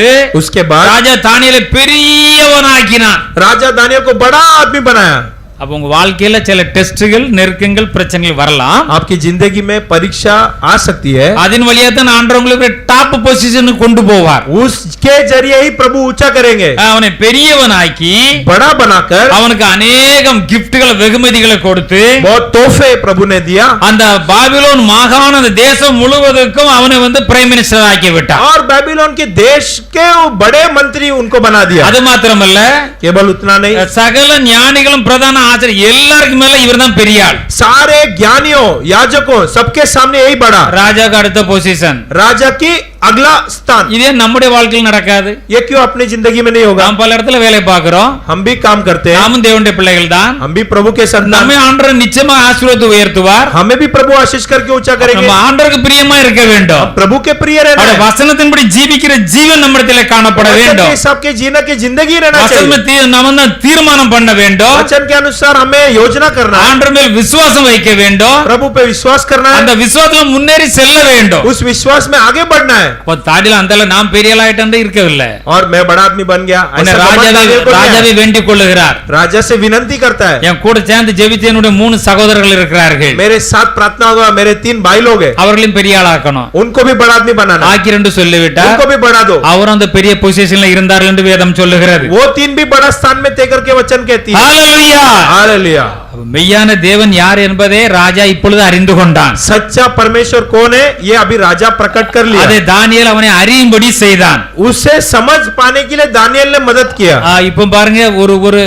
उसके बाद ராஜா தானியேலை பெரியவனாக்கினான். राजा दानियल को बड़ा आदमी बनाया। அப்ப உங்க வாழ்க்கையில சில டெஸ்டுகள் நெருக்கங்கள் பிரச்சனைகள் வரலாம் आपकी जिंदगी में परीक्षा आ सकती है அதன் வழியா தான் ஆண்டவர் உங்களுக்கு டாப் பொசிஷனுக்கு கொண்டு போவார் उसके जरिए ही प्रभु ऊंचा करेंगे அவனை பெரியவனாக்கி बड़ा बनाकर அவனுக்கு अनेகம் கிஃப்ட்களை வெகுமதிகளை கொடுத்து बहुत तोहफे प्रभु ने दिया அந்த பாபிலோன் மாகாண அந்த தேசம் முழுவதற்கும் அவனை வந்து பிரைம் மினிஸ்டர் ஆக்கி விட்டார் और बेबीलोन के देश के वो बड़े मंत्री उनको बना दिया அது மாத்திரமல்ல केवल उतना नहीं சகல ஞானிகளும் பிரதான ஆசிரியர் எல்லாருக்கும் மேல இவர்தான் பெரிய ஆள் सारे ज्ञानियों याजकों सबके सामने यही बड़ा ராஜாக்கு அடுத்த பொசிஷன் राजा की अगला स्थान இதே நம்முடைய வாழ்க்கையில் நடக்காது ये क्यों अपनी जिंदगी में नहीं होगा நாம் பல இடத்துல வேலை பார்க்கிறோம் हम भी काम करते हैं நாமும் தேவனுடைய பிள்ளைகள் தான் हम भी प्रभु के संतान நம்மை ஆண்டவர் நிச்சயமா ஆசீர்வாதத்தை உயர்த்துவார் हमें भी प्रभु आशीष करके ऊंचा करेंगे நம்ம ஆண்டவருக்கு பிரியமா இருக்க வேண்டும் प्रभु के प्रिय रहना அவருடைய है வசனத்தின்படி ஜீவிக்கிற ஜீவன் நம்மிடத்திலே காணப்பட वचन के வேண்டும் हिसाब के जीना की जिंदगी रहना चाहिए நம்ம தான் தீர்மானம் பண்ண வேண்டும் वचन के अनुसार हमें योजना करना है ஆண்டவர் மேல் விசுவாசம் வைக்க வேண்டும் प्रभु पे विश्वास करना அந்த है விசுவாசத்துல முன்னேறி செல்ல வேண்டும் उस विश्वास में आगे बढ़ना है அப்ப தாடில அந்த நாம் பெரிய ஆளாயிட்டே இருக்கவில்லை और मैं बड़ा आदमी बन गया உன்னை ऐसा समझना मेरे को नहीं ராஜாவை है। வேண்டிக் கொள்ளுகிறார் राजा से विनती करता है என் கூட சேர்ந்து ஜெபித்த என்னுடைய 3 சகோதரர்கள் இருக்கிறார்கள் मेरे साथ प्रार्थना हुआ मेरे 3 भाई लोग हैं அவர்களையும் பெரிய ஆளாக்கணும் उनको भी बड़ा आदमी बनाना है। ஆக்கி ரெண்டு சொல்லிவிட்டார் उनको भी बढ़ा दो அவரும் அந்த பெரிய பொசிஷன்ல இருந்தார்கள் என்று வேதம் சொல்லுகிறது वो 3 भी बड़ा स्थान में तय करके वचन कहती है ஹalleluya हालेलुया அப்ப மெய்யான தேவன் யார் என்பதை ராஜா இப்பொழுது அறிந்து கொண்டான் सच्चा परमेश्वर कौन है ये अभी राजा प्रकट कर लिया அதை தானியேல் அவனை அறியும்படி செய்தான் उसे समझ पाने के लिए दानियल ने मदद किया இப்போ பாருங்க ஒரு ஒரு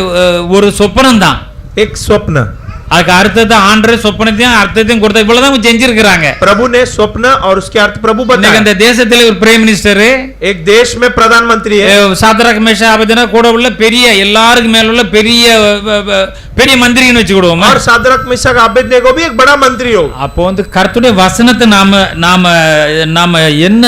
ஒரு சொப்பனம் தான் एक स्वप्न அதுக்கு அர்த்தத்தை ஆண்டரே சொப்பனத்தையும் அர்த்தத்தையும் கொடுத்த இவ்வளவுதான் செஞ்சிருக்கிறாங்க प्रभु ने स्वप्न और उसके अर्थ प्रभु இன்னைக்கு बताया அந்த தேசத்திலே ஒரு பிரைம் மினிஸ்டர் एक देश में प्रधानमंत्री है சாத்ராக் மேஷா அபேத்நேகோ கூட உள்ள பெரிய எல்லாருக்கும் மேல உள்ள பெரிய பெரிய மந்திரின்னு வச்சுக்கிடுவோம் और सादरक मिशक अबेदनेगो भी एक बड़ा मंत्री हो அப்போ வந்து கர்த்தருடைய வசனத்தை நாம நாம நாம என்ன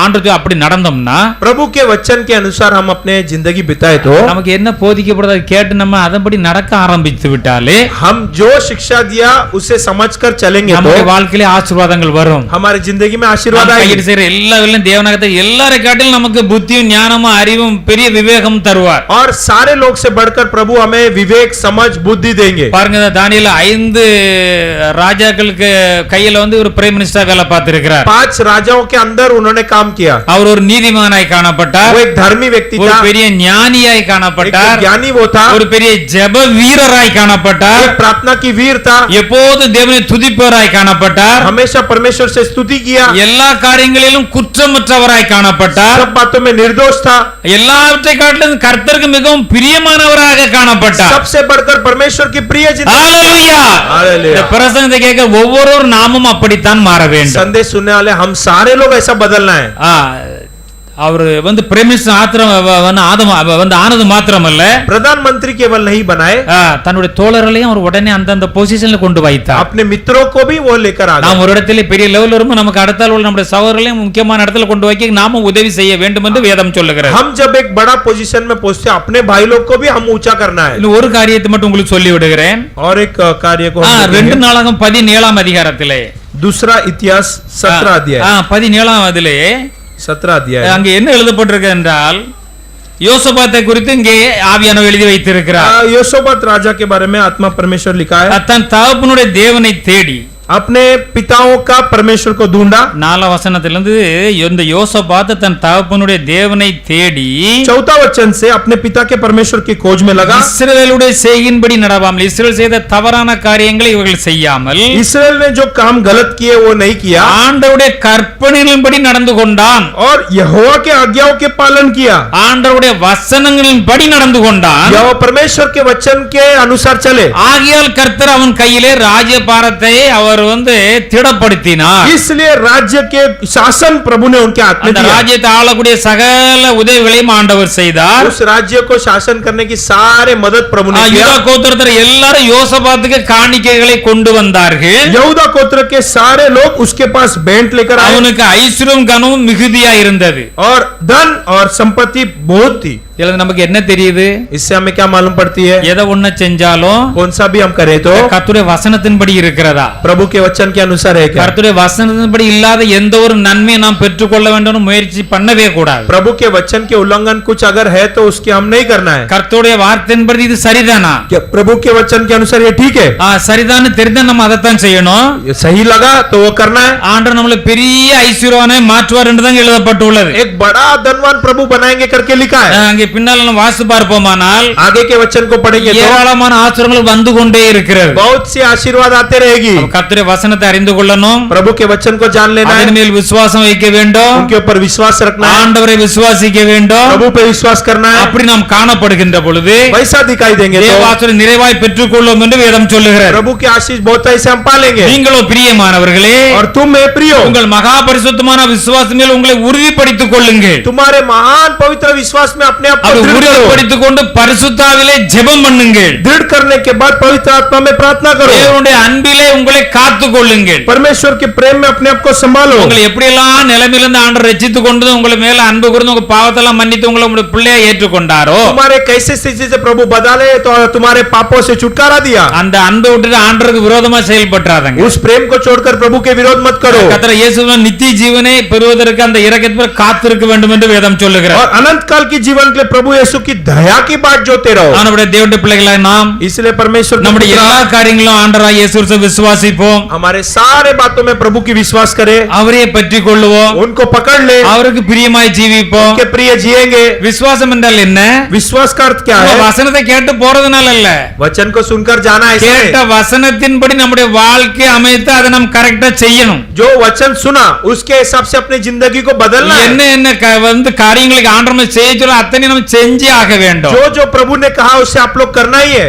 ஆண்டவர் அப்படி நடந்தோம்னா प्रभु के वचन के अनुसार हम अपने जिंदगी बिताए तो நமக்கு என்ன போதிக்கப்படுதோ அதை கேட்டு நம்ம அதன்படி நடக்க ஆரம்பித்து விட்டாலே हम जो शिक्षा दिया उसे समझकर चलेंगे तो நம்முடைய வாழ்க்கையிலே ஆசீர்வாதங்கள் வரும் हमारी जिंदगी में आशीर्वाद நாம் आएगी கையிட்டு செய்யற எல்லா வேலையும் தேவனாகத்தை எல்லாரை காட்டிலும் நமக்கு புத்தியும் ஞானமும் அறிவும் பெரிய விவேகம் தருவார் और सारे लोग से बढ़कर प्रभु हमें विवेक समझ बुद्धि देंगे பாருங்க தானியேல் 5 ராஜாக்களுக்கு கையில வந்து ஒரு பிரைம் மினிஸ்டர் வேலை பார்த்திருக்கிறார் 5 राजाओं के अंदर उन्होंने काम किया அவர் ஒரு நீதிமானாய் காணப்பட்டார் वो एक धर्मी व्यक्ति ஒரு था பெரிய ஞானியாய் एक காணப்பட்டார் ज्ञानी वो था ஒரு பெரிய ஜெப வீரராய் காணப்பட்டார் एक प्रार्थना की वीर था எப்போதும் தேவனை துதிப்பவராய் காணப்பட்டார் हमेशा परमेश्वर से स्तुति किया எல்லா காரியங்களிலும் குற்றமற்றவராய் காணப்பட்டார் सब बातों में निर्दोष था எல்லாவற்றை காட்டிலும் கர்த்தருக்கு மிகவும் பிரியமானவராக காணப்பட்டார் सबसे बढ़कर परमेश्वर की प्रिय जिंदगी ஹalleluya हालेलुया। இந்த பிரசங்கத்தை கேட்க ஒவ்வொரு நாமும் அப்படித்தான் மாற வேண்டும் संदेश सुनने वाले हम सारे लोग ऐसा बदलना है அவர் வந்து பிரைம் மினிஸ்டர் ஆனது மாத்திரமல்ல प्रधानमंत्री केवल नहीं बनाए தன்னுடைய தோழர்களையும் அவர் உடனே அந்தந்த பொசிஷன்ல கொண்டு வைத்தார் अपने मित्रों को भी वो लेकर आ நாம் गए ஒரு இடத்துல பெரிய லெவல் வரும்போது நமக்கு அடுத்த உள்ள நம்முடைய சகோதரர்களையும் முக்கியமான இடத்துல கொண்டு வைக்க நாமும் உதவி செய்ய வேண்டும் என்று வேதம் சொல்லுகிறது हम जब एक बड़ा पोजीशन में पहुंचते अपने भाई लोग को भी हम ऊंचा करना है இன்னும் ஒரு காரியத்தை மட்டும் உங்களுக்கு சொல்லி விடுகிறேன் और एक कार्य को हम 2 देखेंगे। நாளாகம் 17ஆம் அதிகாரத்திலே दूसरा इतिहास 17 अध्याय 17ஆம் அதிலே 17 अध्याय அங்கே என்ன எழுதப்பட்டிருக்கு என்றால் யோசபாத்தை குறித்து இங்கே ஆவியானவர் எழுதி வைத்திருக்கிறார் योशोबत राजा के बारे में आत्मा परमेश्वर लिखा है தன் தகப்பனுடைய தேவனை தேடி अपने पिताओं का परमेश्वर को ढूंढा 4 வசனத்திலிருந்து இந்த யோசபாத் தன் தகப்பனுடைய தேவனை தேடி चौथा वचन से अपने पिता के परमेश्वर की खोज में लगा இஸ்ரவேலுடைய செய்கின்படி நடவாமல் இஸ்ரவேல் செய்த தவறான காரியங்களை இவர்கள் செய்யாமல் इसराइल ने जो काम गलत किए वो नहीं किया ஆண்டவருடைய கற்பனைகளின்படி நடந்து கொண்டான் और यहोवा के आज्ञाओं के पालन किया ஆண்டவருடைய வசனங்களின்படி நடந்து கொண்டான் यहोवा परमेश्वर के वचन के अनुसार चले ஆகியால் கர்த்தர் அவன் கையிலே ராஜ்யபாரத்தை அவர் வந்து திடப்படுத்தினார் इसलिए राज्य के शासन प्रभु ने उनके हाथ में அந்த दिया ராஜ்யத்தை ஆளக்கூடிய சகல உதவிகளையும் ஆண்டவர் செய்தார் उस राज्य को शासन करने की सारे मदद प्रभु ने யூதா किया கோத்திரத்தார் எல்லாரும் யோசபாத்துக்கு காணிக்கைகளை கொண்டு வந்தார்கள் यहूदा गोत्र के सारे लोग उसके पास भेंट लेकर आए அவனுக்கு ஐஸ்வர்யம் கனமும் மிகுதியா இருந்தது और धन और संपत्ति बहुत थी இதுல நமக்கு என்ன தெரியுது इससे हमें क्या मालूम पड़ती है எதை ஒண்ணு செஞ்சாலும் कौन सा भी हम करें तो கர்த்தருடைய வசனத்தின்படி இருக்கிறதா प्रभु के वचन के अनुसार है क्या? கர்த்தருடைய வசனத்தின்படி இல்லாத எந்த ஒரு நன்மையை நாம் பெற்றுக்கொள்ள வேண்டும் முயற்சி பண்ணவே கூடாது. प्रभु के वचन के उल्लंघन कुछ अगर है तो उसके हम नहीं करना है. கர்த்தருடைய வார்த்தையின்படி இது சரிதானா? क्या प्रभु के वचन के अनुसार ये ठीक है? சரிதான்னு தெரிந்தா நம்ம அதைத்தான் செய்யணும். ये सही लगा तो वो करना है. ஆண்டவர் நம்மளை பெரிய ஐஸ்வர்யவானை மாற்றுவார் என்று தான் எழுதப்பட்டுள்ளது. एक बड़ा धनवान प्रभु बनाएंगे करके लिखा है. அங்கே பின்னால நம்ம வாசி பார்ப்போமானால் आगे के वचन को पढ़ेंगे तो ஏராளமான ஆசீர்வாதங்கள் வந்து கொண்டே இருக்கிறது. बहुत सी आशीर्वाद आते रहेगी. கர்த்தருடைய வசனத்தை அறிந்து கொள்ளணும். प्रभु के वचन को जान लेना है. அதன் மேல் விசுவாசம் வைக்க வேண்டும். उनके ऊपर विश्वास रखना है. ஆண்டவரை விசுவாசிக்க வேண்டும். प्रभु पे विश्वास करना है. அப்படி நாம் காணப்படுகின்ற பொழுது वैसा दिखाई देंगे तो தேவாசீர்வாதத்தை நிறைவாய் பெற்றுக்கொள்ளும் என்று வேதம் சொல்லுகிறது. प्रभु की आशीष बहुत ऐसे हम पालेंगे. நீங்களோ பிரியமானவர்களே, और तुम मेरे प्रियो, உங்கள் மகா பரிசுத்தமான விசுவாசம் மேல் உங்களை உறுதிப்படுத்திக் கொள்ளுங்கள். तुम्हारे महान पवित्र विश्वास में अपने आप को அதை दृढ़ करो. உறுதிப்படுத்திக் கொண்டு பரிசுத்தாவிலே ஜெபம் பண்ணுங்கள். दृढ़ करने के बाद पवित्र आत्मा में प्रार्थना करो. தேவனுடைய அன்பிலே உங்களை காத்துக் கொள்ளுங்கள். परमेश्वर के प्रेम में अपने आप को संभालो. உங்களை எப்படியெல்லாம் நிலைமையிலிருந்து ஆண்டவர் ரட்சித்துக் கொண்டு உங்களை மேல அன்பு கூர்ந்து உங்க பாவத்தெல்லாம் மன்னித்து உங்களை உங்களுடைய பிள்ளையை ஏற்றுக்கொண்டாரோ, तुम्हारे कैसे स्थिति से प्रभु बदले तो तुम्हारे पापों से छुटकारा दिया. அந்த அன்பை விட்டுட்டு ஆண்டவருக்கு விரோதமா செயல்பட்டாதங்க. उस प्रेम को छोड़कर प्रभु के विरोध मत करो. கர்த்தர் இயேசுவின் நித்திய ஜீவனை பெறுவதற்கு அந்த இரக்கத்தில் காத்திருக்க வேண்டும் என்று வேதம் சொல்லுகிறது. और अनंत काल की जीवन के लिए प्रभु यीशु की दया की बाट जोते रहो. நம்முடைய தேவனுடைய பிள்ளைகளாய் நாம் इसलिए परमेश्वर நம்முடைய எல்லா காரியங்களும் ஆண்டவராகிய இயேசு கிறிஸ்துவை விசுவாசிப்போம். हमारे सारे बातों में प्रभु की विश्वास करे. அவரையே பற்றிக் கொள்ளுவோம். उनको पकड़ ले. அவருக்கு பிரியமாய் ஜீவிப்போம். उनके प्रिय जिएंगे. விசுவாசம் என்றால் என்ன? विश्वास का अर्थ क्या நம்ம है? வசனத்தை கேட்டு போறதுனால இல்ல, वचन को सुनकर जाना ऐसे கேட்ட नहीं. வசனத்தின்படி நம்முடைய வாழ்க்கை அமைத்து அதை நாம் கரெக்டா செய்யணும். जो वचन सुना उसके हिसाब से अपनी जिंदगी को बदलना है. என்ன என்ன வந்து காரியங்களுக்கு ஆண்டவர் செய்ய சொல்ல அத்தனை நம்ம செஞ்சே ஆக வேண்டும். जो जो प्रभु ने कहा उसे आप लोग करना ही है.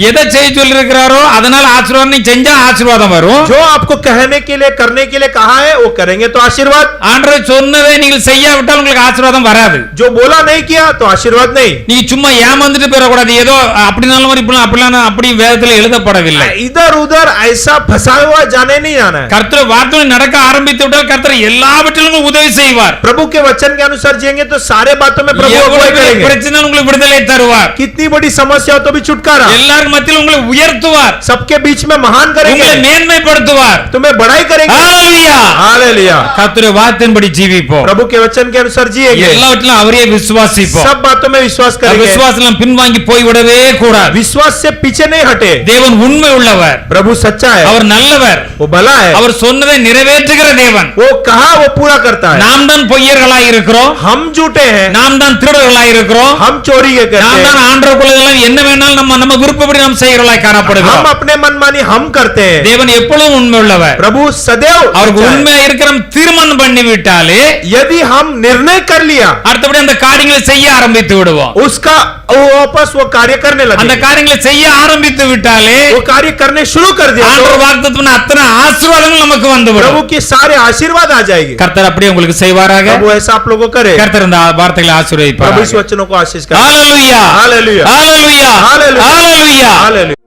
எதை செய்ய சொல்லி இருக்கிறாரோ அதனால ஆசீர்வாதம் நீங்க செஞ்சா ஆசீர்வாதம் வரும். जो आपको कहने के लिए करने के लिए कहा है वो करेंगे तो आशीर्वाद. ஆண்டவர் சொன்னதை நீங்கள் செய்யாவிட்டால் உங்களுக்கு ஆசீர்வாதம் வராது. जो बोला नहीं किया तो आशीर्वाद नहीं. நீங்க சும்மா ஏமாந்துட்டு போயிடக்கூடாது. ஏதோ அப்படினாலும் அப்படிலாம் அப்படி வேதத்தில் எழுதப்படவில்லை. इधर उधर ऐसा फंसा हुआ जाने नहीं जाना है. கர்த்தர் வார்த்தை நடக்க ஆரம்பித்து விட்டால் கர்த்தர் எல்லாவற்றிலும் உதவி செய்வார். प्रभु के वचन के अनुसार जिएंगे तो सारे बातों में प्रभु अगुवाई करेंगे. பிரச்சனை உங்களுக்கு விடுதலை தருவார். कितनी बड़ी समस्या हो तो भी छुटकारा. எல்லாரும் மத்தியில் உங்களை உயர்த்துவார். सबके बीच में महान करेंगे. உங்களை மேன்மைப்படுத்துவார். तुम्हें बड़ाई करेंगे. ஹalleluya. हालेलुया. கர்த்தருடைய வார்த்தையின்படி ஜீவிப்போம். प्रभु के वचन के अनुसार जिएंगे. எல்லாவற்றிலும் அவரையே விசுவாசிப்போம். सब बातों में विश्वास करेंगे. விசுவாசம் பின்வாங்கி போய் விடவே கூடாது. विश्वास से पीछे नहीं हटे. தேவன் உண்மை உள்ளவர். प्रभु सच्चा है. அவர் நல்லவர். वो भला है. அவர் சொன்னதை நிறைவேற்றுகிற தேவன். वो कहा वो पूरा करता है. நாம் தான் பொய்யர்களாய் இருக்கிறோம். हम झूठे हैं. நாம் தான் திருடர்களாய் இருக்கிறோம். हम चोरी के करते நாம் தான் हैं. ஆண்டவருக்குள்ளதெல்லாம் என்ன வேணாலும் நம்ம விருப்பப்படி நாம் செய்கிறவர்களாய் हम காணப்படுகிறோம். अपने मनमानी हम करते हैं. தேவன் எப்பொழுதும் உண்மை உள்ளவர். प्रभु सदैव அவருக்கு सच्चा है. உண்மையா இருக்கிற தீர்மானம் பண்ணி விட்டாலே यदि हम निर्णय कर लिया அடுத்தபடி அந்த காரியங்களை செய்ய ஆரம்பித்து விடுவோம். उसका वो वापस वो कार्य करने அந்த लगे. காரியங்களை செய்ய ஆரம்பித்து விட்டாலே वो कार्य करने शुरू कर दिया ஆண்டவர் तो வாக்குத்தத்தம் அத்தனை ஆசீர்வாதங்கள் நமக்கு வந்துவிடும். प्रभु की सारे आशीर्वाद आ जाएगी. கர்த்தர் அப்படியே உங்களுக்கு செய்வாராக. प्रभु ऐसा आप लोगों को करे. கர்த்தர் இந்த வார்த்தைகளை प्रभु ஆசீர்வதிப்பார். इस वचनों को आशीष करे. ஹalleluya. हालेलुया. ஹalleluya. हालेलुया. ஹalleluya. हालेलुया.